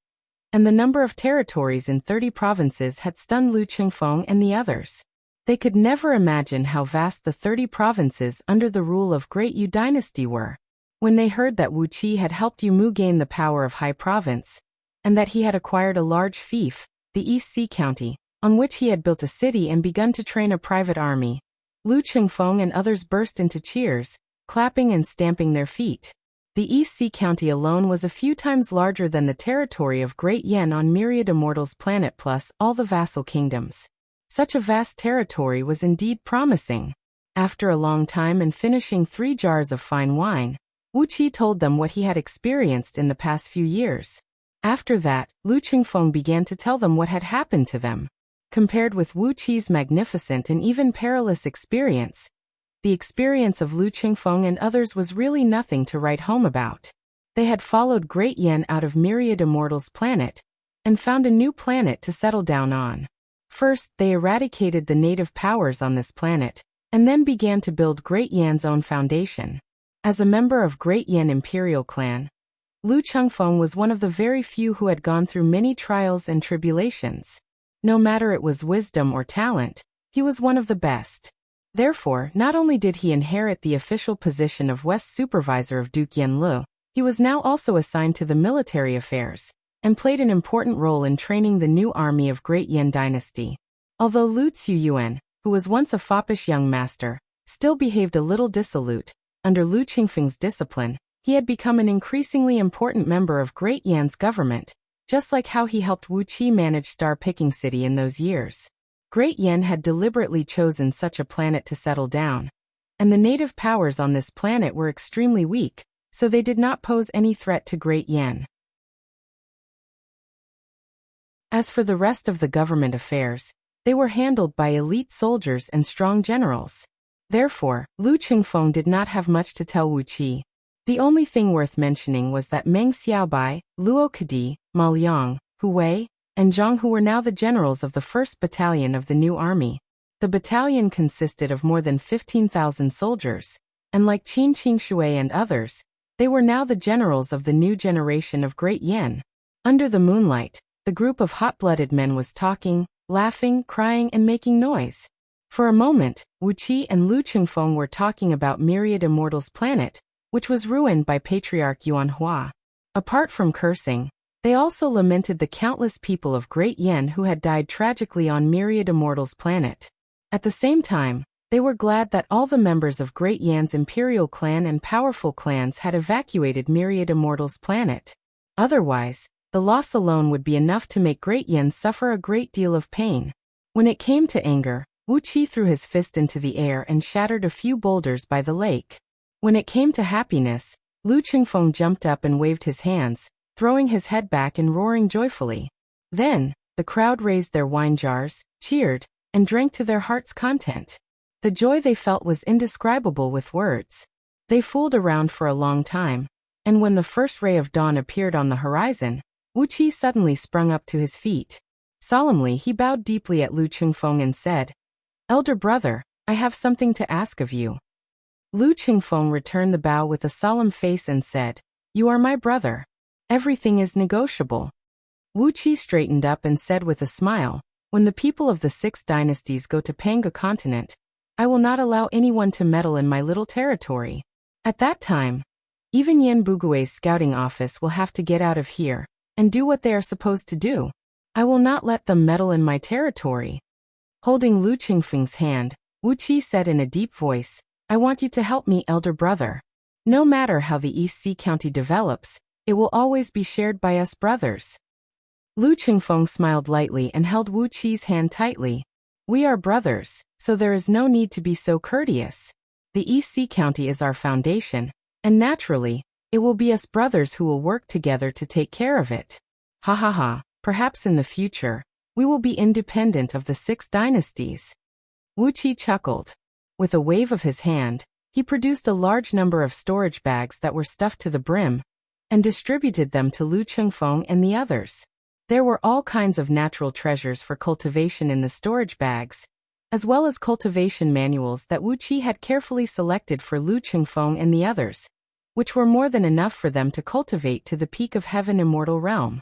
and the number of territories in 30 provinces had stunned Lu Qingfeng and the others. They could never imagine how vast the 30 provinces under the rule of Great Yu dynasty were. When they heard that Wuqi had helped Yu Mu gain the power of High Province, and that he had acquired a large fief, the East Sea County, on which he had built a city and begun to train a private army, Lu Qingfeng and others burst into cheers, clapping and stamping their feet. The East Sea County alone was a few times larger than the territory of Great Yen on Myriad Immortals' planet plus all the vassal kingdoms. Such a vast territory was indeed promising. After a long time and finishing 3 jars of fine wine, Wuqi told them what he had experienced in the past few years. After that, Lu Qingfeng began to tell them what had happened to them. Compared with Wuqi's magnificent and even perilous experience, the experience of Lu Qingfeng and others was really nothing to write home about. They had followed Great Yen out of Myriad Immortals' planet, and found a new planet to settle down on. First, they eradicated the native powers on this planet, and then began to build Great Yan's own foundation. As a member of Great Yen Imperial Clan, Lu Qingfeng was one of the very few who had gone through many trials and tribulations. No matter it was wisdom or talent, he was one of the best. Therefore, not only did he inherit the official position of West Supervisor of Duke Yenlu, he was now also assigned to the military affairs, and played an important role in training the new army of Great Yen Dynasty. Although Lu Tsuyuan, who was once a foppish young master, still behaved a little dissolute, under Lu Qingfeng's discipline, he had become an increasingly important member of Great Yan's government, just like how he helped Wuqi manage Star Picking City in those years. Great Yen had deliberately chosen such a planet to settle down, and the native powers on this planet were extremely weak, so they did not pose any threat to Great Yan. As for the rest of the government affairs, they were handled by elite soldiers and strong generals. Therefore, Lu Qingfeng did not have much to tell Wu Qi. The only thing worth mentioning was that Meng Xiaobai, Luo Kadi, Ma Liang, Hu Wei, and Zhang Hu were now the generals of the 1st Battalion of the new army. The battalion consisted of more than 15,000 soldiers, and like Qin Qingshui and others, they were now the generals of the new generation of Great Yan. Under the moonlight, the group of hot-blooded men was talking, laughing, crying, and making noise. For a moment, Wu Qi and Lu Qingfeng were talking about Myriad Immortals' planet, which was ruined by Patriarch Yuan Hua. Apart from cursing, they also lamented the countless people of Great Yan who had died tragically on Myriad Immortals' planet. At the same time, they were glad that all the members of Great Yan's imperial clan and powerful clans had evacuated Myriad Immortals' planet. Otherwise, the loss alone would be enough to make Great Yan suffer a great deal of pain. When it came to anger, Wu Qi threw his fist into the air and shattered a few boulders by the lake. When it came to happiness, Lu Qingfeng jumped up and waved his hands, throwing his head back and roaring joyfully. Then, the crowd raised their wine jars, cheered, and drank to their heart's content. The joy they felt was indescribable with words. They fooled around for a long time, and when the first ray of dawn appeared on the horizon, Wu Qi suddenly sprung up to his feet. Solemnly he bowed deeply at Lu Qingfeng and said, "Elder brother, I have something to ask of you." Lu Qingfeng returned the bow with a solemn face and said, "You are my brother. Everything is negotiable." Wu Qi straightened up and said with a smile, "When the people of the 6 dynasties go to Panga continent, I will not allow anyone to meddle in my little territory. At that time, even Yan Bugui's scouting office will have to get out of here and do what they are supposed to do. I will not let them meddle in my territory." Holding Lu Qingfeng's hand, Wu Qi said in a deep voice, "I want you to help me, elder brother. No matter how the East Sea County develops, it will always be shared by us brothers." Lu Qingfeng smiled lightly and held Wu Qi's hand tightly. "We are brothers, so there is no need to be so courteous. The East Sea County is our foundation, and naturally, it will be us brothers who will work together to take care of it. Ha ha ha, perhaps in the future, we will be independent of the 6 dynasties." Wu Qi chuckled. With a wave of his hand, he produced a large number of storage bags that were stuffed to the brim, and distributed them to Lu Qingfeng and the others. There were all kinds of natural treasures for cultivation in the storage bags, as well as cultivation manuals that Wu Qi had carefully selected for Lu Qingfeng and the others, which were more than enough for them to cultivate to the peak of Heaven Immortal Realm.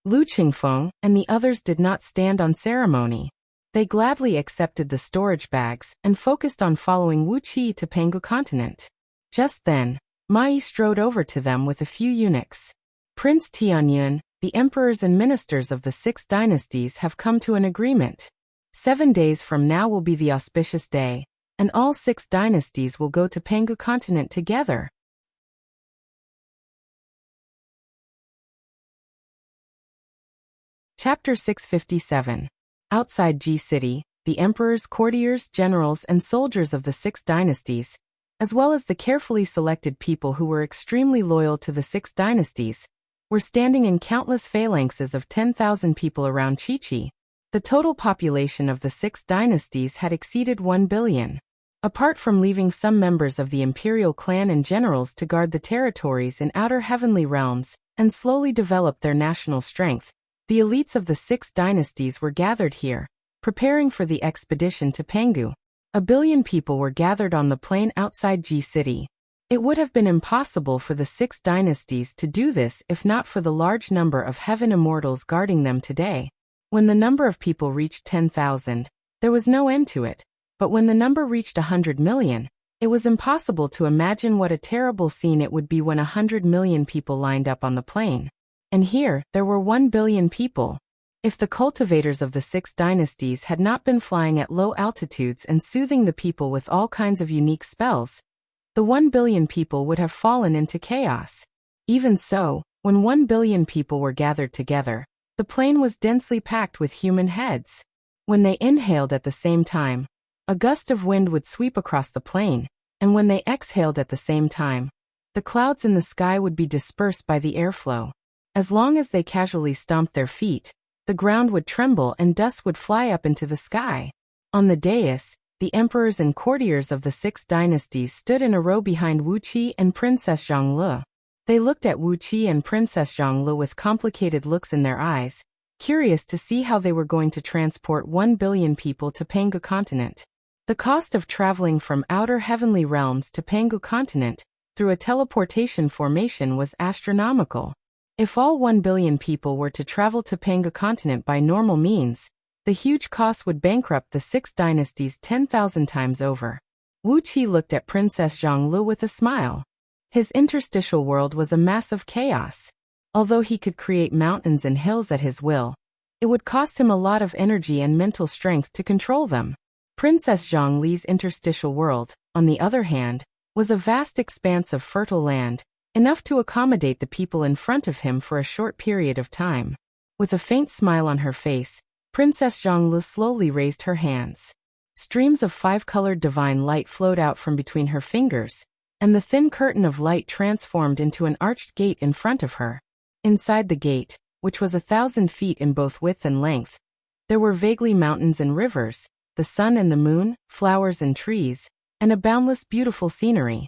Lu Qingfeng and the others did not stand on ceremony. They gladly accepted the storage bags and focused on following Wu Qi to Pangu continent. Just then, Mai strode over to them with a few eunuchs. "Prince Tianyun, the emperors and ministers of the 6 dynasties have come to an agreement. 7 days from now will be the auspicious day, and all 6 dynasties will go to Pangu continent together." Chapter 657. Outside Ji City, the emperors, courtiers, generals, and soldiers of the 6 dynasties, as well as the carefully selected people who were extremely loyal to the 6 dynasties, were standing in countless phalanxes of 10,000 people around Chi-Chi. The total population of the 6 dynasties had exceeded 1 billion. Apart from leaving some members of the imperial clan and generals to guard the territories in outer heavenly realms and slowly develop their national strength, the elites of the 6 dynasties were gathered here, preparing for the expedition to Pangu. 1 billion people were gathered on the plain outside Ji City. It would have been impossible for the 6 dynasties to do this if not for the large number of heaven immortals guarding them today. When the number of people reached 10,000, there was no end to it, but when the number reached 100 million, it was impossible to imagine what a terrible scene it would be when 100 million people lined up on the plain. And here, there were 1 billion people. If the cultivators of the 6 dynasties had not been flying at low altitudes and soothing the people with all kinds of unique spells, the 1 billion people would have fallen into chaos. Even so, when 1 billion people were gathered together, the plain was densely packed with human heads. When they inhaled at the same time, A gust of wind would sweep across the plain, and when they exhaled at the same time, the clouds in the sky would be dispersed by the airflow. As long as they casually stomped their feet, the ground would tremble and dust would fly up into the sky. On the dais, the emperors and courtiers of the 6 dynasties stood in a row behind Wuxia and Princess Zhongli. They looked at Wuxia and Princess Zhongli with complicated looks in their eyes, curious to see how they were going to transport 1 billion people to Pangu continent. The cost of traveling from outer heavenly realms to Pangu continent through a teleportation formation was astronomical. If all 1 billion people were to travel to Pangu continent by normal means, the huge cost would bankrupt the 6 dynasties 10,000 times over. Wuxia looked at Princess Zhongli with a smile. His interstitial world was a mass of chaos. Although he could create mountains and hills at his will, it would cost him a lot of energy and mental strength to control them. Princess Zhongli's interstitial world, on the other hand, was a vast expanse of fertile land, enough to accommodate the people in front of him for a short period of time. With a faint smile on her face, Princess Zhongli slowly raised her hands. Streams of 5-colored divine light flowed out from between her fingers, and the thin curtain of light transformed into an arched gate in front of her. Inside the gate, which was 1,000 feet in both width and length, there were vaguely mountains and rivers, the sun and the moon, flowers and trees, and a boundless beautiful scenery.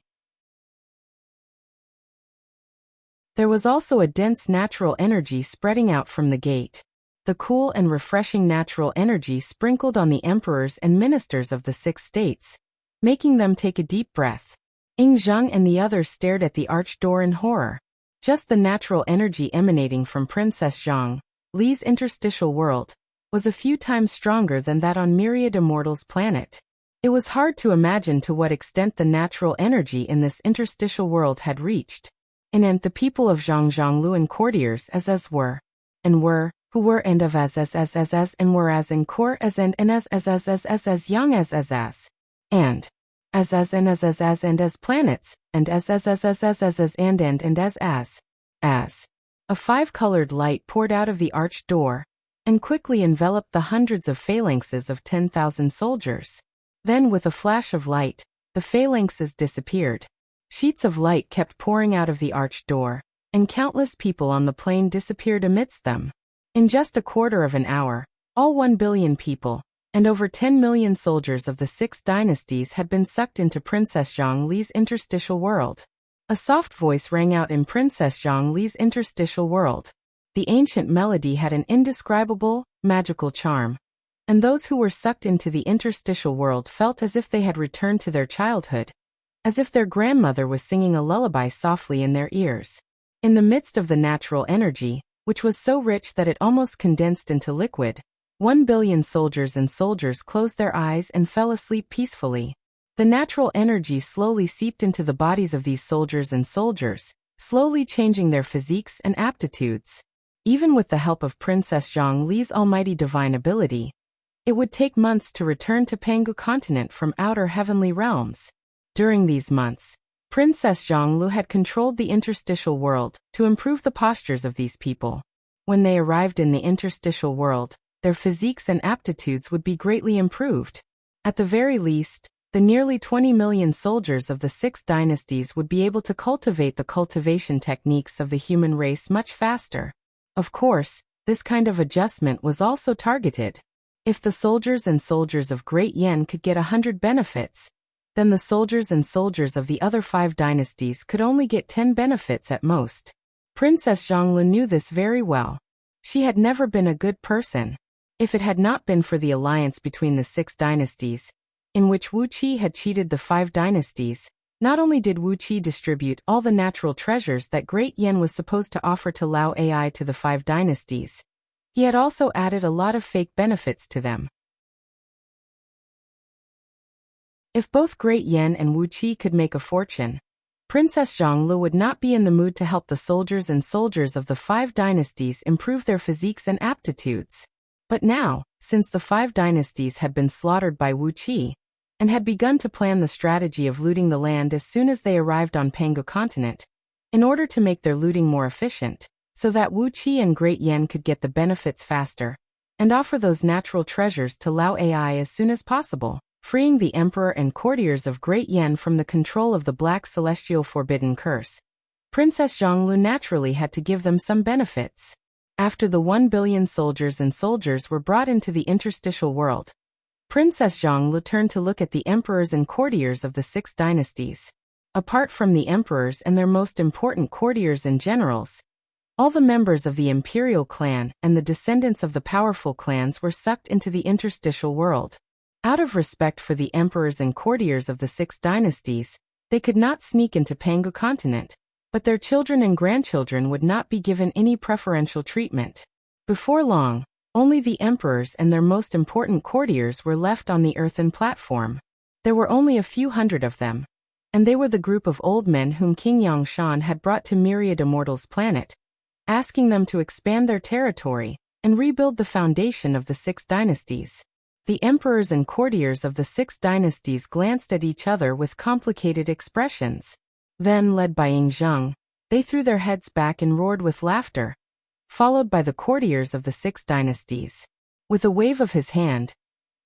There was also a dense natural energy spreading out from the gate. The cool and refreshing natural energy sprinkled on the emperors and ministers of the 6 states, making them take a deep breath. Ying Zheng and the others stared at the arched door in horror. Just the natural energy emanating from Princess Zhongli's interstitial world was a few times stronger than that on Myriad Immortals' planet. It was hard to imagine to what extent the natural energy in this interstitial world had reached. And the people of Zhongli and courtiers as were, and were, who were and of as and were as and core as and as young as and as and as planets, and as and as. A 5-colored light poured out of the arched door, and quickly enveloped the hundreds of phalanxes of 10,000 soldiers. Then with a flash of light, the phalanxes disappeared. Sheets of light kept pouring out of the arched door, and countless people on the plain disappeared amidst them. In just a quarter of an hour, all 1 billion people, and over 10 million soldiers of the 6 dynasties had been sucked into Princess Zhongli's interstitial world. A soft voice rang out in Princess Zhongli's interstitial world. The ancient melody had an indescribable, magical charm, and those who were sucked into the interstitial world felt as if they had returned to their childhood, as if their grandmother was singing a lullaby softly in their ears. In the midst of the natural energy, which was so rich that it almost condensed into liquid, 1 billion soldiers closed their eyes and fell asleep peacefully. The natural energy slowly seeped into the bodies of these soldiers, slowly changing their physiques and aptitudes. Even with the help of Princess Zhongli's almighty divine ability, it would take months to return to Pangu continent from outer heavenly realms. During these months, Princess Zhongli had controlled the interstitial world to improve the postures of these people. When they arrived in the interstitial world, their physiques and aptitudes would be greatly improved. At the very least, the nearly 20 million soldiers of the 6 dynasties would be able to cultivate the cultivation techniques of the human race much faster. Of course, this kind of adjustment was also targeted. If the soldiers of Great Yen could get 100 benefits, then the soldiers of the other 5 dynasties could only get 10 benefits at most. Princess Zhongli knew this very well. She had never been a good person. If it had not been for the alliance between the 6 dynasties, in which Wuxia had cheated the 5 dynasties, not only did Wuxia distribute all the natural treasures that Great Yen was supposed to offer to Lao Ai to the 5 dynasties, he had also added a lot of fake benefits to them. If both Great Yen and Wuxia could make a fortune, Princess Zhongli would not be in the mood to help the soldiers of the 5 dynasties improve their physiques and aptitudes. But now, since the 5 dynasties had been slaughtered by Wuxia, and had begun to plan the strategy of looting the land as soon as they arrived on Pangu continent, in order to make their looting more efficient, so that Wuxia and Great Yen could get the benefits faster, and offer those natural treasures to Lao Ai as soon as possible. freeing the emperor and courtiers of Great Yan from the control of the Black Celestial Forbidden Curse. Princess Zhonglu naturally had to give them some benefits. After the 1 billion soldiers were brought into the interstitial world, Princess Zhonglu turned to look at the emperors and courtiers of the 6 dynasties. Apart from the emperors and their most important courtiers and generals, all the members of the imperial clan and the descendants of the powerful clans were sucked into the interstitial world. Out of respect for the emperors and courtiers of the 6 dynasties, they could not sneak into Pangu continent, but their children and grandchildren would not be given any preferential treatment. Before long, only the emperors and their most important courtiers were left on the earthen platform. There were only a few hundred of them, and they were the group of old men whom King Yangshan had brought to Myriad Immortals' planet, asking them to expand their territory and rebuild the foundation of the 6 dynasties. The emperors and courtiers of the 6 dynasties glanced at each other with complicated expressions. Then, led by Ying Zheng, they threw their heads back and roared with laughter, followed by the courtiers of the 6 dynasties. With a wave of his hand,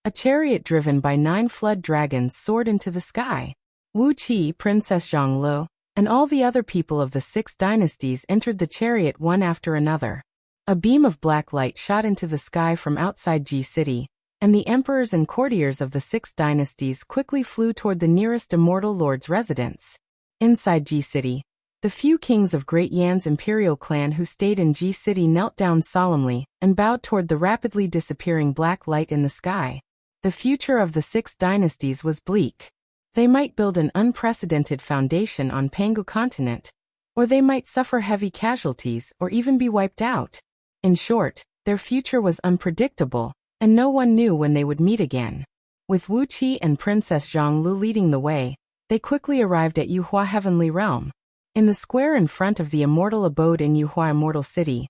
a chariot driven by 9 flood dragons soared into the sky. Wuxia, Princess Zhonglu, and all the other people of the 6 dynasties entered the chariot one after another. A beam of black light shot into the sky from outside Ji City, and the emperors and courtiers of the 6 dynasties quickly flew toward the nearest immortal lord's residence. Inside Ji City, the few kings of Great Yan's imperial clan who stayed in Ji City knelt down solemnly and bowed toward the rapidly disappearing black light in the sky. The future of the 6 dynasties was bleak. They might build an unprecedented foundation on Pangu continent, or they might suffer heavy casualties or even be wiped out. In short, their future was unpredictable, and no one knew when they would meet again. With Wuxia and Princess Zhonglu leading the way, they quickly arrived at Yuhua Heavenly Realm. In the square in front of the immortal abode in Yuhua Immortal City,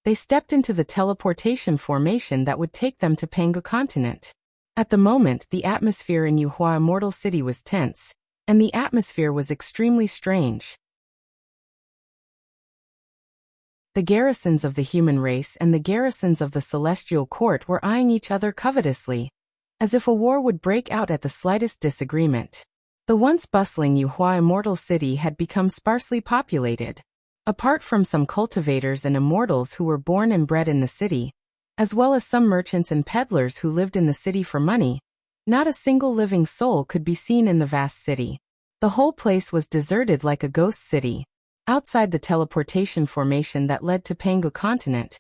they stepped into the teleportation formation that would take them to Pangu continent. At the moment, the atmosphere in Yuhua Immortal City was tense, and the atmosphere was extremely strange. The garrisons of the human race and the garrisons of the celestial court were eyeing each other covetously, as if a war would break out at the slightest disagreement. The once bustling Yuhua Immortal City had become sparsely populated. Apart from some cultivators and immortals who were born and bred in the city, as well as some merchants and peddlers who lived in the city for money, not a single living soul could be seen in the vast city. The whole place was deserted like a ghost city. Outside the teleportation formation that led to Pangu continent,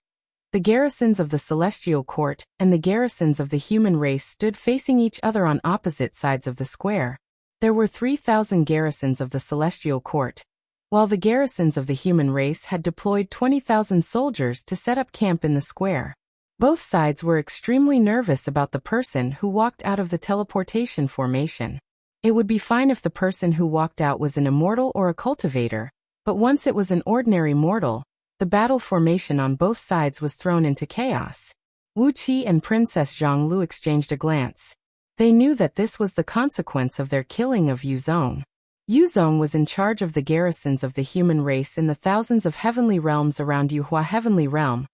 the garrisons of the celestial court and the garrisons of the human race stood facing each other on opposite sides of the square. There were 3,000 garrisons of the celestial court, while the garrisons of the human race had deployed 20,000 soldiers to set up camp in the square. Both sides were extremely nervous about the person who walked out of the teleportation formation. It would be fine if the person who walked out was an immortal or a cultivator, but once it was an ordinary mortal, the battle formation on both sides was thrown into chaos. Wuxia and Princess Zhonglu exchanged a glance. They knew that this was the consequence of their killing of Yuzong. Yuzong was in charge of the garrisons of the human race in the thousands of heavenly realms around Yuhua Heavenly Realm,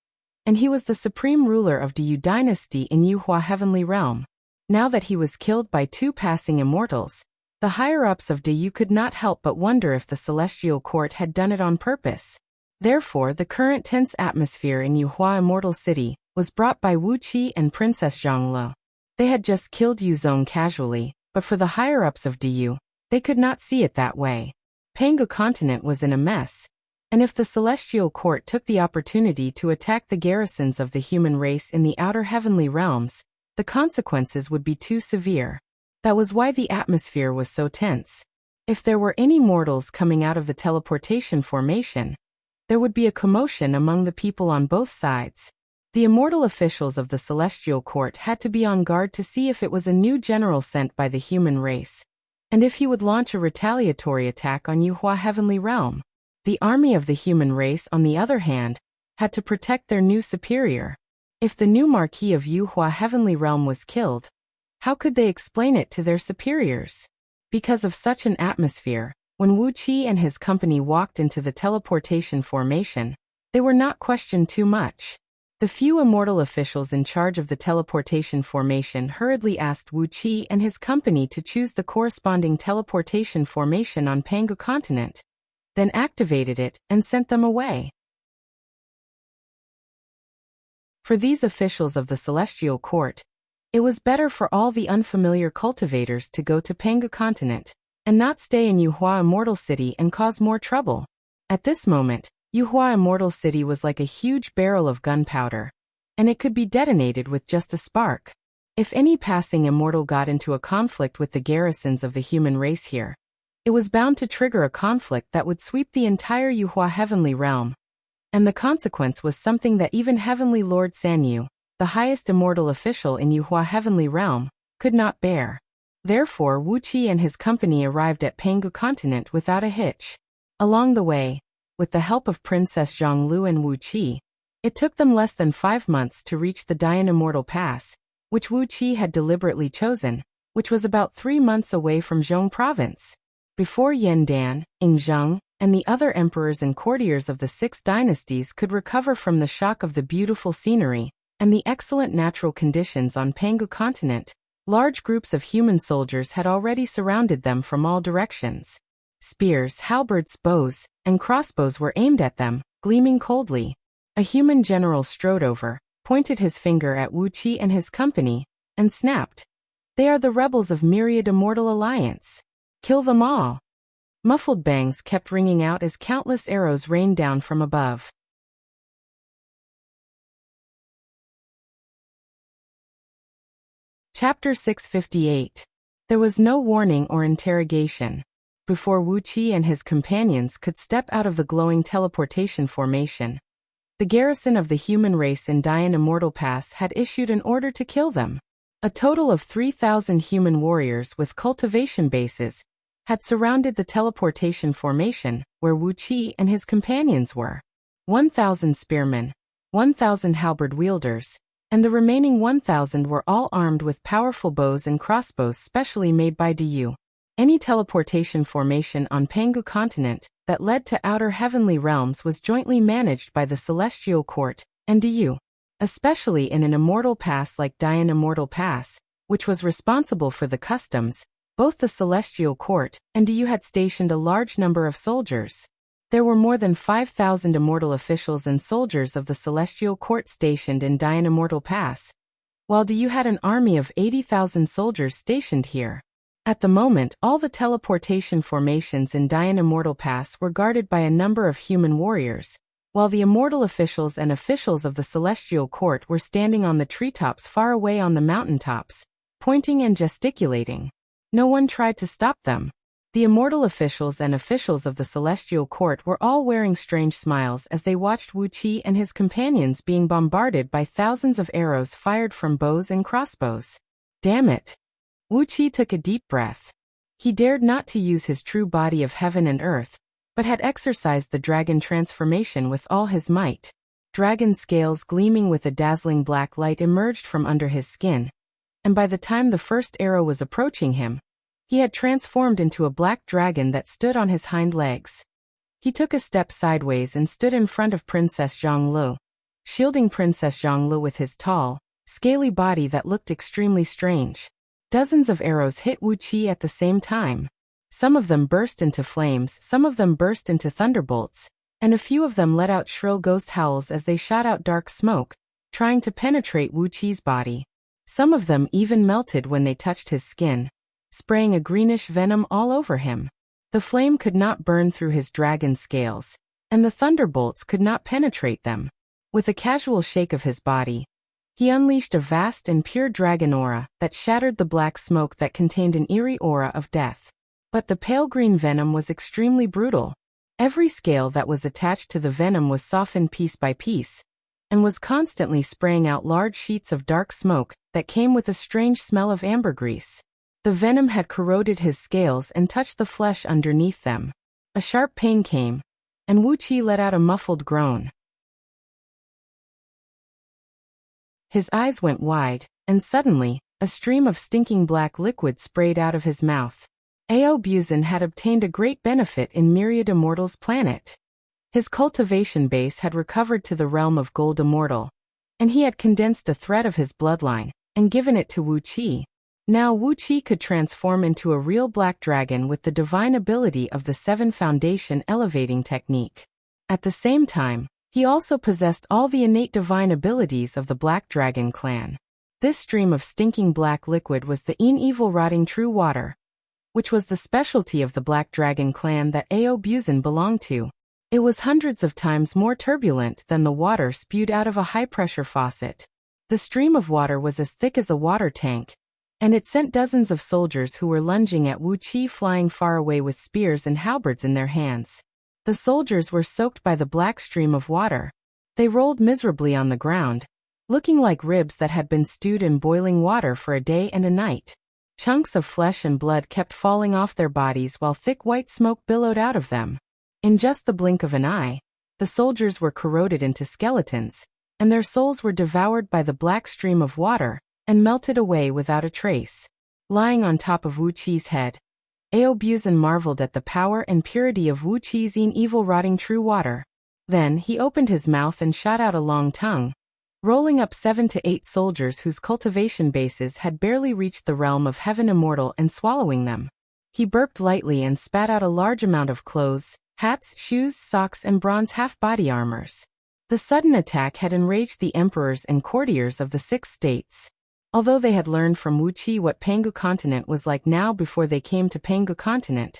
and he was the supreme ruler of Diyu dynasty in Yuhua Heavenly Realm. Now that he was killed by 2 passing immortals, the higher-ups of Diyu could not help but wonder if the celestial court had done it on purpose. Therefore, the current tense atmosphere in Yuhua Immortal City was brought by Wuxia and Princess Zhonglu. They had just killed Yuzong casually, but for the higher-ups of Diyu, they could not see it that way. Pangu continent was in a mess, and if the celestial court took the opportunity to attack the garrisons of the human race in the outer heavenly realms, the consequences would be too severe. That was why the atmosphere was so tense. If there were any mortals coming out of the teleportation formation, there would be a commotion among the people on both sides. The immortal officials of the celestial court had to be on guard to see if it was a new general sent by the human race, and if he would launch a retaliatory attack on Yuhua Heavenly Realm. The army of the human race, on the other hand, had to protect their new superior. If the new Marquis of Yuhua Heavenly Realm was killed, how could they explain it to their superiors? Because of such an atmosphere, when Wuxia and his company walked into the teleportation formation, they were not questioned too much. The few immortal officials in charge of the teleportation formation hurriedly asked Wuxia and his company to choose the corresponding teleportation formation on Pangu continent, then activated it and sent them away. For these officials of the celestial court, it was better for all the unfamiliar cultivators to go to Pangu continent and not stay in Yuhua Immortal City and cause more trouble. At this moment, Yuhua Immortal City was like a huge barrel of gunpowder, and it could be detonated with just a spark. If any passing immortal got into a conflict with the garrisons of the human race here, it was bound to trigger a conflict that would sweep the entire Yuhua heavenly realm. And the consequence was something that even Heavenly Lord Sanyu, the highest immortal official in Yuhua heavenly realm, could not bear. Therefore Wuxia and his company arrived at Pangu continent without a hitch. Along the way, with the help of Princess Zhonglu and Wuxia, it took them less than 5 months to reach the Dian Immortal Pass, which Wuxia had deliberately chosen, which was about 3 months away from Zhong province. Before Yandan, Yingzheng, and the other emperors and courtiers of the 6 dynasties could recover from the shock of the beautiful scenery and the excellent natural conditions on Pangu continent, large groups of human soldiers had already surrounded them from all directions. Spears, halberds, bows, and crossbows were aimed at them, gleaming coldly. A human general strode over, pointed his finger at Wuxia and his company, and snapped, "They are the rebels of Myriad Immortal Alliance. Kill them all." Muffled bangs kept ringing out as countless arrows rained down from above. Chapter 658. There was no warning or interrogation. Before Wuxia and his companions could step out of the glowing teleportation formation, the garrison of the human race in Dian Immortal Pass had issued an order to kill them. A total of 3,000 human warriors with cultivation bases had surrounded the teleportation formation where Wuxia and his companions were. 1,000 spearmen, 1,000 halberd wielders, and the remaining 1,000 were all armed with powerful bows and crossbows specially made by Diyu. Any teleportation formation on Pangu continent that led to outer heavenly realms was jointly managed by the Celestial Court and Diyu. Especially in an immortal pass like Dian Immortal Pass, which was responsible for the customs, both the Celestial Court and Diyu had stationed a large number of soldiers. There were more than 5,000 immortal officials and soldiers of the Celestial Court stationed in Dian Immortal Pass, while Diyu had an army of 80,000 soldiers stationed here. At the moment, all the teleportation formations in Dian Immortal Pass were guarded by a number of human warriors, while the immortal officials and officials of the Celestial Court were standing on the treetops far away on the mountaintops, pointing and gesticulating. No one tried to stop them. The immortal officials and officials of the Celestial Court were all wearing strange smiles as they watched Wuxia and his companions being bombarded by thousands of arrows fired from bows and crossbows. Damn it! Wuxia took a deep breath. He dared not to use his true body of heaven and earth, but had exercised the dragon transformation with all his might. Dragon scales gleaming with a dazzling black light emerged from under his skin, and by the time the first arrow was approaching him, he had transformed into a black dragon that stood on his hind legs. He took a step sideways and stood in front of Princess Zhonglu, shielding Princess Zhonglu with his tall, scaly body that looked extremely strange. Dozens of arrows hit Wuxia at the same time. Some of them burst into flames, some of them burst into thunderbolts, and a few of them let out shrill ghost howls as they shot out dark smoke, trying to penetrate Wuqi's body. Some of them even melted when they touched his skin, spraying a greenish venom all over him. The flame could not burn through his dragon scales, and the thunderbolts could not penetrate them. With a casual shake of his body, he unleashed a vast and pure dragon aura that shattered the black smoke that contained an eerie aura of death. But the pale green venom was extremely brutal. Every scale that was attached to the venom was softened piece by piece, and was constantly spraying out large sheets of dark smoke that came with a strange smell of ambergris. The venom had corroded his scales and touched the flesh underneath them. A sharp pain came, and Wuxia let out a muffled groan. His eyes went wide, and suddenly, a stream of stinking black liquid sprayed out of his mouth. Ao Buzin had obtained a great benefit in Myriad Immortal's planet. His cultivation base had recovered to the realm of Gold Immortal, and he had condensed a thread of his bloodline and given it to Wuxia. Now Wuxia could transform into a real black dragon with the divine ability of the 7 Foundation elevating technique. At the same time, he also possessed all the innate divine abilities of the Black Dragon clan. This stream of stinking black liquid was the evil rotting true water, which was the specialty of the Black Dragon clan that Audiobook belonged to. It was hundreds of times more turbulent than the water spewed out of a high-pressure faucet. The stream of water was as thick as a water tank, and it sent dozens of soldiers who were lunging at Wuxia flying far away with spears and halberds in their hands. The soldiers were soaked by the black stream of water. They rolled miserably on the ground, looking like ribs that had been stewed in boiling water for a day and a night. Chunks of flesh and blood kept falling off their bodies while thick white smoke billowed out of them. In just the blink of an eye, the soldiers were corroded into skeletons, and their souls were devoured by the black stream of water and melted away without a trace. Lying on top of Wuxia's head, Audiobook marveled at the power and purity of Wuxia's evil rotting true water. Then he opened his mouth and shot out a long tongue, rolling up 7 to 8 soldiers whose cultivation bases had barely reached the realm of heaven immortal and swallowing them. He burped lightly and spat out a large amount of clothes, hats, shoes, socks, and bronze half-body armors. The sudden attack had enraged the emperors and courtiers of the 6 states. Although they had learned from Wuxia what Pangu continent was like now before they came to Pangu continent,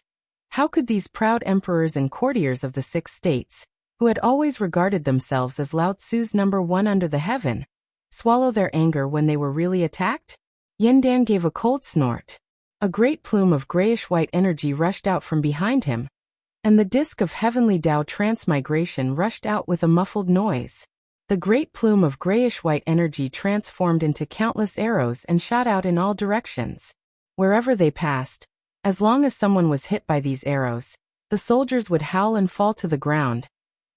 how could these proud emperors and courtiers of the 6 states, who had always regarded themselves as Lao Tzu's number 1 under the heaven, swallow their anger when they were really attacked? Yandan gave a cold snort. A great plume of grayish-white energy rushed out from behind him, and the disk of heavenly Tao transmigration rushed out with a muffled noise. The great plume of grayish-white energy transformed into countless arrows and shot out in all directions. Wherever they passed, as long as someone was hit by these arrows, the soldiers would howl and fall to the ground,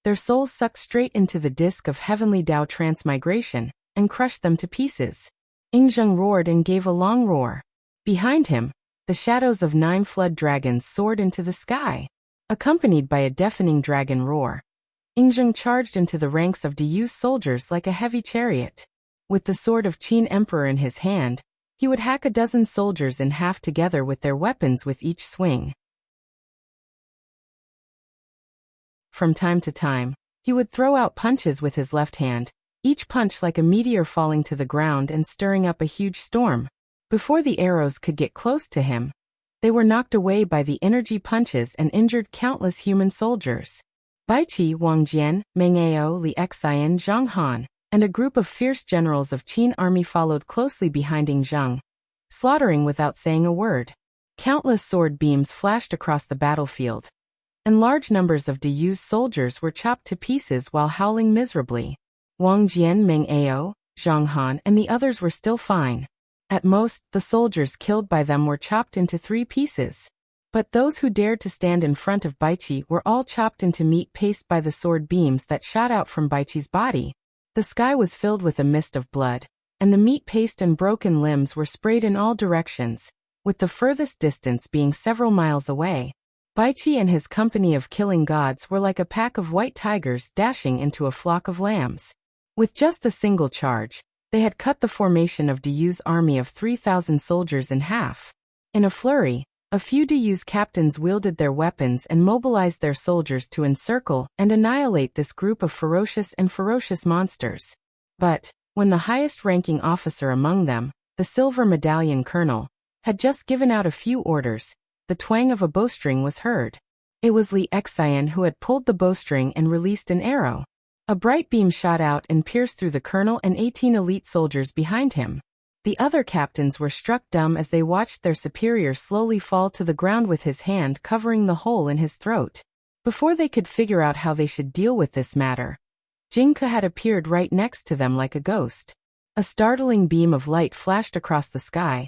their souls sucked straight into the disk of heavenly Tao transmigration, and crushed them to pieces. Ingzheng roared and gave a long roar. Behind him, the shadows of 9 flood dragons soared into the sky. Accompanied by a deafening dragon roar, Ingzheng charged into the ranks of Dayu's soldiers like a heavy chariot. With the sword of Qin Emperor in his hand, he would hack a dozen soldiers in half together with their weapons with each swing. From time to time, he would throw out punches with his left hand, each punch like a meteor falling to the ground and stirring up a huge storm. Before the arrows could get close to him, they were knocked away by the energy punches and injured countless human soldiers. Baiqi, Wang Jian, Meng Ao, Li Xian, Zhang Han, and a group of fierce generals of Qin army followed closely behind Ingzheng, slaughtering without saying a word. Countless sword beams flashed across the battlefield, and large numbers of Dayu's soldiers were chopped to pieces while howling miserably. Wang Jian, Meng Ao, Zhang Han, and the others were still fine. At most, the soldiers killed by them were chopped into 3 pieces. But those who dared to stand in front of Baiqi were all chopped into meat paste by the sword beams that shot out from Baiqi's body. The sky was filled with a mist of blood, and the meat paste and broken limbs were sprayed in all directions, with the furthest distance being several miles away. Baiqi and his company of killing gods were like a pack of white tigers dashing into a flock of lambs. With just a single charge, they had cut the formation of Dayu's army of 3,000 soldiers in half. In a flurry, a few Dayu's captains wielded their weapons and mobilized their soldiers to encircle and annihilate this group of ferocious monsters. But, when the highest-ranking officer among them, the silver medallion colonel, had just given out a few orders, the twang of a bowstring was heard. It was Li Xian who had pulled the bowstring and released an arrow. A bright beam shot out and pierced through the colonel and 18 elite soldiers behind him. The other captains were struck dumb as they watched their superior slowly fall to the ground with his hand covering the hole in his throat. Before they could figure out how they should deal with this matter, Jingke had appeared right next to them like a ghost. A startling beam of light flashed across the sky,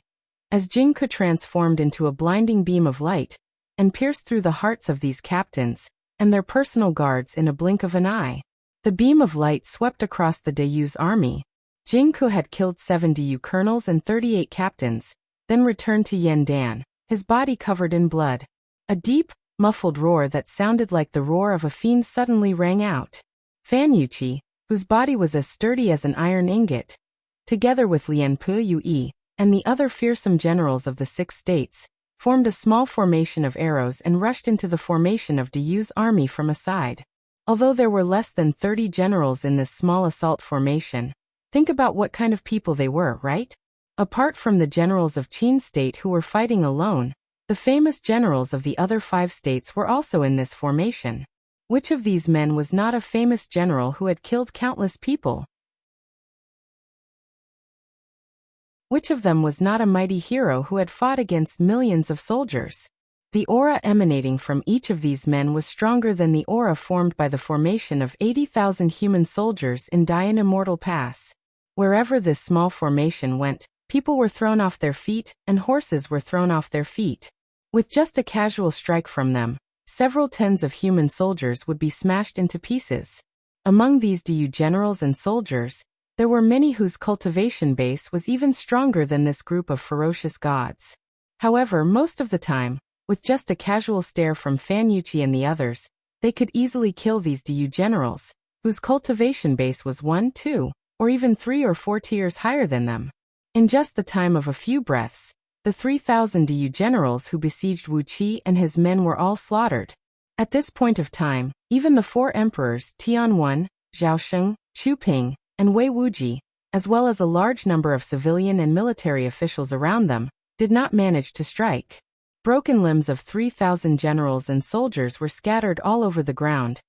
as Jingke transformed into a blinding beam of light, and pierced through the hearts of these captains and their personal guards in a blink of an eye. The beam of light swept across the Dayu's army. Jingke had killed 7 Dayu colonels and 38 captains, then returned to Yandan, his body covered in blood. A deep, muffled roar that sounded like the roar of a fiend suddenly rang out. Fan Yuqi, whose body was as sturdy as an iron ingot, together with Lian Puyue and the other fearsome generals of the 6 states, formed a small formation of arrows and rushed into the formation of Diyu's army from a side. Although there were less than 30 generals in this small assault formation, think about what kind of people they were, right? Apart from the generals of Qin state who were fighting alone, the famous generals of the other 5 states were also in this formation. Which of these men was not a famous general who had killed countless people? Which of them was not a mighty hero who had fought against millions of soldiers? The aura emanating from each of these men was stronger than the aura formed by the formation of 80,000 human soldiers in Dian Immortal Pass. Wherever this small formation went, people were thrown off their feet, and horses were thrown off their feet. With just a casual strike from them, several tens of human soldiers would be smashed into pieces. Among these Diyu generals and soldiers, there were many whose cultivation base was even stronger than this group of ferocious gods. However, most of the time, with just a casual stare from Fan Yuqi and the others, they could easily kill these Diyu generals, whose cultivation base was 1, 2, or even 3 or 4 tiers higher than them. In just the time of a few breaths, the 3,000 Diyu generals who besieged Wuqi and his men were all slaughtered. At this point of time, even the 4 emperors Tianwen, Zhaosheng, Chuping, and Wei Wuji, as well as a large number of civilian and military officials around them, did not manage to strike. Broken limbs of 3,000 generals and soldiers were scattered all over the ground,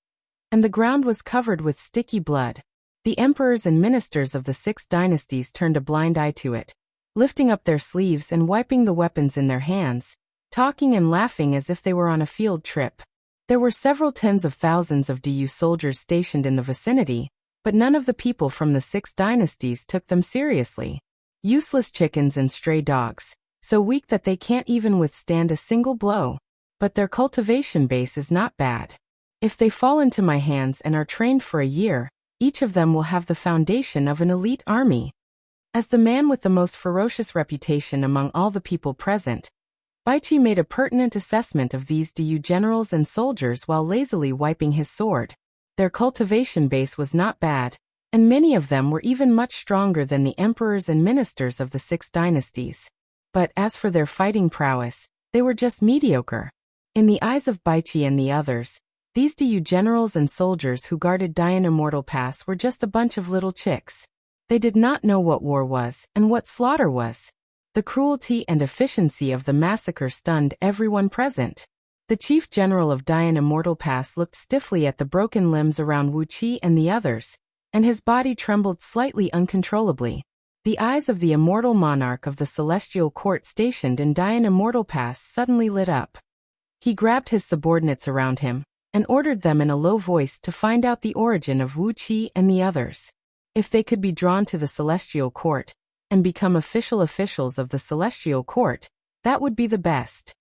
and the ground was covered with sticky blood. The emperors and ministers of the 6 dynasties turned a blind eye to it, lifting up their sleeves and wiping the weapons in their hands, talking and laughing as if they were on a field trip. There were several tens of thousands of Diyu soldiers stationed in the vicinity, but none of the people from the 6 dynasties took them seriously. Useless chickens and stray dogs, so weak that they can't even withstand a single blow. But their cultivation base is not bad. If they fall into my hands and are trained for a year, each of them will have the foundation of an elite army. As the man with the most ferocious reputation among all the people present, Baiqi made a pertinent assessment of these Diyu generals and soldiers while lazily wiping his sword. Their cultivation base was not bad, and many of them were even much stronger than the emperors and ministers of the 6 dynasties. But as for their fighting prowess, they were just mediocre. In the eyes of Baiqi and the others, these Diyu generals and soldiers who guarded Dian Immortal Pass were just a bunch of little chicks. They did not know what war was and what slaughter was. The cruelty and efficiency of the massacre stunned everyone present. The chief general of Dian Immortal Pass looked stiffly at the broken limbs around Wuqi and the others, and his body trembled slightly uncontrollably. The eyes of the immortal monarch of the celestial court stationed in Dian Immortal Pass suddenly lit up. He grabbed his subordinates around him, and ordered them in a low voice to find out the origin of Wuqi and the others. If they could be drawn to the celestial court, and become officials of the celestial court, that would be the best.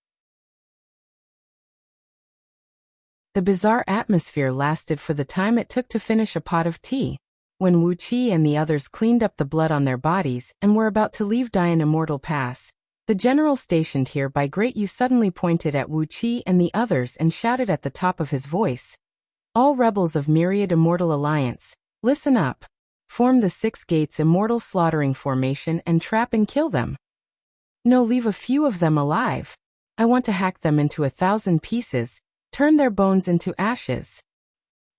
The bizarre atmosphere lasted for the time it took to finish a pot of tea. When Wuqi and the others cleaned up the blood on their bodies and were about to leave Dian Immortal Pass, the general stationed here by Great Yu suddenly pointed at Wuqi and the others and shouted at the top of his voice, "All rebels of Myriad Immortal Alliance, listen up. Form the 6 gates immortal slaughtering formation and trap and kill them. No, leave a few of them alive. I want to hack them into 1,000 pieces, turn their bones into ashes."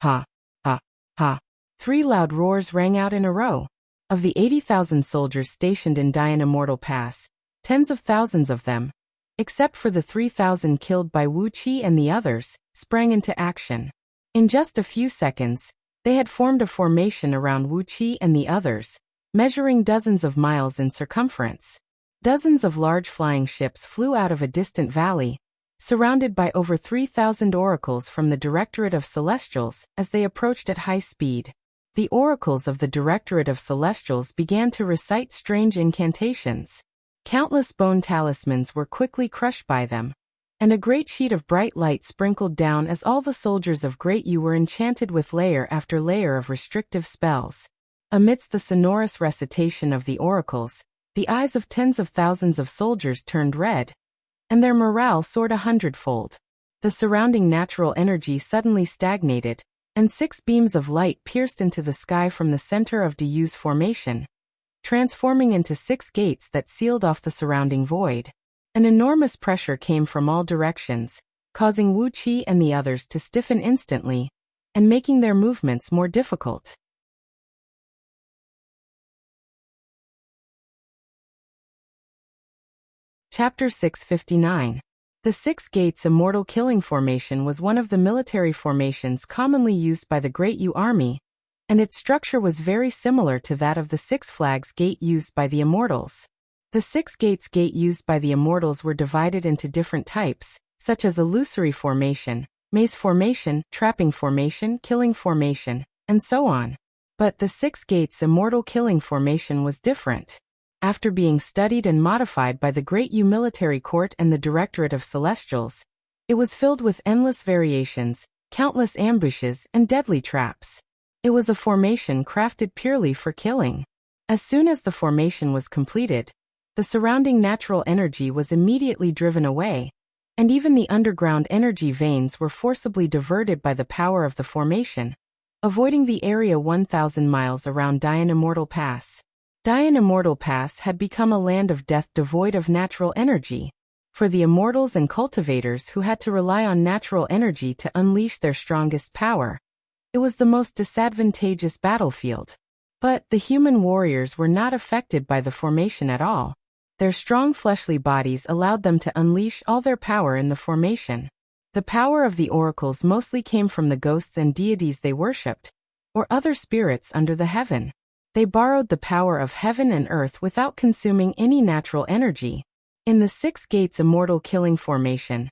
Ha, ha, ha. 3 loud roars rang out in a row. Of the 80,000 soldiers stationed in Dian Immortal Pass, tens of thousands of them, except for the 3,000 killed by Wuqi and the others, sprang into action. In just a few seconds, they had formed a formation around Wuqi and the others, measuring dozens of miles in circumference. Dozens of large flying ships flew out of a distant valley, surrounded by over 3,000 oracles from the Directorate of Celestials as they approached at high speed. The oracles of the Directorate of Celestials began to recite strange incantations. Countless bone talismans were quickly crushed by them, and a great sheet of bright light sprinkled down as all the soldiers of Great Yu were enchanted with layer after layer of restrictive spells. Amidst the sonorous recitation of the oracles, the eyes of tens of thousands of soldiers turned red, and their morale soared 100-fold. The surrounding natural energy suddenly stagnated, and 6 beams of light pierced into the sky from the center of Diyu's formation, transforming into 6 gates that sealed off the surrounding void. An enormous pressure came from all directions, causing Wuxia and the others to stiffen instantly, and making their movements more difficult. Chapter 659. The 6 Gates Immortal Killing Formation was one of the military formations commonly used by the Great Yu Army, and its structure was very similar to that of the 6 Flags Gate used by the Immortals. The 6 Gates Gate used by the Immortals were divided into different types, such as Illusory Formation, Maze Formation, Trapping Formation, Killing Formation, and so on. But the 6 Gates Immortal Killing Formation was different. After being studied and modified by the Great Yu Military Court and the Directorate of Celestials, it was filled with endless variations, countless ambushes, and deadly traps. It was a formation crafted purely for killing. As soon as the formation was completed, the surrounding natural energy was immediately driven away, and even the underground energy veins were forcibly diverted by the power of the formation, avoiding the area 1,000 miles around Dian Immortal Pass. Dian Immortal Pass had become a land of death devoid of natural energy. For the immortals and cultivators who had to rely on natural energy to unleash their strongest power, it was the most disadvantageous battlefield. But the human warriors were not affected by the formation at all. Their strong fleshly bodies allowed them to unleash all their power in the formation. The power of the oracles mostly came from the ghosts and deities they worshipped, or other spirits under the heaven. They borrowed the power of heaven and earth without consuming any natural energy. In the 6 Gates Immortal Killing Formation,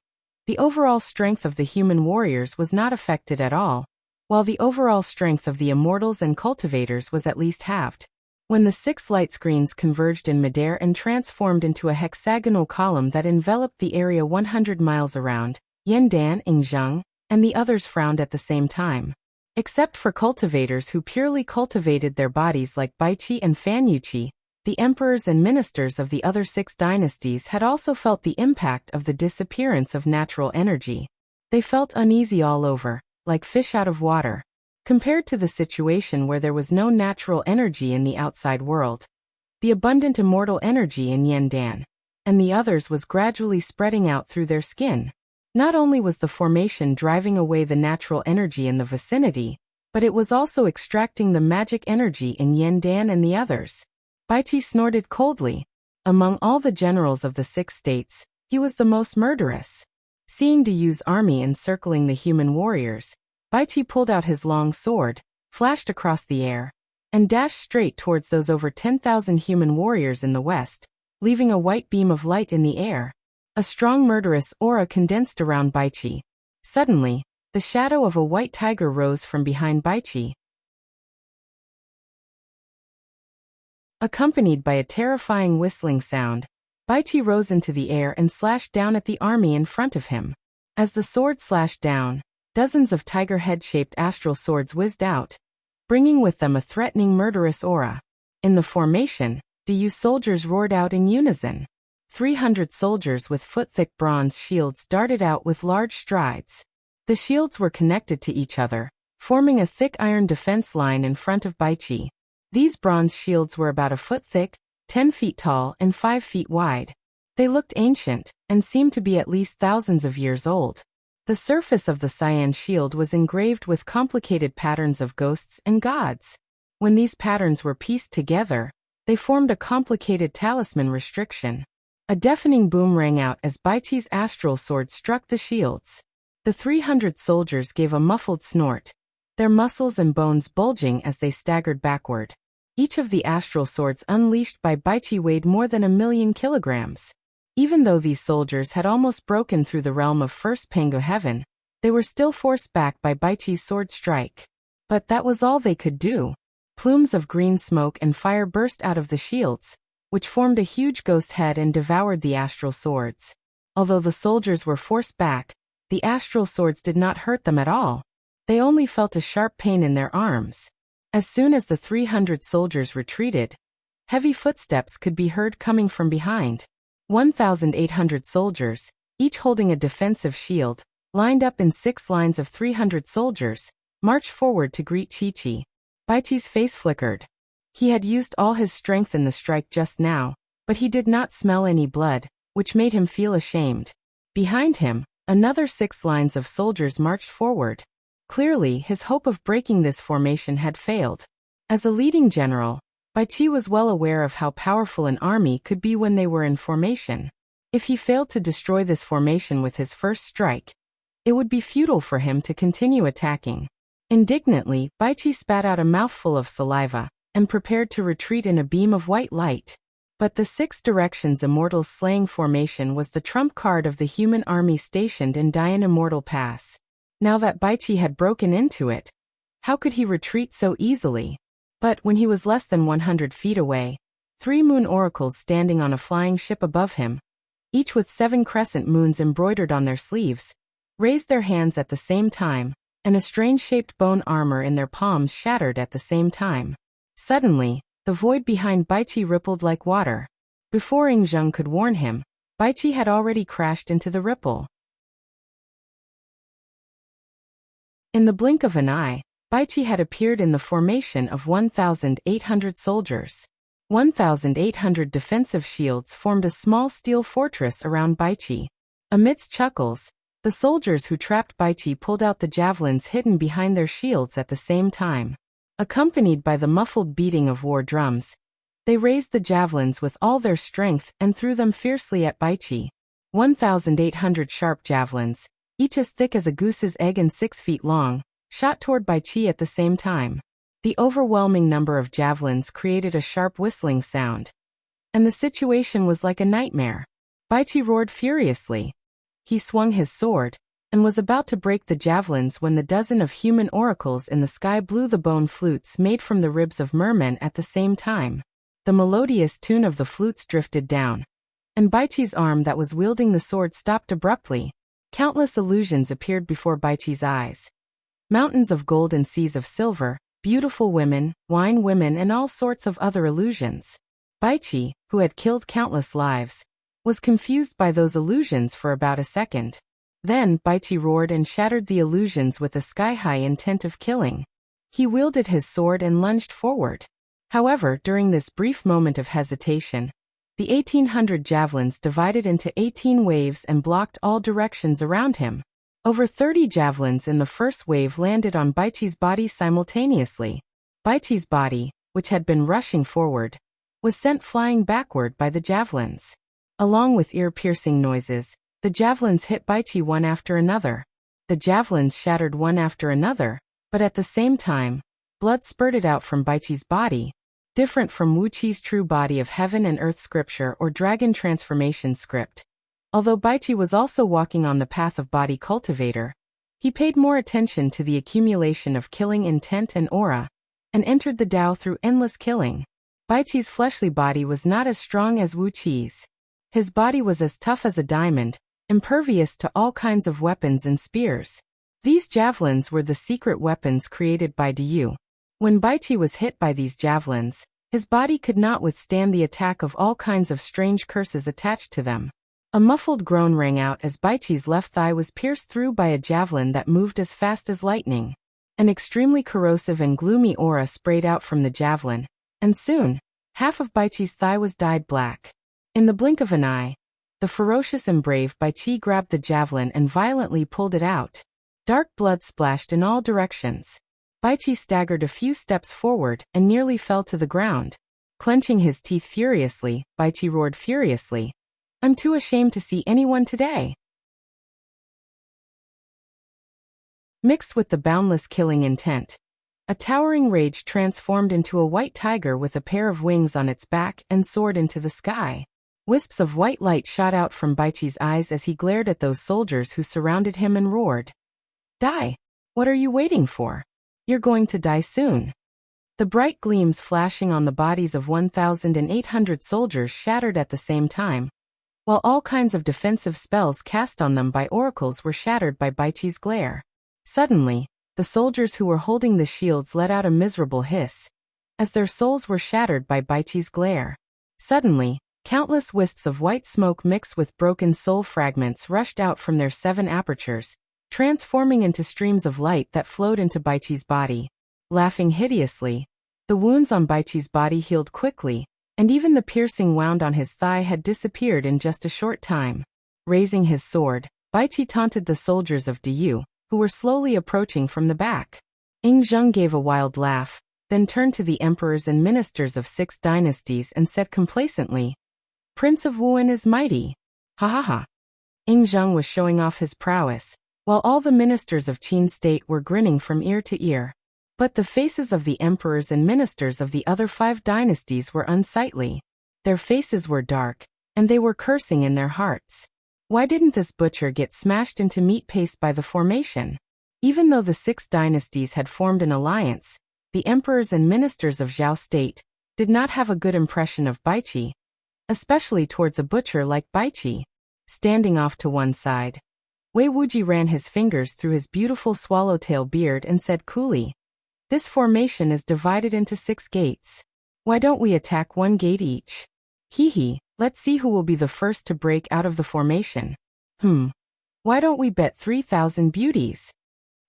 the overall strength of the human warriors was not affected at all, while the overall strength of the immortals and cultivators was at least halved. When the 6 light screens converged in midair and transformed into a hexagonal column that enveloped the area 100 miles around, Yandan, Ingzheng, and the others frowned at the same time. Except for cultivators who purely cultivated their bodies like Baiqi and Fanyuqi, the emperors and ministers of the other 6 dynasties had also felt the impact of the disappearance of natural energy. They felt uneasy all over, like fish out of water. Compared to the situation where there was no natural energy in the outside world, the abundant immortal energy in Yandan and the others was gradually spreading out through their skin. Not only was the formation driving away the natural energy in the vicinity, but it was also extracting the magic energy in Yandan and the others. Baiqi snorted coldly. Among all the generals of the 6 states, he was the most murderous. Seeing Diyu's army encircling the human warriors, Baiqi pulled out his long sword, flashed across the air, and dashed straight towards those over 10,000 human warriors in the west, leaving a white beam of light in the air. A strong murderous aura condensed around Baiqi. Suddenly, the shadow of a white tiger rose from behind Baiqi, accompanied by a terrifying whistling sound. Baiqi rose into the air and slashed down at the army in front of him. As the sword slashed down, dozens of tiger head-shaped astral swords whizzed out, bringing with them a threatening murderous aura. In the formation, Diyu soldiers roared out in unison. 300 soldiers with foot-thick bronze shields darted out with large strides. The shields were connected to each other, forming a thick iron defense line in front of Baiqi. These bronze shields were about a foot thick, 10 feet tall, and 5 feet wide. They looked ancient, and seemed to be at least thousands of years old. The surface of the cyan shield was engraved with complicated patterns of ghosts and gods. When these patterns were pieced together, they formed a complicated talisman restriction. A deafening boom rang out as Baiqi's astral sword struck the shields. The 300 soldiers gave a muffled snort, their muscles and bones bulging as they staggered backward. Each of the astral swords unleashed by Baiqi weighed more than 1,000,000 kilograms. Even though these soldiers had almost broken through the realm of First Pango Heaven, they were still forced back by Baiqi's sword strike. But that was all they could do. Plumes of green smoke and fire burst out of the shields, which formed a huge ghost head and devoured the astral swords. Although the soldiers were forced back, the astral swords did not hurt them at all. They only felt a sharp pain in their arms. As soon as the 300 soldiers retreated, heavy footsteps could be heard coming from behind. 1,800 soldiers, each holding a defensive shield, lined up in 6 lines of 300 soldiers, marched forward to greet Chi-Chi. Baichi's face flickered. He had used all his strength in the strike just now, but he did not smell any blood, which made him feel ashamed. Behind him, another 6 lines of soldiers marched forward. Clearly, his hope of breaking this formation had failed. As a leading general, Baichi was well aware of how powerful an army could be when they were in formation. If he failed to destroy this formation with his first strike, it would be futile for him to continue attacking. Indignantly, Baichi spat out a mouthful of saliva and prepared to retreat in a beam of white light. But the 6 Directions Immortals slaying formation was the trump card of the human army stationed in Dian Immortal Pass. Now that Baichi had broken into it, how could he retreat so easily? But when he was less than 100 feet away, 3 moon oracles standing on a flying ship above him, each with 7 crescent moons embroidered on their sleeves, raised their hands at the same time, and a strange-shaped bone armor in their palms shattered at the same time. Suddenly, the void behind Baichi rippled like water. Before Ingzheng could warn him, Baichi had already crashed into the ripple. In the blink of an eye, Baichi had appeared in the formation of 1,800 soldiers. 1,800 defensive shields formed a small steel fortress around Baichi. Amidst chuckles, the soldiers who trapped Baichi pulled out the javelins hidden behind their shields at the same time. Accompanied by the muffled beating of war drums, they raised the javelins with all their strength and threw them fiercely at Baichi. 1,800 sharp javelins, each as thick as a goose's egg and 6 feet long, shot toward Baichi at the same time. The overwhelming number of javelins created a sharp whistling sound, and the situation was like a nightmare. Baichi roared furiously. He swung his sword, and was about to break the javelins when the dozen of human oracles in the sky blew the bone flutes made from the ribs of mermen at the same time. The melodious tune of the flutes drifted down, and Baichi's arm that was wielding the sword stopped abruptly. Countless illusions appeared before Baichi's eyes. Mountains of gold and seas of silver, beautiful women, wine women and all sorts of other illusions. Baichi, who had killed countless lives, was confused by those illusions for about a second. Then Baichi roared and shattered the illusions with a sky-high intent of killing. He wielded his sword and lunged forward. However, during this brief moment of hesitation, the 1,800 javelins divided into 18 waves and blocked all directions around him. Over 30 javelins in the first wave landed on Baichi's body simultaneously. Baichi's body, which had been rushing forward, was sent flying backward by the javelins. Along with ear-piercing noises, the javelins hit Baichi one after another. The javelins shattered one after another, but at the same time, blood spurted out from Baichi's body. Different from Wuqi's true body of heaven and earth scripture or dragon transformation script. Although Baichi was also walking on the path of body cultivator, he paid more attention to the accumulation of killing intent and aura, and entered the Tao through endless killing. Baichi's fleshly body was not as strong as Wuqi's. His body was as tough as a diamond, impervious to all kinds of weapons and spears. These javelins were the secret weapons created by Diyu. When Baichi was hit by these javelins, his body could not withstand the attack of all kinds of strange curses attached to them. A muffled groan rang out as Baichi's left thigh was pierced through by a javelin that moved as fast as lightning. An extremely corrosive and gloomy aura sprayed out from the javelin, and soon, half of Baichi's thigh was dyed black. In the blink of an eye, the ferocious and brave Baichi grabbed the javelin and violently pulled it out. Dark blood splashed in all directions. Baichi staggered a few steps forward and nearly fell to the ground. Clenching his teeth furiously, Baichi roared furiously, "I'm too ashamed to see anyone today." Mixed with the boundless killing intent, a towering rage transformed into a white tiger with a pair of wings on its back and soared into the sky. Wisps of white light shot out from Baichi's eyes as he glared at those soldiers who surrounded him and roared, "Die! What are you waiting for? You're going to die soon." The bright gleams flashing on the bodies of 1,800 soldiers shattered at the same time, while all kinds of defensive spells cast on them by oracles were shattered by Baichi's glare. Suddenly, the soldiers who were holding the shields let out a miserable hiss, as their souls were shattered by Baichi's glare. Suddenly, countless wisps of white smoke mixed with broken soul fragments rushed out from their 7 apertures, transforming into streams of light that flowed into Baichi's body. Laughing hideously, the wounds on Baichi's body healed quickly, and even the piercing wound on his thigh had disappeared in just a short time. Raising his sword, Baichi taunted the soldiers of Diyu, who were slowly approaching from the back. Ing Zheng gave a wild laugh, then turned to the emperors and ministers of 6 dynasties and said complacently, "Prince of Wuan is mighty. Ha ha ha." Ing Zheng was showing off his prowess, while all the ministers of Qin state were grinning from ear to ear. But the faces of the emperors and ministers of the other 5 dynasties were unsightly. Their faces were dark, and they were cursing in their hearts. Why didn't this butcher get smashed into meat paste by the formation? Even though the 6 dynasties had formed an alliance, the emperors and ministers of Zhao state did not have a good impression of Baichi, especially towards a butcher like Baichi. Standing off to one side, Wei Wuji ran his fingers through his beautiful swallowtail beard and said coolly, "This formation is divided into 6 gates. Why don't we attack 1 gate each? Hee, let's see who will be the first to break out of the formation. Why don't we bet 3,000 beauties?"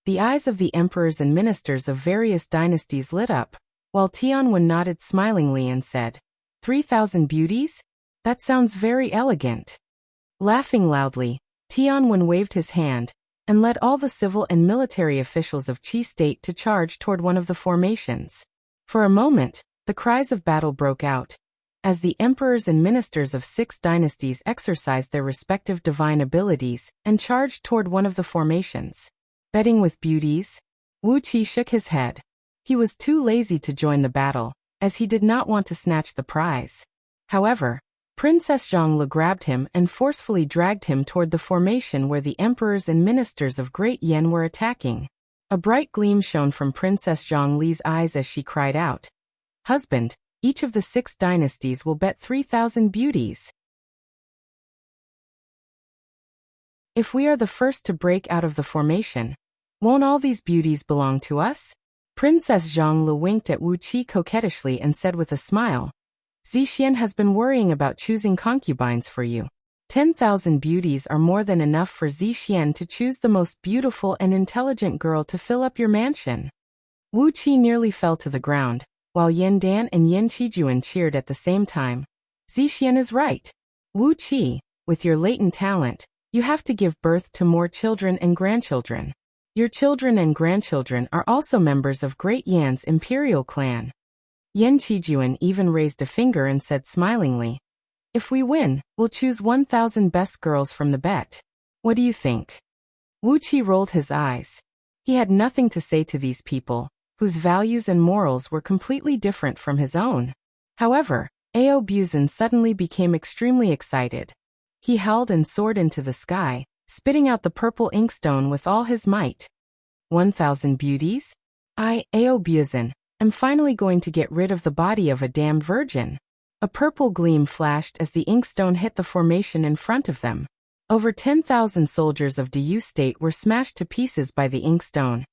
The eyes of the emperors and ministers of various dynasties lit up, while Tianwen nodded smilingly and said, 3,000 beauties? That sounds very elegant." Laughing loudly, Tianwen waved his hand and led all the civil and military officials of Qi state to charge toward one of the formations. For a moment, the cries of battle broke out, as the emperors and ministers of 6 dynasties exercised their respective divine abilities and charged toward one of the formations. Betting with beauties? Wu Qi shook his head. He was too lazy to join the battle, as he did not want to snatch the prize. However, Princess Zhongli grabbed him and forcefully dragged him toward the formation where the emperors and ministers of Great Yan were attacking. A bright gleam shone from Princess Zhongli's eyes as she cried out, "Husband, each of the 6 dynasties will bet 3,000 beauties. If we are the first to break out of the formation, won't all these beauties belong to us?" Princess Zhongli winked at Wu Qi coquettishly and said with a smile, "Zixian has been worrying about choosing concubines for you. 10,000 beauties are more than enough for Zixian to choose the most beautiful and intelligent girl to fill up your mansion." Wu Qi nearly fell to the ground, while Yan Dan and Yan Qijuan cheered at the same time. Zixian is right. Wu Qi, with your latent talent, you have to give birth to more children and grandchildren. Your children and grandchildren are also members of Great Yan's imperial clan. Yan Qijuan even raised a finger and said smilingly, "If we win, we'll choose 1,000 best girls from the bet. What do you think?" Wu Qi rolled his eyes. He had nothing to say to these people, whose values and morals were completely different from his own. However, Ao Buzan suddenly became extremely excited. He howled and soared into the sky, spitting out the purple inkstone with all his might. 1,000 beauties? Ao Buzan, I'm finally going to get rid of the body of a damned virgin. A purple gleam flashed as the inkstone hit the formation in front of them. Over 10,000 soldiers of Diyu state were smashed to pieces by the inkstone,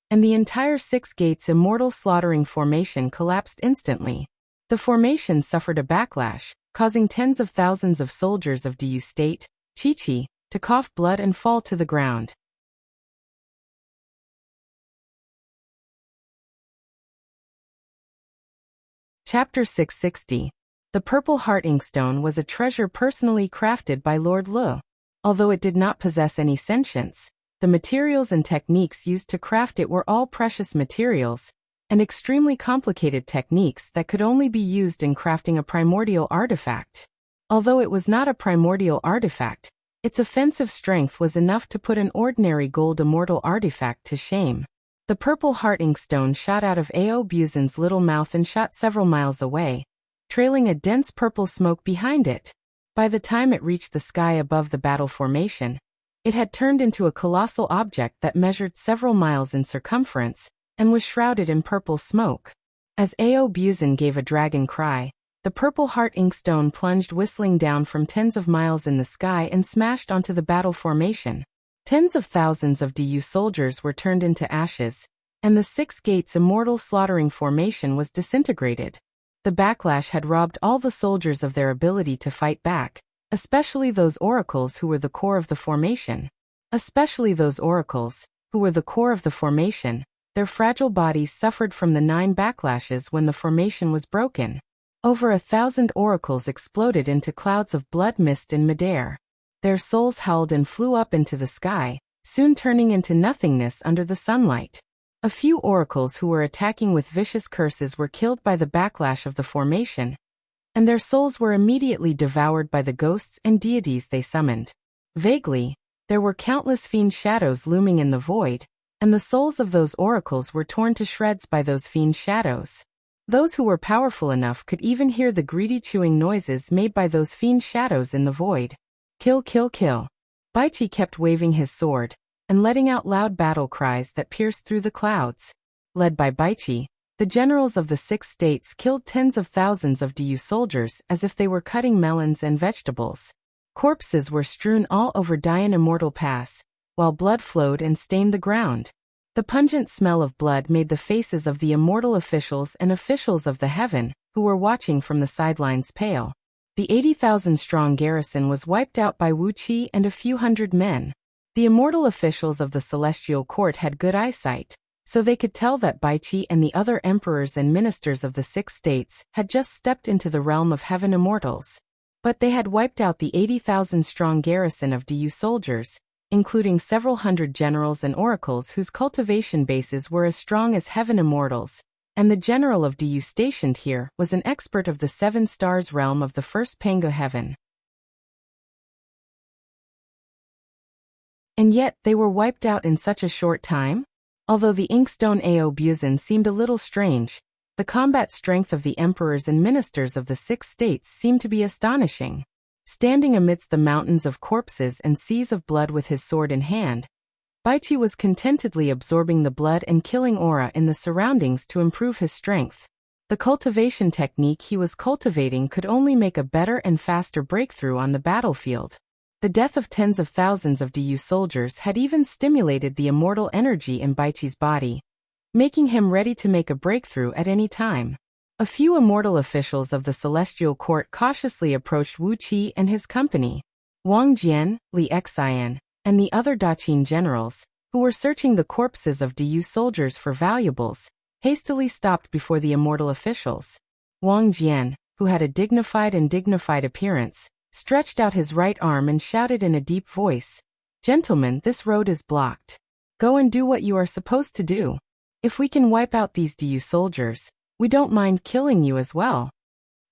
and the entire 6 gates immortal slaughtering formation collapsed instantly. The formation suffered a backlash, causing tens of thousands of soldiers of Diyu state, Chi-Chi, to cough blood and fall to the ground. Chapter 660. The Purple Heart Inkstone was a treasure personally crafted by Lord Lu. Although it did not possess any sentience, the materials and techniques used to craft it were all precious materials, and extremely complicated techniques that could only be used in crafting a primordial artifact. Although it was not a primordial artifact, its offensive strength was enough to put an ordinary gold immortal artifact to shame. The Purple Heart Inkstone shot out of Ao Buzan's little mouth and shot several miles away, trailing a dense purple smoke behind it. By the time it reached the sky above the battle formation, it had turned into a colossal object that measured several miles in circumference and was shrouded in purple smoke. As Ao Buzan gave a dragon cry, the Purple Heart Inkstone plunged whistling down from tens of miles in the sky and smashed onto the battle formation. Tens of thousands of Diyu soldiers were turned into ashes, and the 6 gates immortal slaughtering formation was disintegrated. The backlash had robbed all the soldiers of their ability to fight back, especially those oracles who were the core of the formation. Especially those oracles, who were the core of the formation. Their fragile bodies suffered from the 9 backlashes when the formation was broken. Over 1,000 oracles exploded into clouds of blood mist in midair. Their souls howled and flew up into the sky, soon turning into nothingness under the sunlight. A few oracles who were attacking with vicious curses were killed by the backlash of the formation, and their souls were immediately devoured by the ghosts and deities they summoned. Vaguely, there were countless fiend shadows looming in the void, and the souls of those oracles were torn to shreds by those fiend shadows. Those who were powerful enough could even hear the greedy chewing noises made by those fiend shadows in the void. Kill, kill, kill. Baichi kept waving his sword, and letting out loud battle cries that pierced through the clouds. Led by Baichi, the generals of the 6 states killed tens of thousands of Du soldiers as if they were cutting melons and vegetables. Corpses were strewn all over Dian Immortal Pass, while blood flowed and stained the ground. The pungent smell of blood made the faces of the immortal officials and officials of the heaven, who were watching from the sidelines, pale. The 80,000-strong garrison was wiped out by Wuxia and a few hundred men. The immortal officials of the celestial court had good eyesight, so they could tell that Baichi and the other emperors and ministers of the 6 states had just stepped into the realm of heaven immortals. But they had wiped out the 80,000-strong garrison of Du soldiers, including several hundred generals and oracles whose cultivation bases were as strong as heaven immortals, and the general of Du stationed here was an expert of the 7 stars realm of the first Pango heaven. And yet they were wiped out in such a short time? Although the Inkstone Ao Buzin seemed a little strange, the combat strength of the emperors and ministers of the 6 states seemed to be astonishing. Standing amidst the mountains of corpses and seas of blood with his sword in hand, Baichi was contentedly absorbing the blood and killing aura in the surroundings to improve his strength. The cultivation technique he was cultivating could only make a better and faster breakthrough on the battlefield. The death of tens of thousands of Du soldiers had even stimulated the immortal energy in Baichi's body, making him ready to make a breakthrough at any time. A few immortal officials of the celestial court cautiously approached Wu Qi and his company. Wang Jian, Li Xian, and the other Daqin generals, who were searching the corpses of Du soldiers for valuables, hastily stopped before the immortal officials. Wang Jian, who had a dignified appearance, stretched out his right arm and shouted in a deep voice, "Gentlemen, this road is blocked. Go and do what you are supposed to do. If we can wipe out these Du soldiers, we don't mind killing you as well."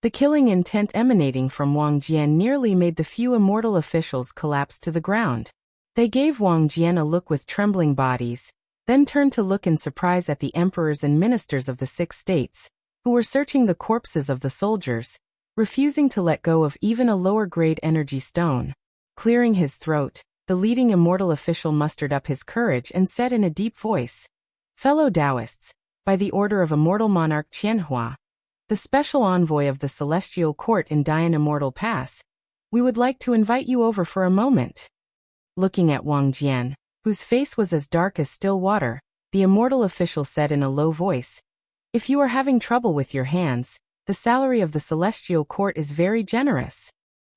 The killing intent emanating from Wang Jian nearly made the few immortal officials collapse to the ground. They gave Wang Jian a look with trembling bodies, then turned to look in surprise at the emperors and ministers of the 6 states, who were searching the corpses of the soldiers, refusing to let go of even a lower-grade energy stone. Clearing his throat, the leading immortal official mustered up his courage and said in a deep voice, "Fellow Taoists, by the order of Immortal Monarch Qianhua, the special envoy of the Celestial Court in Dian Immortal Pass, we would like to invite you over for a moment." Looking at Wang Jian, whose face was as dark as still water, the immortal official said in a low voice, "If you are having trouble with your hands, the salary of the Celestial Court is very generous."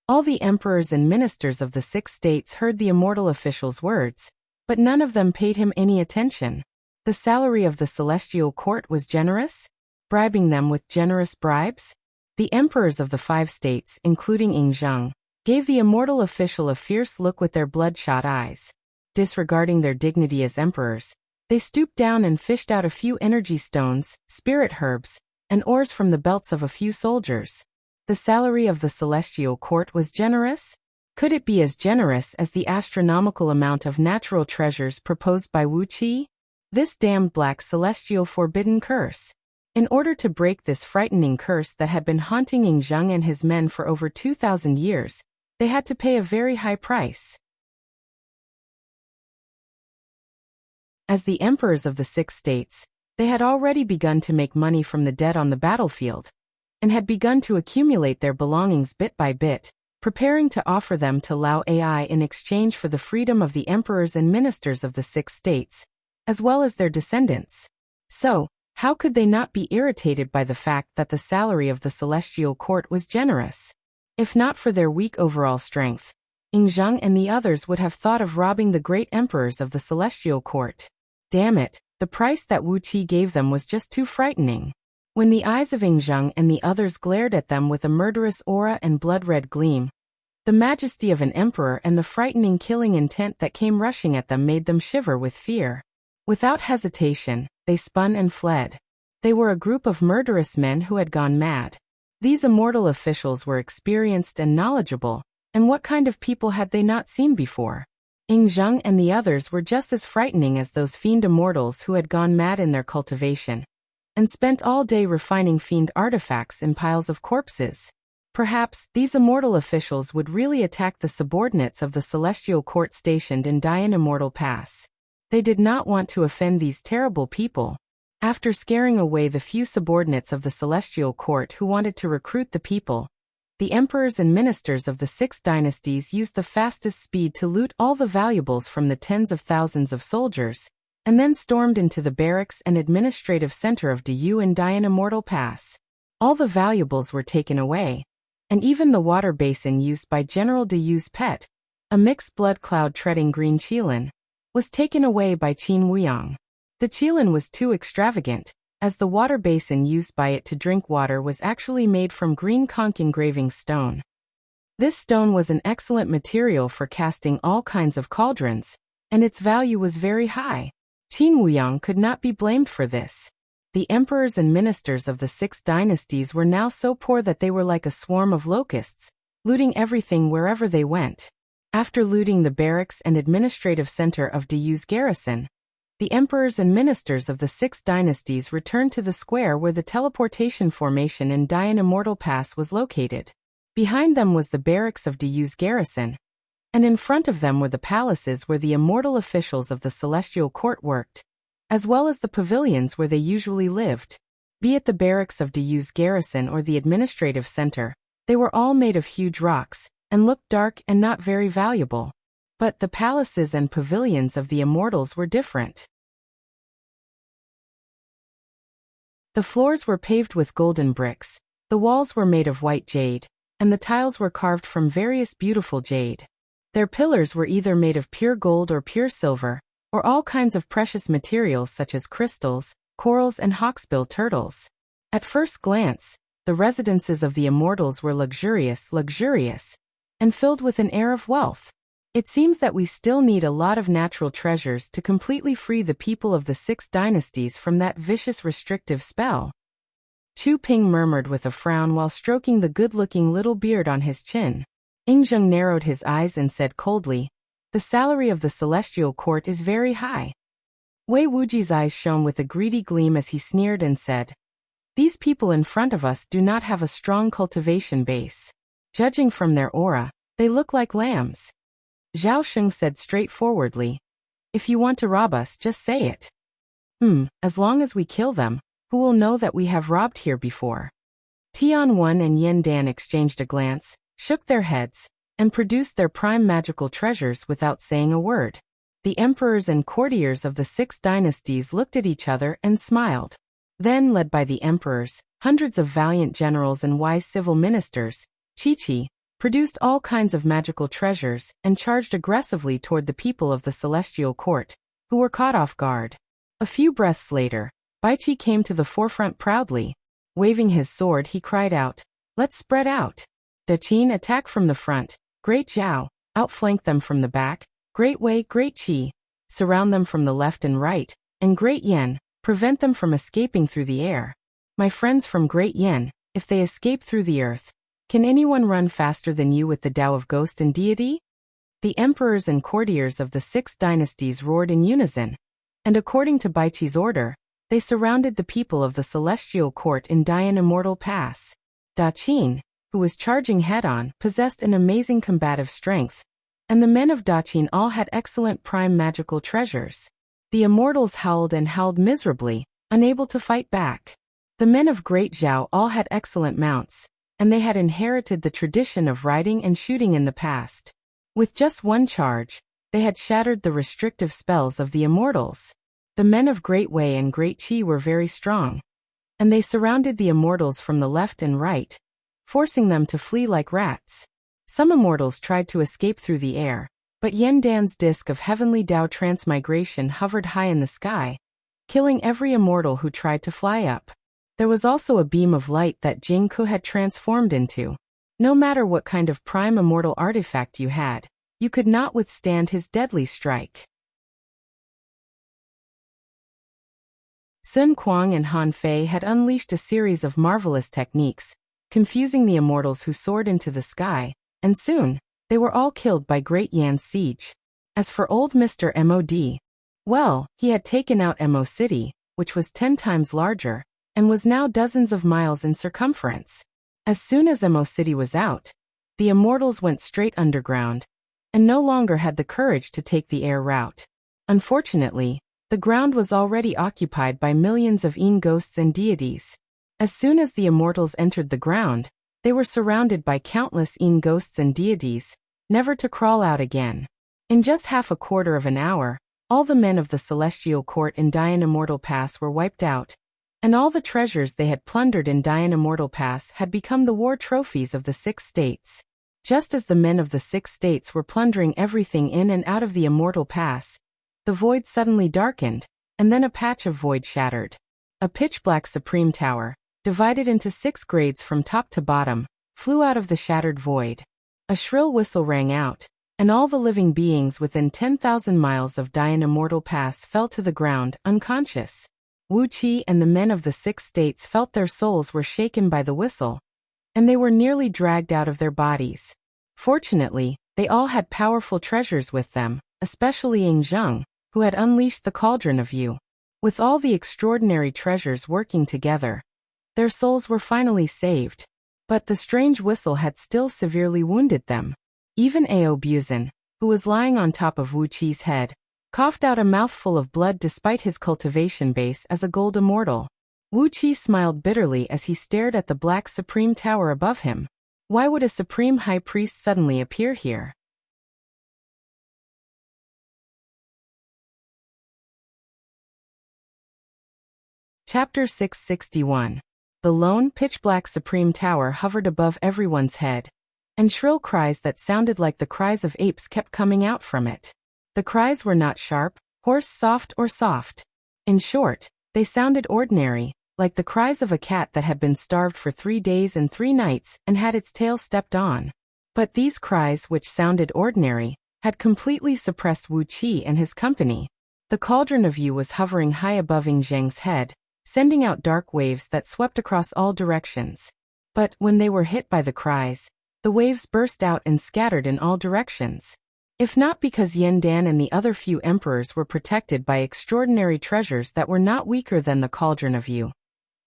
All the emperors and ministers of the 6 states heard the immortal official's words, but none of them paid him any attention. The salary of the Celestial Court was generous? Bribing them with generous bribes? The emperors of the 5 states, including Yingzheng, gave the immortal official a fierce look with their bloodshot eyes. Disregarding their dignity as emperors, they stooped down and fished out a few energy stones, spirit herbs, and ores from the belts of a few soldiers. The salary of the Celestial Court was generous? Could it be as generous as the astronomical amount of natural treasures proposed by Wu Qi? This damned black celestial forbidden curse. In order to break this frightening curse that had been haunting Yingzheng and his men for over 2,000 years, they had to pay a very high price. As the emperors of the 6 states, they had already begun to make money from the dead on the battlefield, and had begun to accumulate their belongings bit by bit, preparing to offer them to Lao Ai in exchange for the freedom of the emperors and ministers of the 6 states, as well as their descendants. So, how could they not be irritated by the fact that the salary of the Celestial Court was generous? If not for their weak overall strength, Zhang and the others would have thought of robbing the great emperors of the celestial court. Damn it, the price that Wuxia gave them was just too frightening. When the eyes of Zhang and the others glared at them with a murderous aura and blood-red gleam, the majesty of an emperor and the frightening killing intent that came rushing at them made them shiver with fear. Without hesitation, they spun and fled. They were a group of murderous men who had gone mad. These immortal officials were experienced and knowledgeable, and what kind of people had they not seen before? Zhang and the others were just as frightening as those fiend immortals who had gone mad in their cultivation, and spent all day refining fiend artifacts in piles of corpses. Perhaps these immortal officials would really attack the subordinates of the celestial court stationed in Dian Immortal Pass. They did not want to offend these terrible people. After scaring away the few subordinates of the celestial court who wanted to recruit the people, the emperors and ministers of the 6 dynasties used the fastest speed to loot all the valuables from the tens of thousands of soldiers, and then stormed into the barracks and administrative center of Diyu in Dian Immortal Pass. All the valuables were taken away, and even the water basin used by General Diyu's pet, a mixed blood cloud treading green qilin, was taken away by Qin Wuyang. The qilin was too extravagant, as the water basin used by it to drink water was actually made from green conch engraving stone. This stone was an excellent material for casting all kinds of cauldrons, and its value was very high. Qin Wuyang could not be blamed for this. The emperors and ministers of the 6 dynasties were now so poor that they were like a swarm of locusts, looting everything wherever they went. After looting the barracks and administrative center of Diyu's garrison, the emperors and ministers of the 6 dynasties returned to the square where the teleportation formation in Dian Immortal Pass was located. Behind them was the barracks of Diyu's garrison, and in front of them were the palaces where the immortal officials of the celestial court worked, as well as the pavilions where they usually lived. Be it the barracks of Diyu's garrison or the administrative center, they were all made of huge rocks, and looked dark and not very valuable. But the palaces and pavilions of the immortals were different. The floors were paved with golden bricks, the walls were made of white jade, and the tiles were carved from various beautiful jade. Their pillars were either made of pure gold or pure silver, or all kinds of precious materials such as crystals, corals and hawksbill turtles. At first glance, the residences of the immortals were luxurious, and filled with an air of wealth. It seems that we still need a lot of natural treasures to completely free the people of the 6 dynasties from that vicious restrictive spell. Chu Ping murmured with a frown while stroking the good-looking little beard on his chin. Zhang narrowed his eyes and said coldly, "The salary of the celestial court is very high." Wei Wuji's eyes shone with a greedy gleam as he sneered and said, "These people in front of us do not have a strong cultivation base. Judging from their aura, they look like lambs." Zhao Sheng said straightforwardly, "If you want to rob us, just say it." As long as we kill them, who will know that we have robbed here before?" Tian Wen and Yen Dan exchanged a glance, shook their heads, and produced their prime magical treasures without saying a word. The emperors and courtiers of the 6 dynasties looked at each other and smiled. Then, led by the emperors, hundreds of valiant generals and wise civil ministers, Chi produced all kinds of magical treasures and charged aggressively toward the people of the celestial court, who were caught off guard. A few breaths later, Baichi came to the forefront proudly. Waving his sword, he cried out, "Let's spread out. Daqin, attack from the front. Great Zhao, outflank them from the back. Great Wei, Great Qi, surround them from the left and right. And Great Yen, prevent them from escaping through the air. My friends from Great Yen, if they escape through the earth, can anyone run faster than you with the Tao of Ghost and Deity?" The emperors and courtiers of the 6 dynasties roared in unison, and according to Baichi's order, they surrounded the people of the celestial court in Dian Immortal Pass. Daqin, who was charging head-on, possessed an amazing combative strength, and the men of Daqin all had excellent prime magical treasures. The immortals howled and howled miserably, unable to fight back. The men of Great Zhao all had excellent mounts, and they had inherited the tradition of riding and shooting in the past. With just one charge, they had shattered the restrictive spells of the immortals. The men of Great Wei and Great Qi were very strong, and they surrounded the immortals from the left and right, forcing them to flee like rats. Some immortals tried to escape through the air, but Yen Dan's disk of heavenly Dao transmigration hovered high in the sky, killing every immortal who tried to fly up. There was also a beam of light that Jing Ke had transformed into. No matter what kind of prime immortal artifact you had, you could not withstand his deadly strike. Sun Kuang and Han Fei had unleashed a series of marvelous techniques, confusing the immortals who soared into the sky, and soon, they were all killed by Great Yan's siege. As for old Mr. Mod, well, he had taken out Mo City, which was 10 times larger, and was now dozens of miles in circumference. As soon as Mo City was out, the immortals went straight underground, and no longer had the courage to take the air route. Unfortunately, the ground was already occupied by millions of Yin ghosts and deities. As soon as the immortals entered the ground, they were surrounded by countless Yin ghosts and deities, never to crawl out again. In just half a quarter of an hour, all the men of the celestial court in Dian Immortal Pass were wiped out, and all the treasures they had plundered in Dian Immortal Pass had become the war trophies of the 6 states. Just as the men of the 6 states were plundering everything in and out of the Immortal Pass, the void suddenly darkened, and then a patch of void shattered. A pitch-black supreme tower, divided into 6 grades from top to bottom, flew out of the shattered void. A shrill whistle rang out, and all the living beings within 10,000 miles of Dian Immortal Pass fell to the ground, unconscious. Wuxia and the men of the 6 states felt their souls were shaken by the whistle, and they were nearly dragged out of their bodies. Fortunately, they all had powerful treasures with them, especially Ying Zheng, who had unleashed the Cauldron of You. With all the extraordinary treasures working together, their souls were finally saved. But the strange whistle had still severely wounded them. Even Ao Buzin, who was lying on top of Wuqi's head, coughed out a mouthful of blood despite his cultivation base as a gold immortal. Wuqi smiled bitterly as he stared at the black supreme tower above him. Why would a supreme high priest suddenly appear here? Chapter 661. The lone, pitch-black supreme tower hovered above everyone's head, and shrill cries that sounded like the cries of apes kept coming out from it. The cries were not sharp, hoarse, soft, or soft. In short, they sounded ordinary, like the cries of a cat that had been starved for 3 days and 3 nights and had its tail stepped on. But these cries, which sounded ordinary, had completely suppressed Wu Qi and his company. The Cauldron of You was hovering high above Ying Zheng's head, sending out dark waves that swept across all directions. But when they were hit by the cries, the waves burst out and scattered in all directions. If not because Yen Dan and the other few emperors were protected by extraordinary treasures that were not weaker than the Cauldron of You,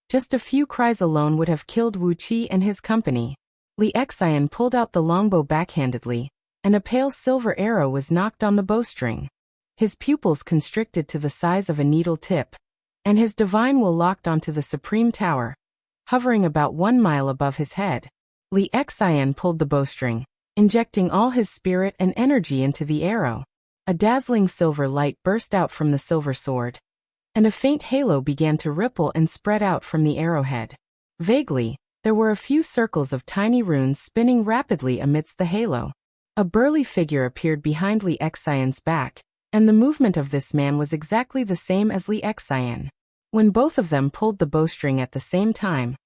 just a few cries alone would have killed Wu Qi and his company. Li Xian pulled out the longbow backhandedly, and a pale silver arrow was knocked on the bowstring. His pupils constricted to the size of a needle tip, and his divine will locked onto the supreme tower, hovering about 1 mile above his head. Li Xian pulled the bowstring, injecting all his spirit and energy into the arrow. A dazzling silver light burst out from the silver sword, and a faint halo began to ripple and spread out from the arrowhead. Vaguely, there were a few circles of tiny runes spinning rapidly amidst the halo. A burly figure appeared behind Li Xian's back, and the movement of this man was exactly the same as Li Xian. When both of them pulled the bowstring at the same time,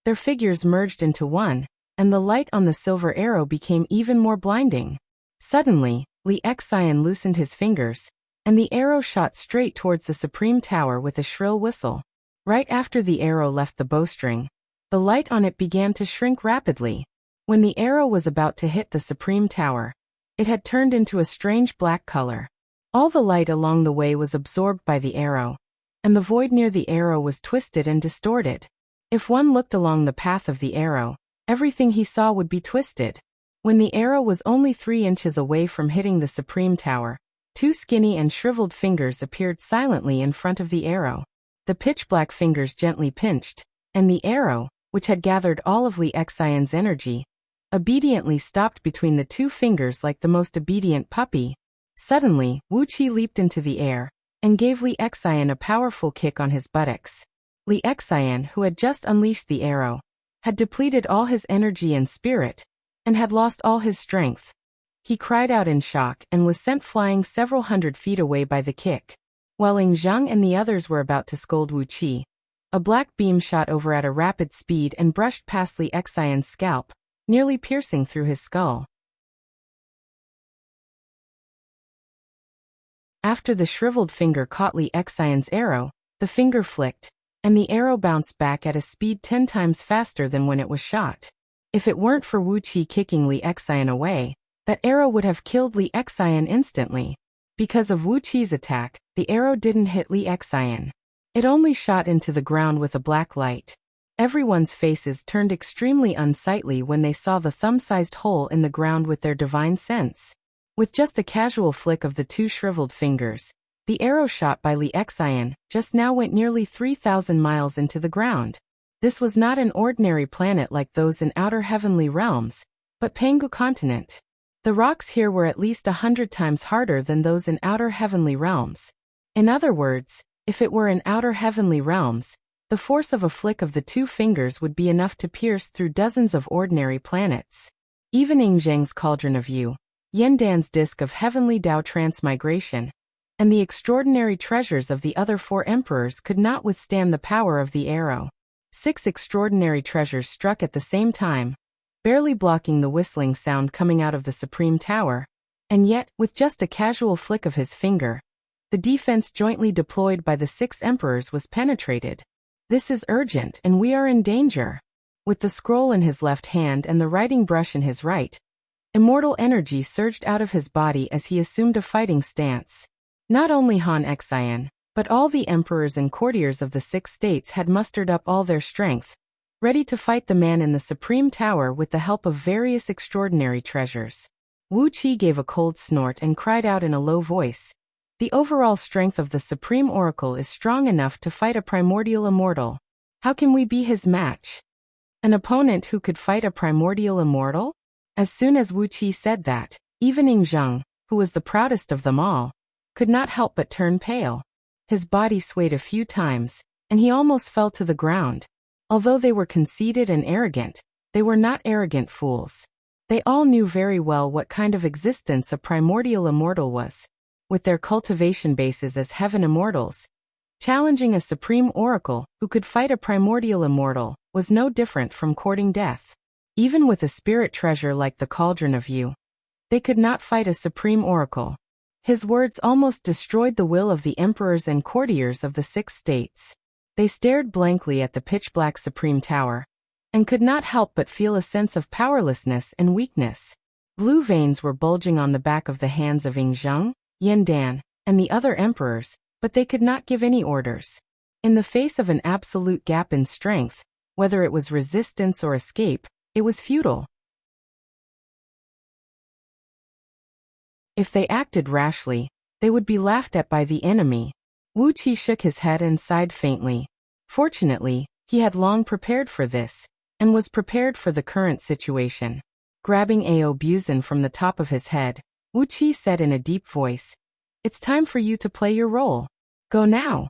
their figures merged into one, and the light on the silver arrow became even more blinding. Suddenly, Li Xian loosened his fingers, and the arrow shot straight towards the supreme tower with a shrill whistle. Right after the arrow left the bowstring, the light on it began to shrink rapidly. When the arrow was about to hit the supreme tower, it had turned into a strange black color. All the light along the way was absorbed by the arrow, and the void near the arrow was twisted and distorted. If one looked along the path of the arrow, everything he saw would be twisted. When the arrow was only 3 inches away from hitting the supreme tower, 2 skinny and shriveled fingers appeared silently in front of the arrow. The pitch-black fingers gently pinched, and the arrow, which had gathered all of Li Xian's energy, obediently stopped between the 2 fingers like the most obedient puppy. Suddenly, Wu Qi leaped into the air, and gave Li Xian a powerful kick on his buttocks. Li Xian, who had just unleashed the arrow, had depleted all his energy and spirit, and had lost all his strength. He cried out in shock and was sent flying several hundred feet away by the kick. While Ing Zheng and the others were about to scold Wuqi, a black beam shot over at a rapid speed and brushed past Li Xian's scalp, nearly piercing through his skull. After the shriveled finger caught Li Xian's arrow, the finger flicked, and the arrow bounced back at a speed 10 times faster than when it was shot. If it weren't for Wuqi kicking Li Xian away, that arrow would have killed Li Xian instantly. Because of Wuqi's attack, the arrow didn't hit Li Xian. It only shot into the ground with a black light. Everyone's faces turned extremely unsightly when they saw the thumb-sized hole in the ground with their divine sense. With just a casual flick of the 2 shriveled fingers, the arrow shot by Li Xian just now went nearly 3,000 miles into the ground. This was not an ordinary planet like those in outer heavenly realms, but Pangu continent. The rocks here were at least 100 times harder than those in outer heavenly realms. In other words, if it were in outer heavenly realms, the force of a flick of the 2 fingers would be enough to pierce through dozens of ordinary planets. Even Ing Zheng's cauldron of Yu, Yandan's disk of heavenly Dao transmigration, and the extraordinary treasures of the other 4 emperors could not withstand the power of the arrow. 6 extraordinary treasures struck at the same time, barely blocking the whistling sound coming out of the Supreme Tower, and yet, with just a casual flick of his finger, the defense jointly deployed by the 6 emperors was penetrated. This is urgent and we are in danger. With the scroll in his left hand and the writing brush in his right, immortal energy surged out of his body as he assumed a fighting stance. Not only Han Xian, but all the emperors and courtiers of the 6 states had mustered up all their strength, ready to fight the man in the Supreme Tower with the help of various extraordinary treasures. Wuqi gave a cold snort and cried out in a low voice, "The overall strength of the Supreme Oracle is strong enough to fight a primordial immortal. How can we be his match? An opponent who could fight a primordial immortal?" As soon as Wuqi said that, even Ing Zheng, who was the proudest of them all, could not help but turn pale. His body swayed a few times, and he almost fell to the ground. Although they were conceited and arrogant, they were not arrogant fools. They all knew very well what kind of existence a primordial immortal was. With their cultivation bases as heaven immortals, challenging a supreme oracle who could fight a primordial immortal was no different from courting death. Even with a spirit treasure like the Cauldron of Yu, they could not fight a supreme oracle. His words almost destroyed the will of the emperors and courtiers of the 6 states. They stared blankly at the pitch-black Supreme Tower, and could not help but feel a sense of powerlessness and weakness. Blue veins were bulging on the back of the hands of Ing Zheng, Yandan, and the other emperors, but they could not give any orders. In the face of an absolute gap in strength, whether it was resistance or escape, it was futile. If they acted rashly, they would be laughed at by the enemy. Wuqi shook his head and sighed faintly. Fortunately, he had long prepared for this, and was prepared for the current situation. Grabbing Ao Buzin from the top of his head, Wuqi said in a deep voice, "It's time for you to play your role. Go now."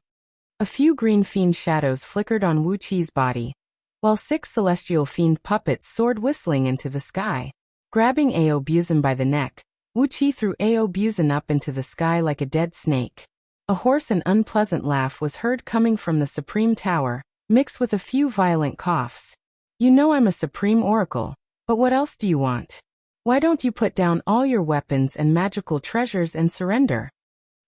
A few green fiend shadows flickered on Wuqi's body, while 6 celestial fiend puppets soared whistling into the sky. Grabbing Ao Buzin by the neck, Wuqi threw Ao Buzin up into the sky like a dead snake. A hoarse and unpleasant laugh was heard coming from the Supreme Tower, mixed with a few violent coughs. "You know I'm a Supreme Oracle, but what else do you want? Why don't you put down all your weapons and magical treasures and surrender?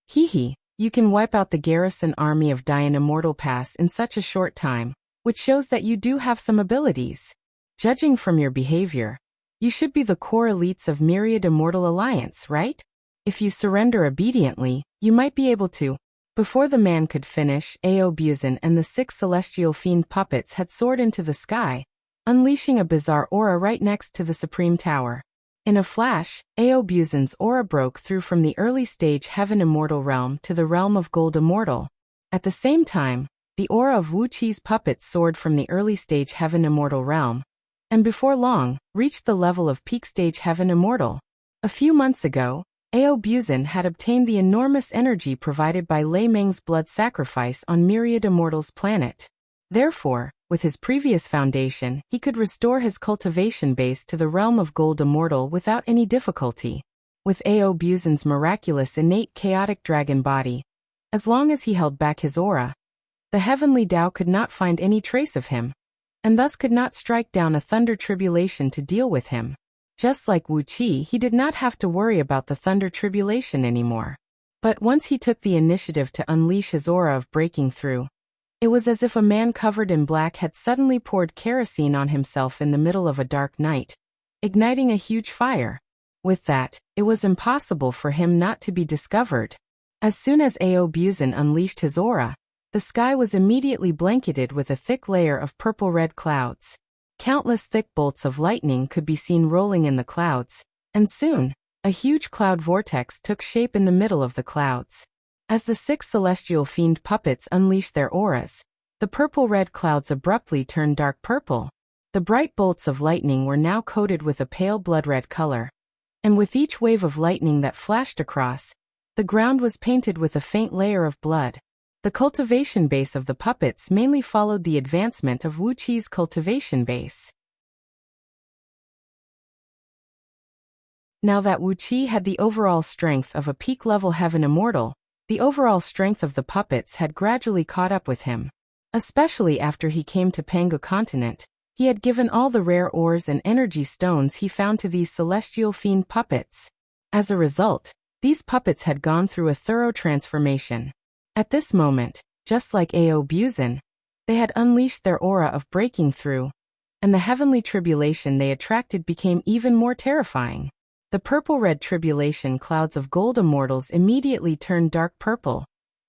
Hee, you can wipe out the garrison army of Dian Immortal Pass in such a short time, which shows that you do have some abilities. Judging from your behavior, you should be the core elites of Myriad Immortal Alliance, right? If you surrender obediently, you might be able to." Before the man could finish, Ao Buzin and the 6 celestial fiend puppets had soared into the sky, unleashing a bizarre aura right next to the Supreme Tower. In a flash, Ao Buzin's aura broke through from the early stage Heaven Immortal realm to the realm of Gold Immortal. At the same time, the aura of Wuqi's puppets soared from the early stage Heaven Immortal realm, and before long, reached the level of peak stage Heaven Immortal. A few months ago, Ao Buzin had obtained the enormous energy provided by Lei Meng's blood sacrifice on Myriad Immortal's planet. Therefore, with his previous foundation, he could restore his cultivation base to the realm of gold immortal without any difficulty. With Aobuzin's miraculous innate chaotic dragon body, as long as he held back his aura, the heavenly Tao could not find any trace of him, and thus could not strike down a thunder tribulation to deal with him. Just like Wuxia, he did not have to worry about the thunder tribulation anymore. But once he took the initiative to unleash his aura of breaking through, it was as if a man covered in black had suddenly poured kerosene on himself in the middle of a dark night, igniting a huge fire. With that, it was impossible for him not to be discovered. As soon as Aobuzin unleashed his aura, the sky was immediately blanketed with a thick layer of purple-red clouds. Countless thick bolts of lightning could be seen rolling in the clouds, and soon, a huge cloud vortex took shape in the middle of the clouds. As the 6 celestial fiend puppets unleashed their auras, the purple-red clouds abruptly turned dark purple. The bright bolts of lightning were now coated with a pale blood-red color, and with each wave of lightning that flashed across, the ground was painted with a faint layer of blood. The cultivation base of the puppets mainly followed the advancement of Wuqi's cultivation base. Now that Wuxia had the overall strength of a peak-level heaven immortal, the overall strength of the puppets had gradually caught up with him. Especially after he came to Pangu continent, he had given all the rare ores and energy stones he found to these celestial fiend puppets. As a result, these puppets had gone through a thorough transformation. At this moment, just like Aobuzin, they had unleashed their aura of breaking through, and the heavenly tribulation they attracted became even more terrifying. The purple-red tribulation clouds of gold immortals immediately turned dark purple,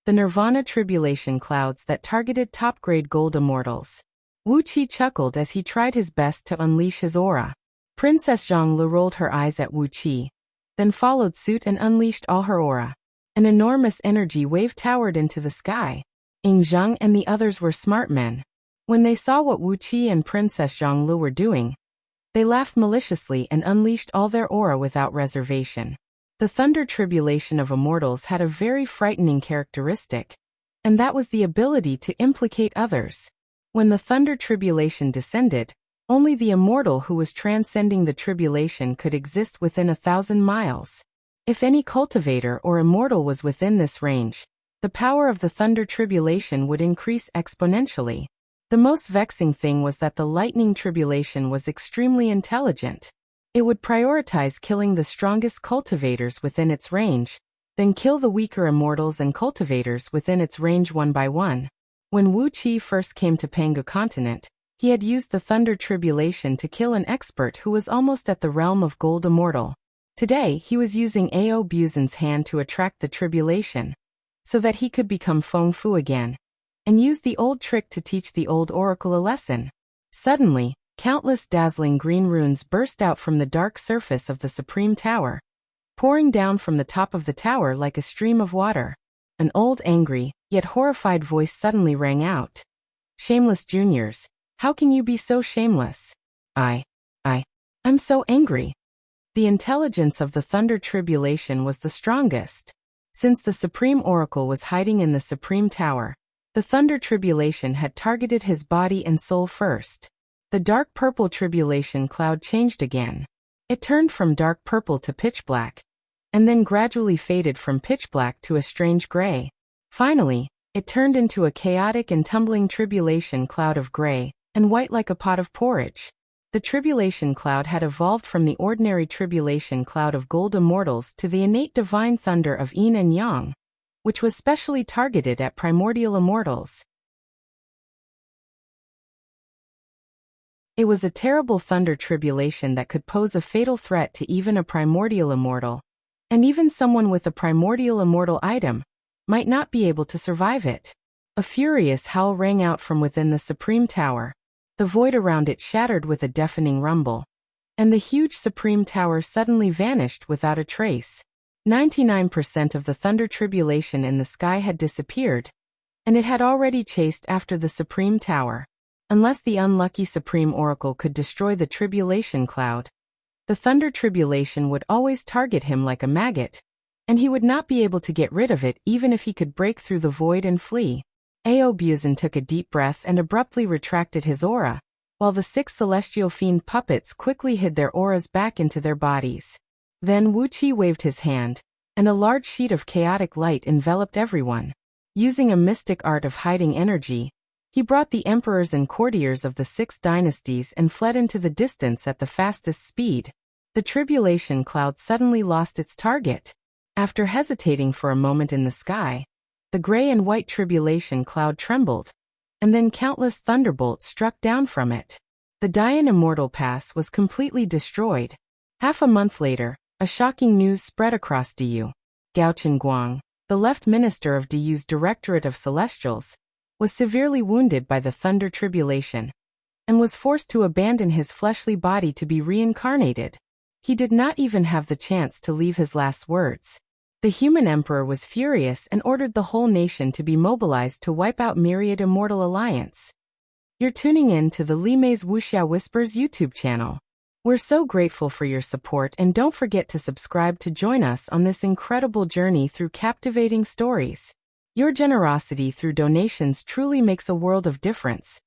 the nirvana tribulation clouds that targeted top-grade gold immortals. Wuxia chuckled as he tried his best to unleash his aura. Princess Zhonglu rolled her eyes at Wuxia, then followed suit and unleashed all her aura. An enormous energy wave towered into the sky. Ying Zheng and the others were smart men. When they saw what Wuxia and Princess Zhonglu were doing, they laughed maliciously and unleashed all their aura without reservation. The thunder tribulation of immortals had a very frightening characteristic, and that was the ability to implicate others. When the thunder tribulation descended, only the immortal who was transcending the tribulation could exist within 1,000 miles. If any cultivator or immortal was within this range, the power of the thunder tribulation would increase exponentially. The most vexing thing was that the lightning tribulation was extremely intelligent. It would prioritize killing the strongest cultivators within its range, then kill the weaker immortals and cultivators within its range one by one. When Wuxia first came to Pangu continent, he had used the thunder tribulation to kill an expert who was almost at the realm of gold immortal. Today, he was using Aobuzin's hand to attract the tribulation, so that he could become Feng Fu again, and use the old trick to teach the old oracle a lesson. Suddenly, countless dazzling green runes burst out from the dark surface of the Supreme Tower, pouring down from the top of the tower like a stream of water. An old angry, yet horrified voice suddenly rang out. "Shameless juniors, how can you be so shameless? I'm so angry." The intelligence of the thunder tribulation was the strongest. Since the Supreme Oracle was hiding in the Supreme Tower, the thunder tribulation had targeted his body and soul first. The dark purple tribulation cloud changed again. It turned from dark purple to pitch black, and then gradually faded from pitch black to a strange gray. Finally, it turned into a chaotic and tumbling tribulation cloud of gray and white like a pot of porridge. The tribulation cloud had evolved from the ordinary tribulation cloud of gold immortals to the innate divine thunder of yin and yang, which was specially targeted at primordial immortals. It was a terrible thunder tribulation that could pose a fatal threat to even a primordial immortal, and even someone with a primordial immortal item might not be able to survive it. A furious howl rang out from within the Supreme Tower. The void around it shattered with a deafening rumble, and the huge Supreme Tower suddenly vanished without a trace. 99% of the thunder tribulation in the sky had disappeared, and it had already chased after the Supreme Tower. Unless the unlucky Supreme Oracle could destroy the tribulation cloud, the thunder tribulation would always target him like a maggot, and he would not be able to get rid of it even if he could break through the void and flee. Aobuzan took a deep breath and abruptly retracted his aura, while the 6 celestial fiend puppets quickly hid their auras back into their bodies. Then Wuxia waved his hand, and a large sheet of chaotic light enveloped everyone. Using a mystic art of hiding energy, he brought the emperors and courtiers of the 6 dynasties and fled into the distance at the fastest speed. The tribulation cloud suddenly lost its target. After hesitating for a moment in the sky, the gray and white tribulation cloud trembled, and then countless thunderbolts struck down from it. The Dian Immortal Pass was completely destroyed. Half a month later, a shocking news spread across Diyu. Gao Guang, the left minister of Diyu's Directorate of Celestials, was severely wounded by the thunder tribulation, and was forced to abandon his fleshly body to be reincarnated. He did not even have the chance to leave his last words. The human emperor was furious and ordered the whole nation to be mobilized to wipe out Myriad Immortal Alliance. You're tuning in to the Limei's Wuxia Whispers YouTube channel. We're so grateful for your support, and don't forget to subscribe to join us on this incredible journey through captivating stories. Your generosity through donations truly makes a world of difference,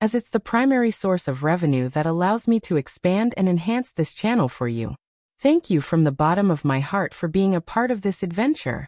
as it's the primary source of revenue that allows me to expand and enhance this channel for you. Thank you from the bottom of my heart for being a part of this adventure.